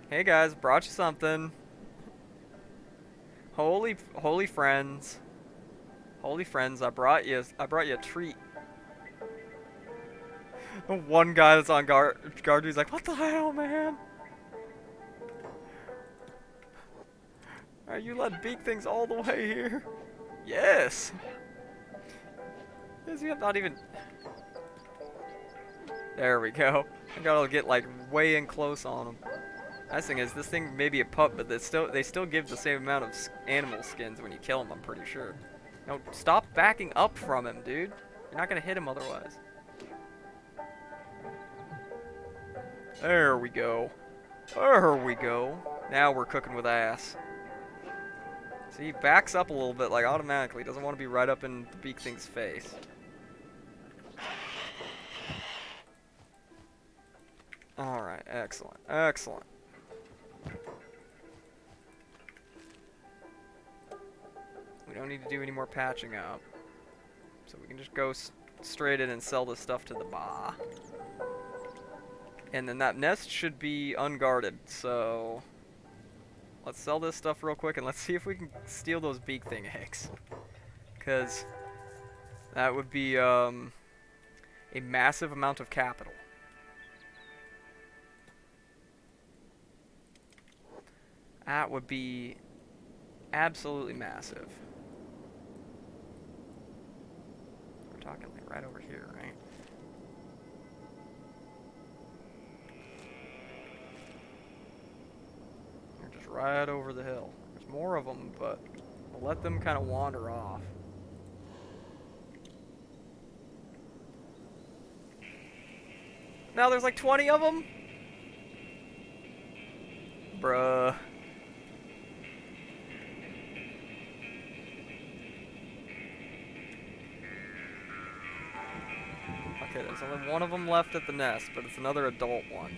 Hey guys, brought you something. Holy friends. Holy friends, I brought you a treat. One guy that's on guard, he's like, what the hell, man? Are you let beak things all the way here? Yes. Yes, you have not even. There we go. I gotta get like way in close on him. Nice thing is, this thing may be a pup, but they still give the same amount of animal skins when you kill them, I'm pretty sure. No, stop backing up from him, dude. You're not gonna hit him otherwise. There we go. There we go. Now we're cooking with ass. See, he backs up a little bit, like automatically. Doesn't want to be right up in the beak thing's face. Alright, excellent. Excellent. We don't need to do any more patching up. So we can just go straight in and sell this stuff to the bar. And then that nest should be unguarded, so let's sell this stuff real quick and let's see if we can steal those beak thing eggs. Because that would be a massive amount of capital. That would be absolutely massive. We're talking like right over here, right? They're just right over the hill. There's more of them, but we'll let them kind of wander off. Now there's like 20 of them? Bruh. Okay, there's only one of them left at the nest, but it's another adult one.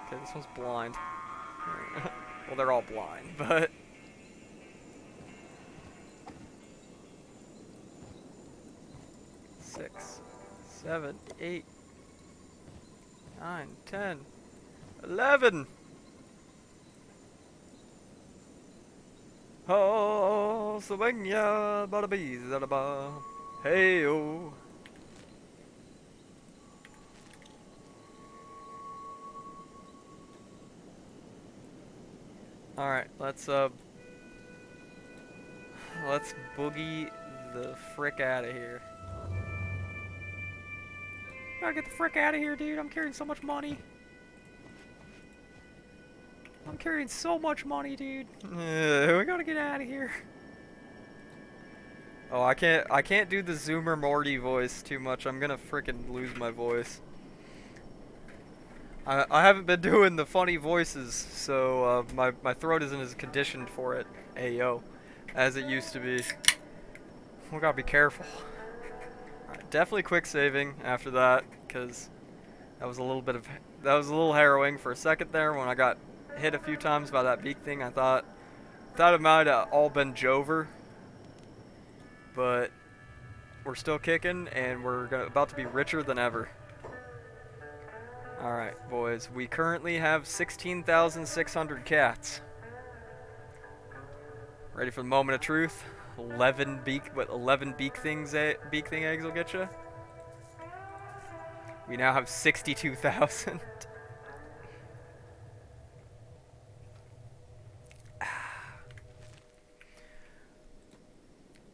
Okay, this one's blind. Well, they're all blind, but... Six, 7, 8, 9, 10, 11! Oh, swing ya, bada bees, da ba. Hey, oh. Alright, let's boogie the frick out of here. Gotta get the frick out of here, dude. I'm carrying so much money. I'm carrying so much money, dude. We gotta get out of here. Oh, I can't do the Zoomer Morty voice too much. I'm gonna frickin' lose my voice. I haven't been doing the funny voices, so my throat isn't as conditioned for it, ayo, as it used to be. We gotta be careful. Alright, definitely quick saving after that, because that was a little harrowing for a second there when I got hit a few times by that beak thing. I thought it might have all been Jover, but we're still kicking, and we're about to be richer than ever. Alright, boys. We currently have 16,600 cats. Ready for the moment of truth? 11 beak thing eggs will get you? We now have 62,000.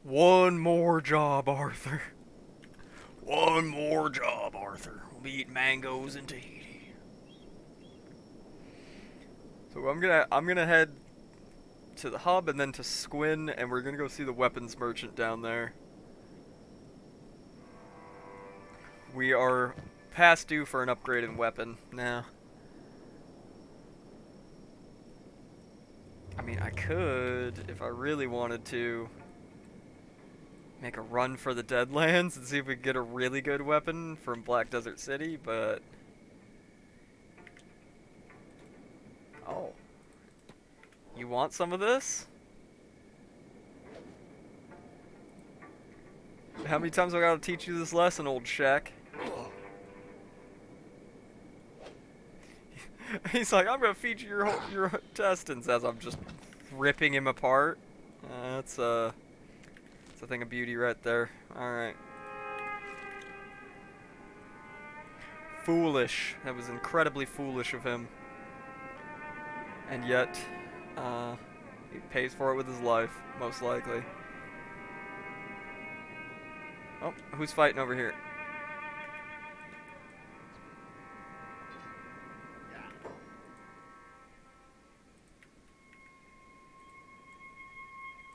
One more job, Arthur. One more job, Arthur. We'll be eating mangoes in Tahiti. So I'm gonna head to the hub and then to Squin, and we're gonna go see the weapons merchant down there. We are past due for an upgraded weapon now. I mean, I could, if I really wanted to, make a run for the Deadlands and see if we can get a really good weapon from Black Desert City, but... Oh. You want some of this? How many times have I gotta teach you this lesson, old Shaq? He's like, I'm gonna feed you your intestines as I'm just ripping him apart. That's a thing of beauty right there. Alright. Foolish. That was incredibly foolish of him. And yet, he pays for it with his life, most likely. Oh, who's fighting over here?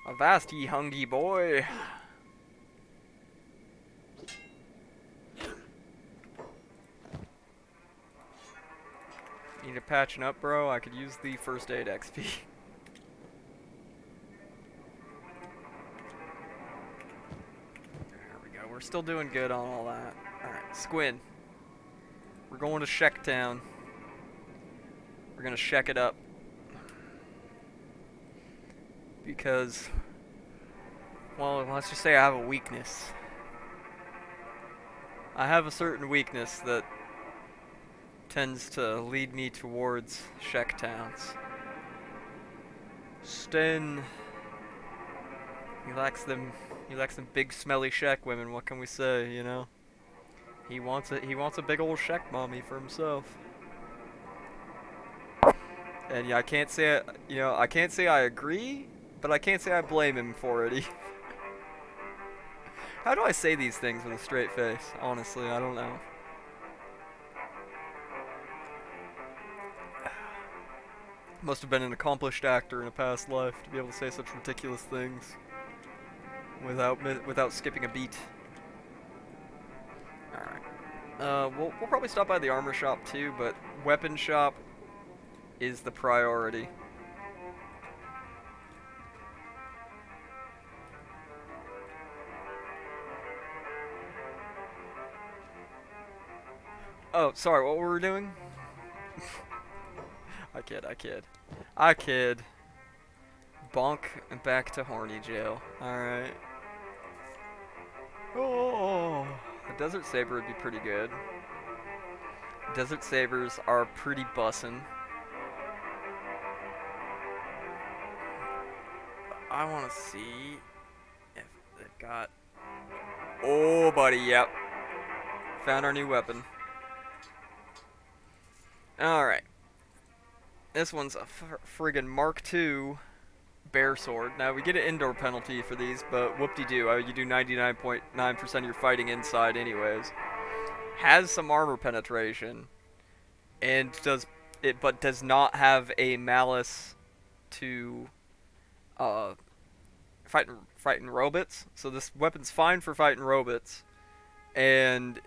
Avast, ye hungry boy! Need a patching up, bro? I could use the first aid XP. There we go. We're still doing good on all that. Alright, Squin. We're going to Sheck Town. We're gonna sheck it up. Because, well, let's just say I have a weakness. I have a certain weakness that tends to lead me towards Sheck Towns. Sten, he likes them big smelly Sheck women, what can we say, you know? He wants a big old Sheck mommy for himself. And yeah, I can't say I agree, but I can't say I blame him for it. How do I say these things with a straight face? Honestly, I don't know. Must have been an accomplished actor in a past life to be able to say such ridiculous things without skipping a beat. Alright. We'll probably stop by the armor shop too, but weapon shop is the priority. Oh, sorry, what were we doing? I kid. Bonk and back to horny jail. Alright. Oh, a desert saber would be pretty good. Desert sabers are pretty bussin'. I want to see if they've got... Oh, buddy, yep. Found our new weapon. Alright. This one's a friggin' Mark II bear sword. Now, we get an indoor penalty for these, but whoop-de-doo. You do 99.9% of your fighting inside anyways. has some armor penetration, and does not have a malice to uh, fighting robots. So this weapon's fine for fighting robots, and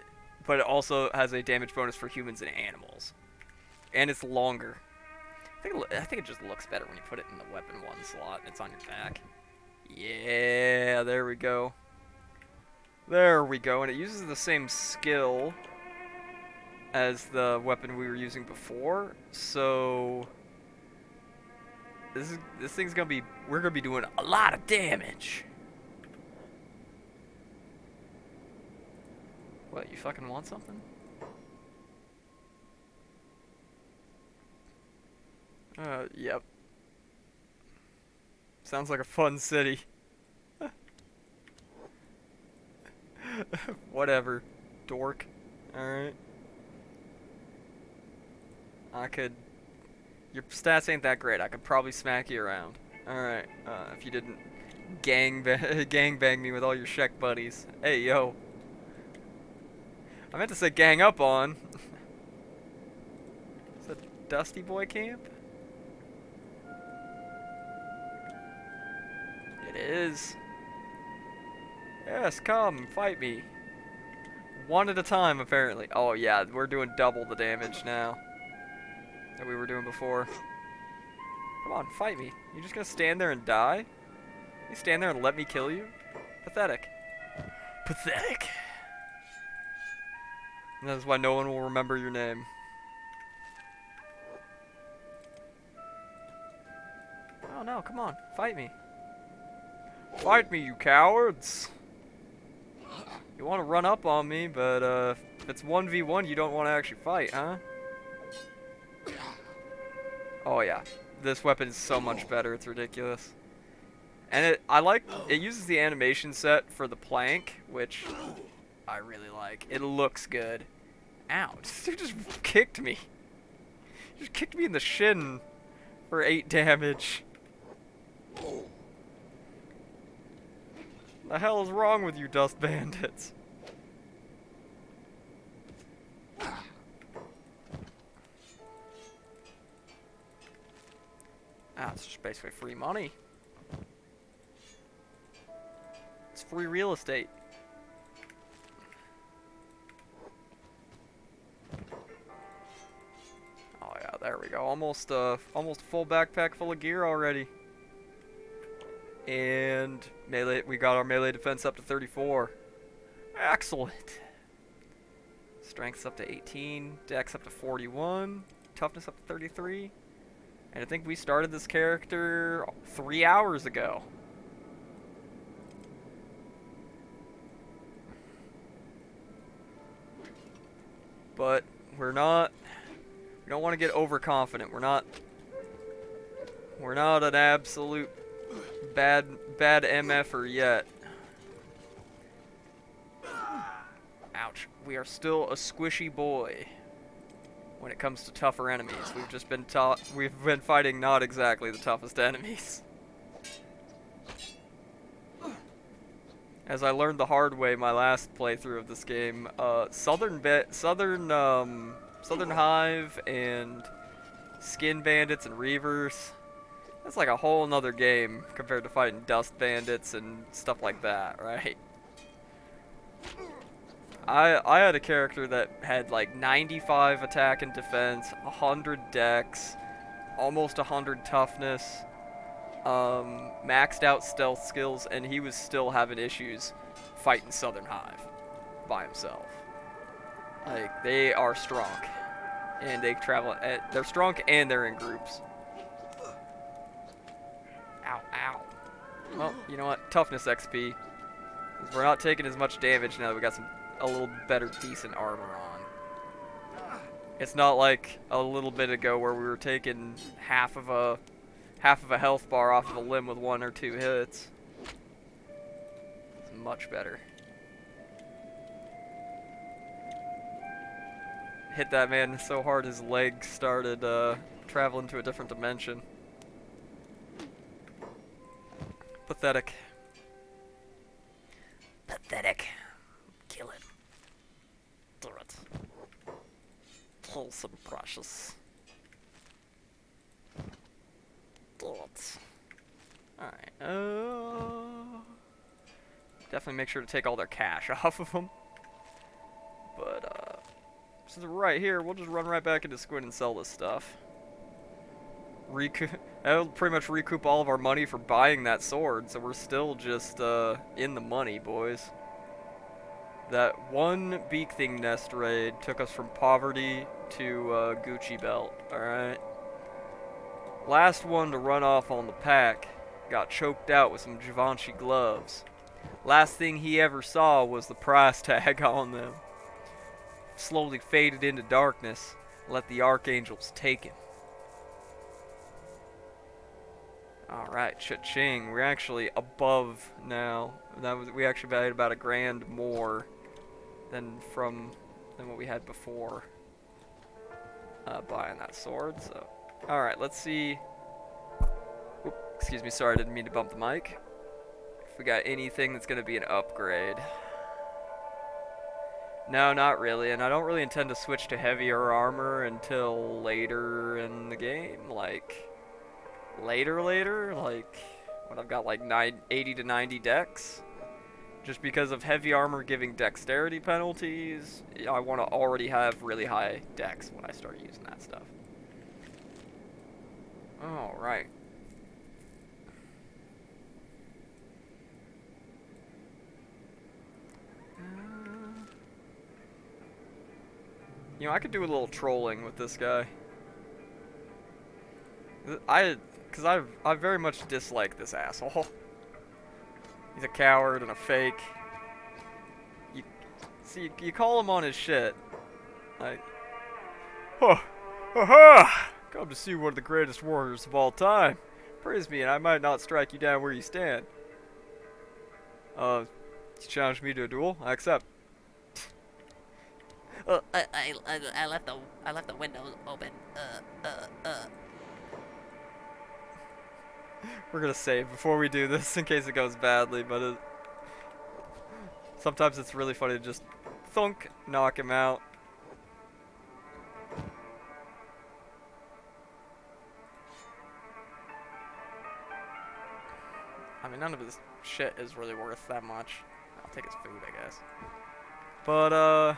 but it also has a damage bonus for humans and animals, and it's longer. I think it just looks better when you put it in the weapon 1 slot. It's on your back. Yeah, there we go. There we go, and it uses the same skill as the weapon we were using before, so this thing's gonna be, we're gonna be doing a lot of damage. What, you fucking want something? Yep. Sounds like a fun city. Whatever, dork. Alright. Your stats ain't that great. I could probably smack you around. Alright, if you didn't gangbang me with all your Shek buddies. Hey, yo. I meant to say gang up on. Is that Dusty Boy Camp? It is. Yes, come, fight me. One at a time, apparently. Oh, yeah, we're doing double the damage now that we were doing before. Come on, fight me. You just gonna stand there and die? You stand there and let me kill you? Pathetic. Pathetic. And that is why no one will remember your name. Oh no, come on, fight me. Fight me, you cowards! You want to run up on me, but if it's 1v1, you don't want to actually fight, huh? Oh yeah, this weapon is so much better, it's ridiculous. And it uses the animation set for the plank, which I really like. It looks good. Ow, this dude just kicked me. He just kicked me in the shin for 8 damage. The hell is wrong with you, dust bandits? It's just basically free money. It's free real estate. Oh yeah, there we go. Almost a full backpack full of gear already. And melee, we got our melee defense up to 34. Excellent. Strength's up to 18, dex up to 41, toughness up to 33. And I think we started this character 3 hours ago. But we don't want to get overconfident. We're not an absolute bad MFer yet. Ouch. We are still a squishy boy when it comes to tougher enemies. We've been fighting not exactly the toughest enemies. As I learned the hard way my last playthrough of this game, Southern Hive and Skin Bandits and Reavers, that's like a whole nother game compared to fighting Dust Bandits and stuff like that, right? I had a character that had like 95 attack and defense, 100 dex, almost 100 toughness, maxed out stealth skills, and he was still having issues fighting Southern Hive by himself. Like, they are strong, and they travel. They're strong and they're in groups. Ow, ow. Well, you know what? Toughness XP. We're not taking as much damage now that we got a little better, decent armor on. It's not like a little bit ago where we were taking half of a health bar off of a limb with 1 or 2 hits. It's much better. Hit that man so hard his leg started traveling to a different dimension. Pathetic. Pathetic. Kill it. Do it. some precious. Alright, definitely make sure to take all their cash off of them. But, since we're right here, we'll just run right back into Squid and sell this stuff. That'll pretty much recoup all of our money for buying that sword, so we're still just, in the money, boys. That one Beak Thing Nest raid took us from poverty to, Gucci belt, alright? Last one to run off on the pack got choked out with some Givenchy gloves. Last thing he ever saw was the price tag on them. Slowly faded into darkness, let the archangels take him. Alright, cha-ching. We're actually above now. We actually valued about $1,000 more than what we had before buying that sword. So, alright, let's see. Oop, excuse me, sorry, I didn't mean to bump the mic. If we got anything that's gonna be an upgrade. No, not really, and I don't really intend to switch to heavier armor until later in the game, like later, like when I've got like 80 to 90 dex. Just because of heavy armor giving dexterity penalties, I want to already have really high dex when I start using that stuff. Alright. You know, I could do a little trolling with this guy. Because I very much dislike this asshole. He's a coward and a fake. You call him on his shit. Like, oh, aha! Come to see one of the greatest warriors of all time. Praise me, and I might not strike you down where you stand. You challenge me to a duel? I accept. I left the windows open. We're gonna save before we do this in case it goes badly, but sometimes it's really funny to just thunk, knock him out. I mean, none of his shit is really worth that much. I'll take his food, I guess. But,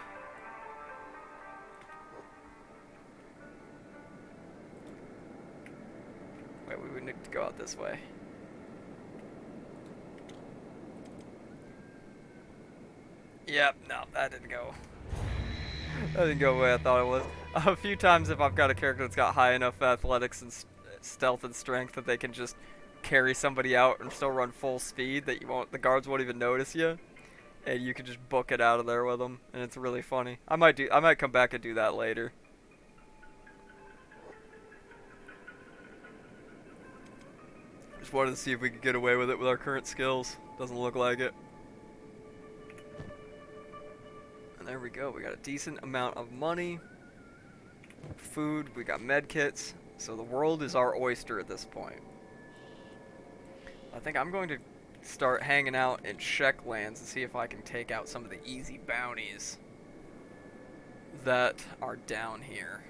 wait, we would need to go out this way. Yep, no, that didn't go. That didn't go the way I thought it was. A few times if I've got a character that's got high enough athletics and stealth and strength that they can just carry somebody out and still run full speed, that the guards won't even notice you, and you can just book it out of there with them, and it's really funny. I might come back and do that later. Just wanted to see if we could get away with it with our current skills. Doesn't look like it. And there we go. We got a decent amount of money. Food. We got med kits. So the world is our oyster at this point. I think I'm going to start hanging out in Czech lands and see if I can take out some of the easy bounties that are down here.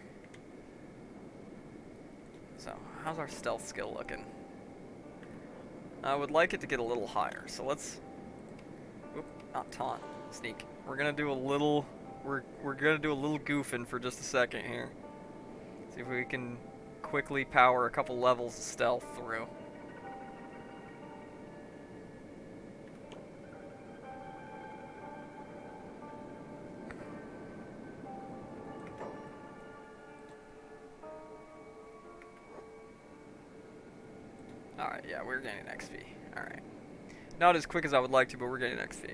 So, how's our stealth skill looking? I would like it to get a little higher, so let's... Oop, not taunt. Sneak. We're gonna do a little... We're gonna do a little goofing for just a second here. See if we can quickly power a couple levels of stealth through. Alright, yeah, we're getting XP. Alright. Not as quick as I would like to, but we're getting XP.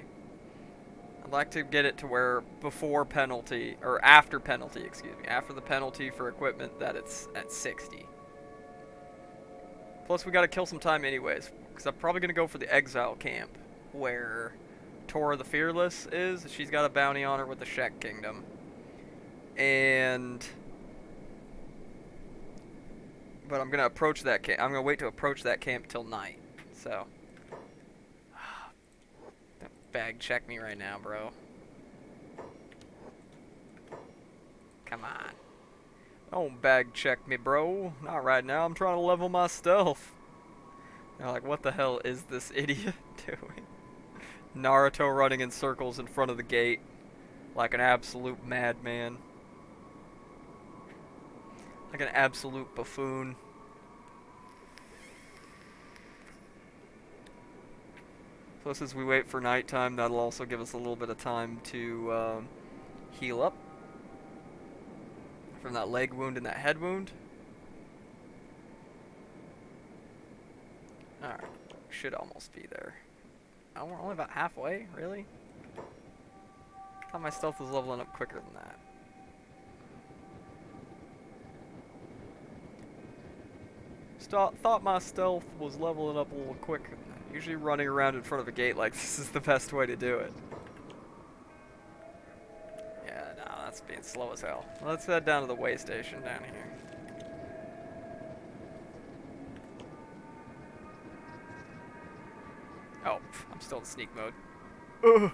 I'd like to get it to where before penalty, or after penalty, excuse me, after the penalty for equipment, that it's at 60. Plus, we gotta kill some time anyways, because I'm probably gonna go for the exile camp, where Tora the Fearless is. She's got a bounty on her with the Czech Kingdom. But I'm gonna approach that camp. I'm gonna wait to approach that camp till night. So, don't bag check me right now, bro. Come on. Don't bag check me, bro. Not right now. I'm trying to level my stealth. They're like, what the hell is this idiot doing? Naruto running in circles in front of the gate like an absolute madman. Like an absolute buffoon. Plus, as we wait for nighttime, that'll also give us a little bit of time to heal up from that leg wound and that head wound. Alright, should almost be there. Oh, we're only about halfway? Really? I thought my stealth was leveling up quicker than that. Thought my stealth was leveling up a little quicker than that. Usually running around in front of a gate like this is the best way to do it. Yeah, no, that's being slow as hell. Let's head down to the way station down here. Oh, I'm still in sneak mode. Ugh!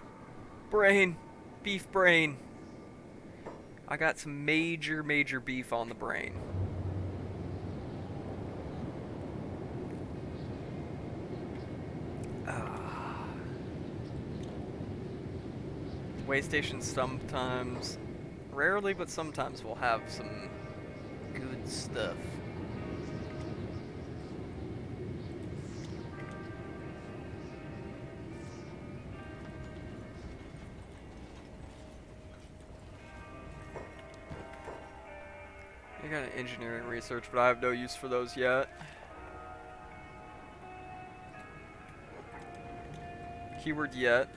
Brain! Beef brain! I got some major beef on the brain. Way stations sometimes, rarely, but sometimes will have some good stuff. I got an engineering research, but I have no use for those yet. Keyword yet.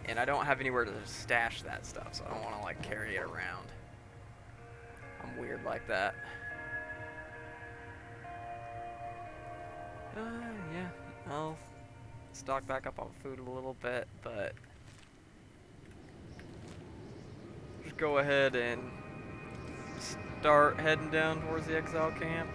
And I don't have anywhere to stash that stuff, so I don't want to like carry it around. I'm weird like that. Yeah, I'll stock back up on food a little bit, but just go ahead and start heading down towards the exile camp.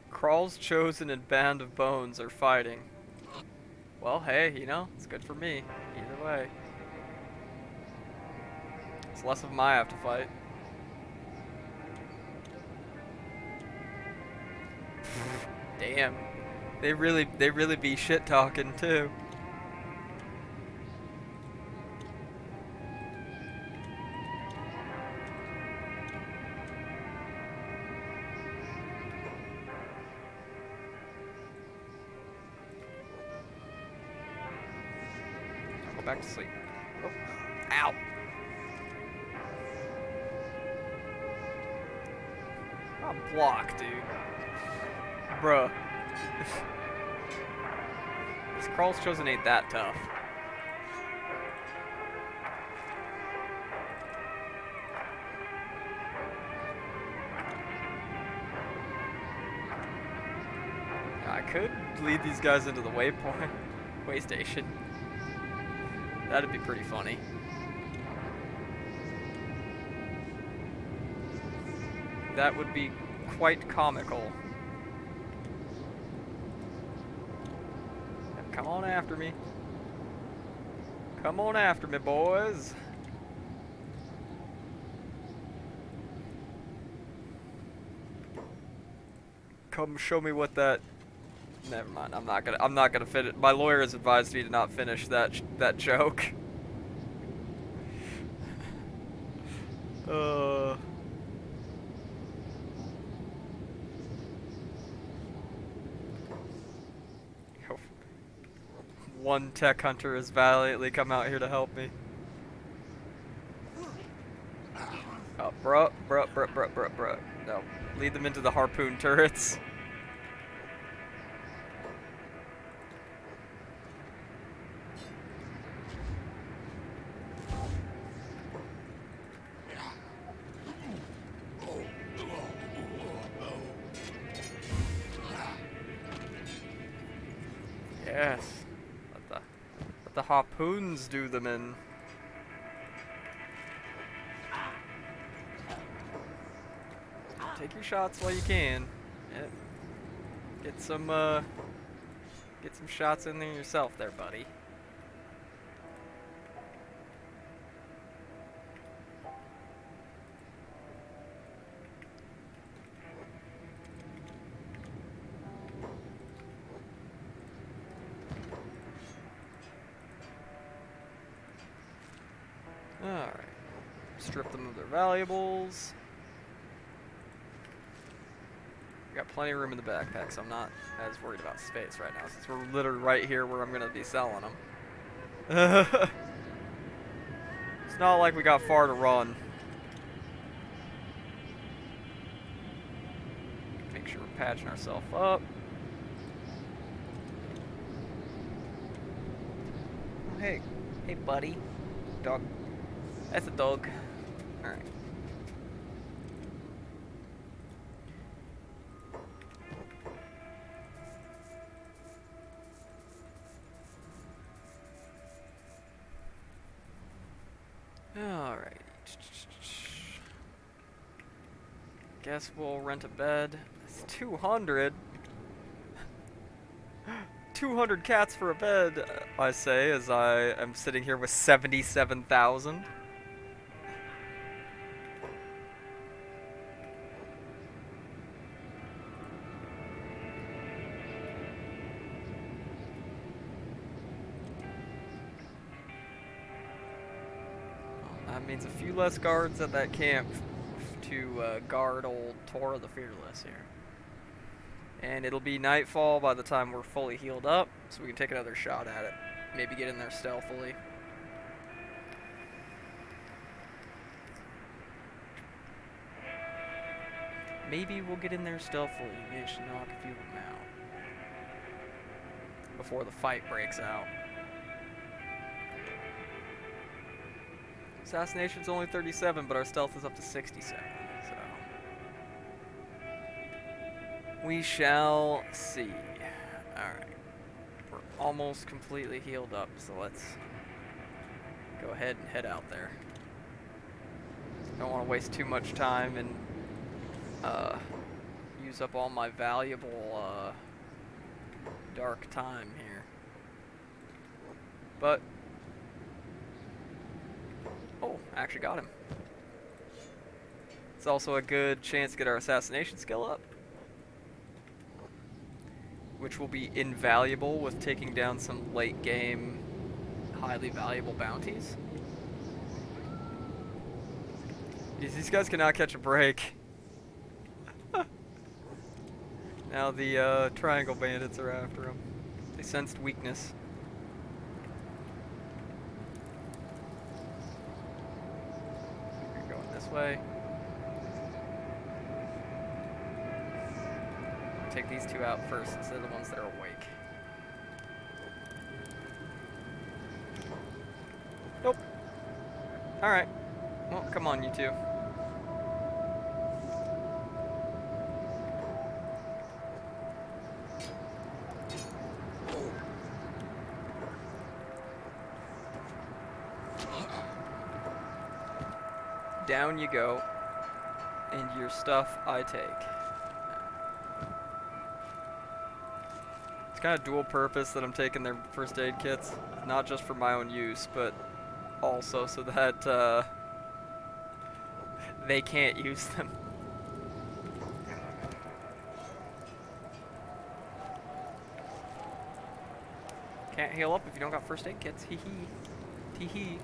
Crawl's Chosen and Band of Bones are fighting. Well, hey, you know, it's good for me. Either way. It's less of them I have to fight. Damn. They really be shit talking too. I'll go back to sleep. Oh. Ow. Oh, block, dude. Bruh. This Crawl's Chosen ain't that tough. I could lead these guys into the waypoint, way station. That'd be pretty funny. That would be quite comical. Come on after me. Come on after me, boys. Come show me what that. Never mind. I'm not gonna fit it. My lawyer has advised me to not finish that joke. One tech hunter has valiantly come out here to help me. Oh, bruh. No, lead them into the harpoon turrets. Yes. Let the harpoons do them in. Take your shots while you can. Yeah. Get some shots in there yourself there, buddy. Alright. Strip them of their valuables. We got plenty of room in the backpack, so I'm not as worried about space right now, since we're literally right here where I'm gonna be selling them. It's not like we got far to run. Make sure we're patching ourselves up. Oh, hey. Hey, buddy. Dog. That's a dog. Alright. Alrighty. Guess we'll rent a bed. It's 200. 200 cats for a bed, I say, as I am sitting here with 77,000. That means a few less guards at that camp to guard old Tora the Fearless here. And it'll be nightfall by the time we're fully healed up, so we can take another shot at it. Maybe get in there stealthily. Maybe we'll get in there stealthily and manage to knock a few of them out before the fight breaks out. Assassination's only 37, but our stealth is up to 67, so we shall see. Alright. We're almost completely healed up, so let's go ahead and head out there. Don't want to waste too much time and use up all my valuable dark time here. But oh, actually got him. It's also a good chance to get our assassination skill up, which will be invaluable with taking down some late game highly valuable bounties. These guys cannot catch a break. Now the triangle bandits are after him. They sensed weakness. We're going this way. Take these two out first instead of the ones that are awake. Nope. Alright. Well, come on, you two. Down you go. And your stuff I take. It's kind of dual purpose that I'm taking their first aid kits. Not just for my own use, but also so that they can't use them. Can't heal up if you don't got first aid kits. Hee hee. Tee hee.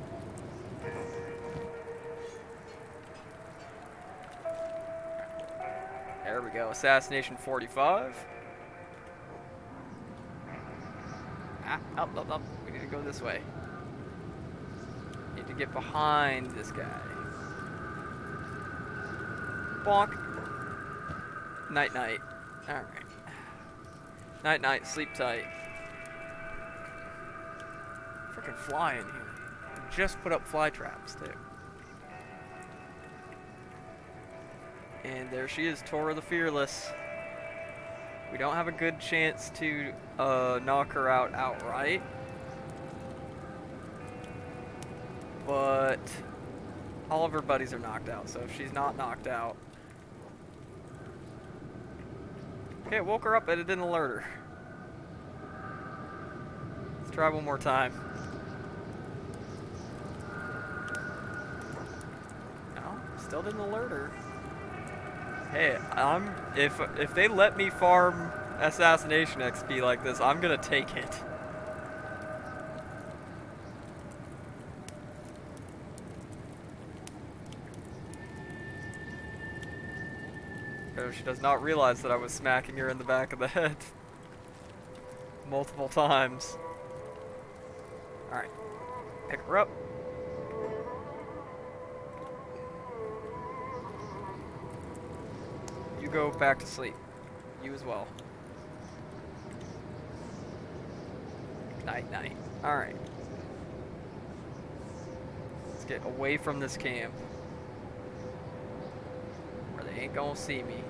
There we go. Assassination 45. Ah, up. We need to go this way. Need to get behind this guy. Bonk. Night. Alright. Night. Sleep tight. Freaking fly in here. I just put up fly traps, too. And there she is, Tora the Fearless. We don't have a good chance to knock her out outright. But all of her buddies are knocked out, so if she's not knocked out... Okay, it woke her up, but it didn't alert her. Let's try one more time. No, still didn't alert her. Hey, if they let me farm assassination XP like this, I'm gonna take it. Oh, she does not realize that I was smacking her in the back of the head multiple times. Alright, pick her up. You go back to sleep. You as well. Night, night. Alright. Let's get away from this camp. Where they ain't gonna see me.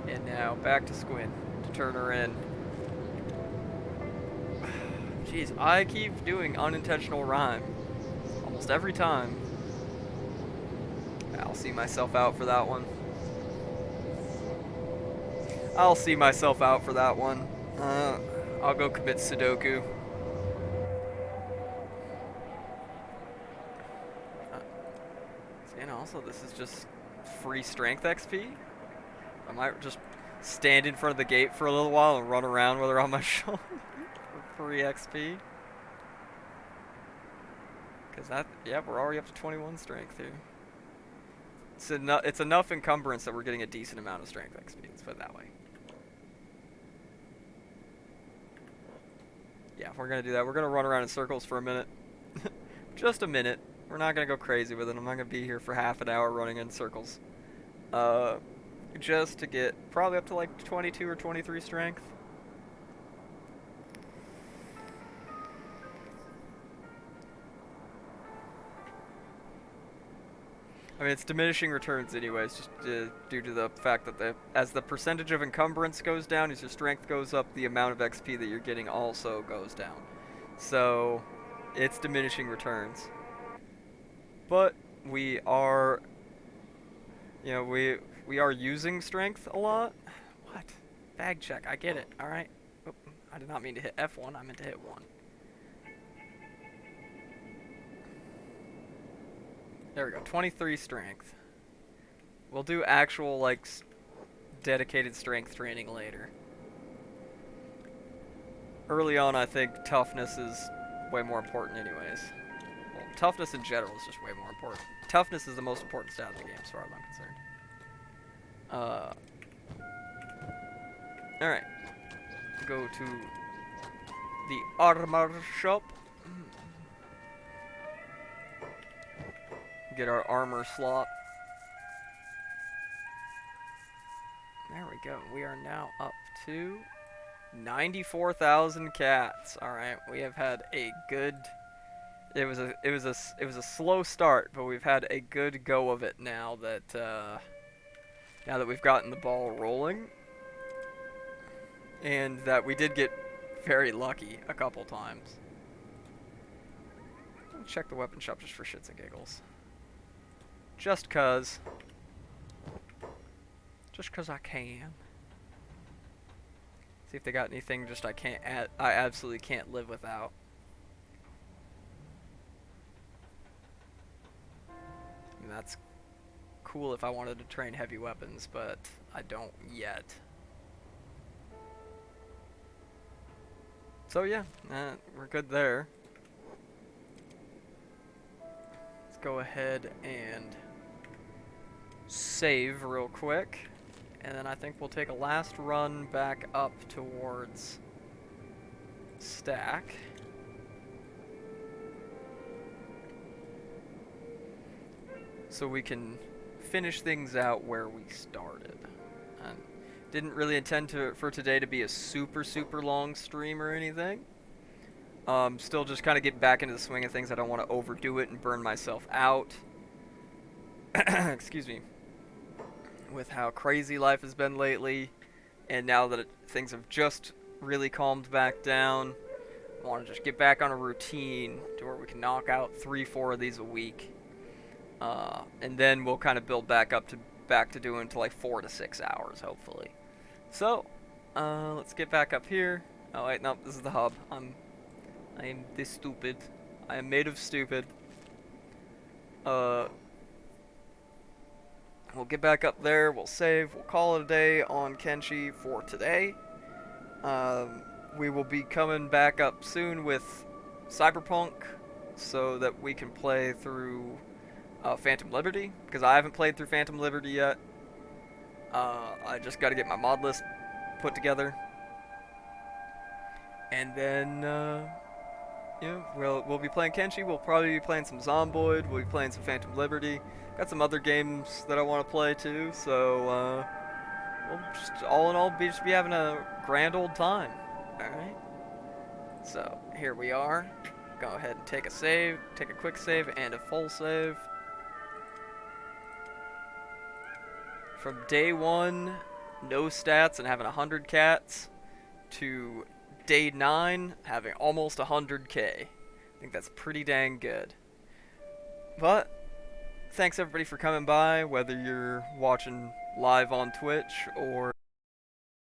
And now back to Squin to turn her in. Jeez, I keep doing unintentional rhyme. Almost every time. I'll see myself out for that one. I'll see myself out for that one. I'll go commit Sudoku. And also, this is just free strength XP. I might just stand in front of the gate for a little while and run around with her on my shoulder for free XP. Because that, yeah, we're already up to 21 strength here. It's enough encumbrance that we're getting a decent amount of strength XP. Let's put it that way. Yeah, we're gonna do that. We're gonna run around in circles for a minute. Just a minute. We're not gonna go crazy with it. I'm not gonna be here for half an hour running in circles. Just to get probably up to like 22 or 23 strength. I mean, it's diminishing returns anyways, just due to the fact that as the percentage of encumbrance goes down, as your strength goes up, the amount of XP that you're getting also goes down. So, it's diminishing returns. But we are, we are using strength a lot. What? Bag check. I get it. All right. Oh, I did not mean to hit F1. I meant to hit 1. There we go. 23 strength. We'll do actual, like, dedicated strength training later. Early on, I think toughness is way more important anyways. Well, toughness in general is just way more important. Toughness is the most important stat in the game as far as I'm concerned. Alright. Go to the armor shop. Get our armor slot. There we go. We are now up to 94,000 cats. All right, we have had a good. It was a slow start, but we've had a good go of it now that we've gotten the ball rolling, and that we did get very lucky a couple times. I'll check the weapon shop just for shits and giggles. Just cause I can. See if they got anything just I absolutely can't live without. I mean, that's cool if I wanted to train heavy weapons, but I don't yet. So yeah, we're good there. Let's go ahead and save real quick, and then I think we'll take a last run back up towards stack. So we can finish things out where we started. And didn't really intend for today to be a super long stream or anything. Still just kind of get back into the swing of things. I don't want to overdo it and burn myself out. excuse me, with how crazy life has been lately, and now that things have just really calmed back down, I want to just get back on a routine to where we can knock out 3, 4 of these a week, and then we'll kind of build back to doing to like 4 to 6 hours, hopefully. So, let's get back up here. Oh wait, no, this is the hub. I am this stupid. I am made of stupid. Uh, we'll get back up there. We'll save. We'll call it a day on Kenshi for today. We will be coming back up soon with Cyberpunk, so that we can play through Phantom Liberty, because I haven't played through Phantom Liberty yet. I just got to get my mod list put together, and then we'll be playing Kenshi. We'll probably be playing some Zomboid. We'll be playing some Phantom Liberty. Got some other games that I want to play too. So we'll just all in all just be having a grand old time. All right. So here we are. Go ahead and take a quick save and a full save. From day 1, no stats and having 100 cats, to day 9, having almost 100k. I think that's pretty dang good. But, thanks everybody for coming by, whether you're watching live on Twitch or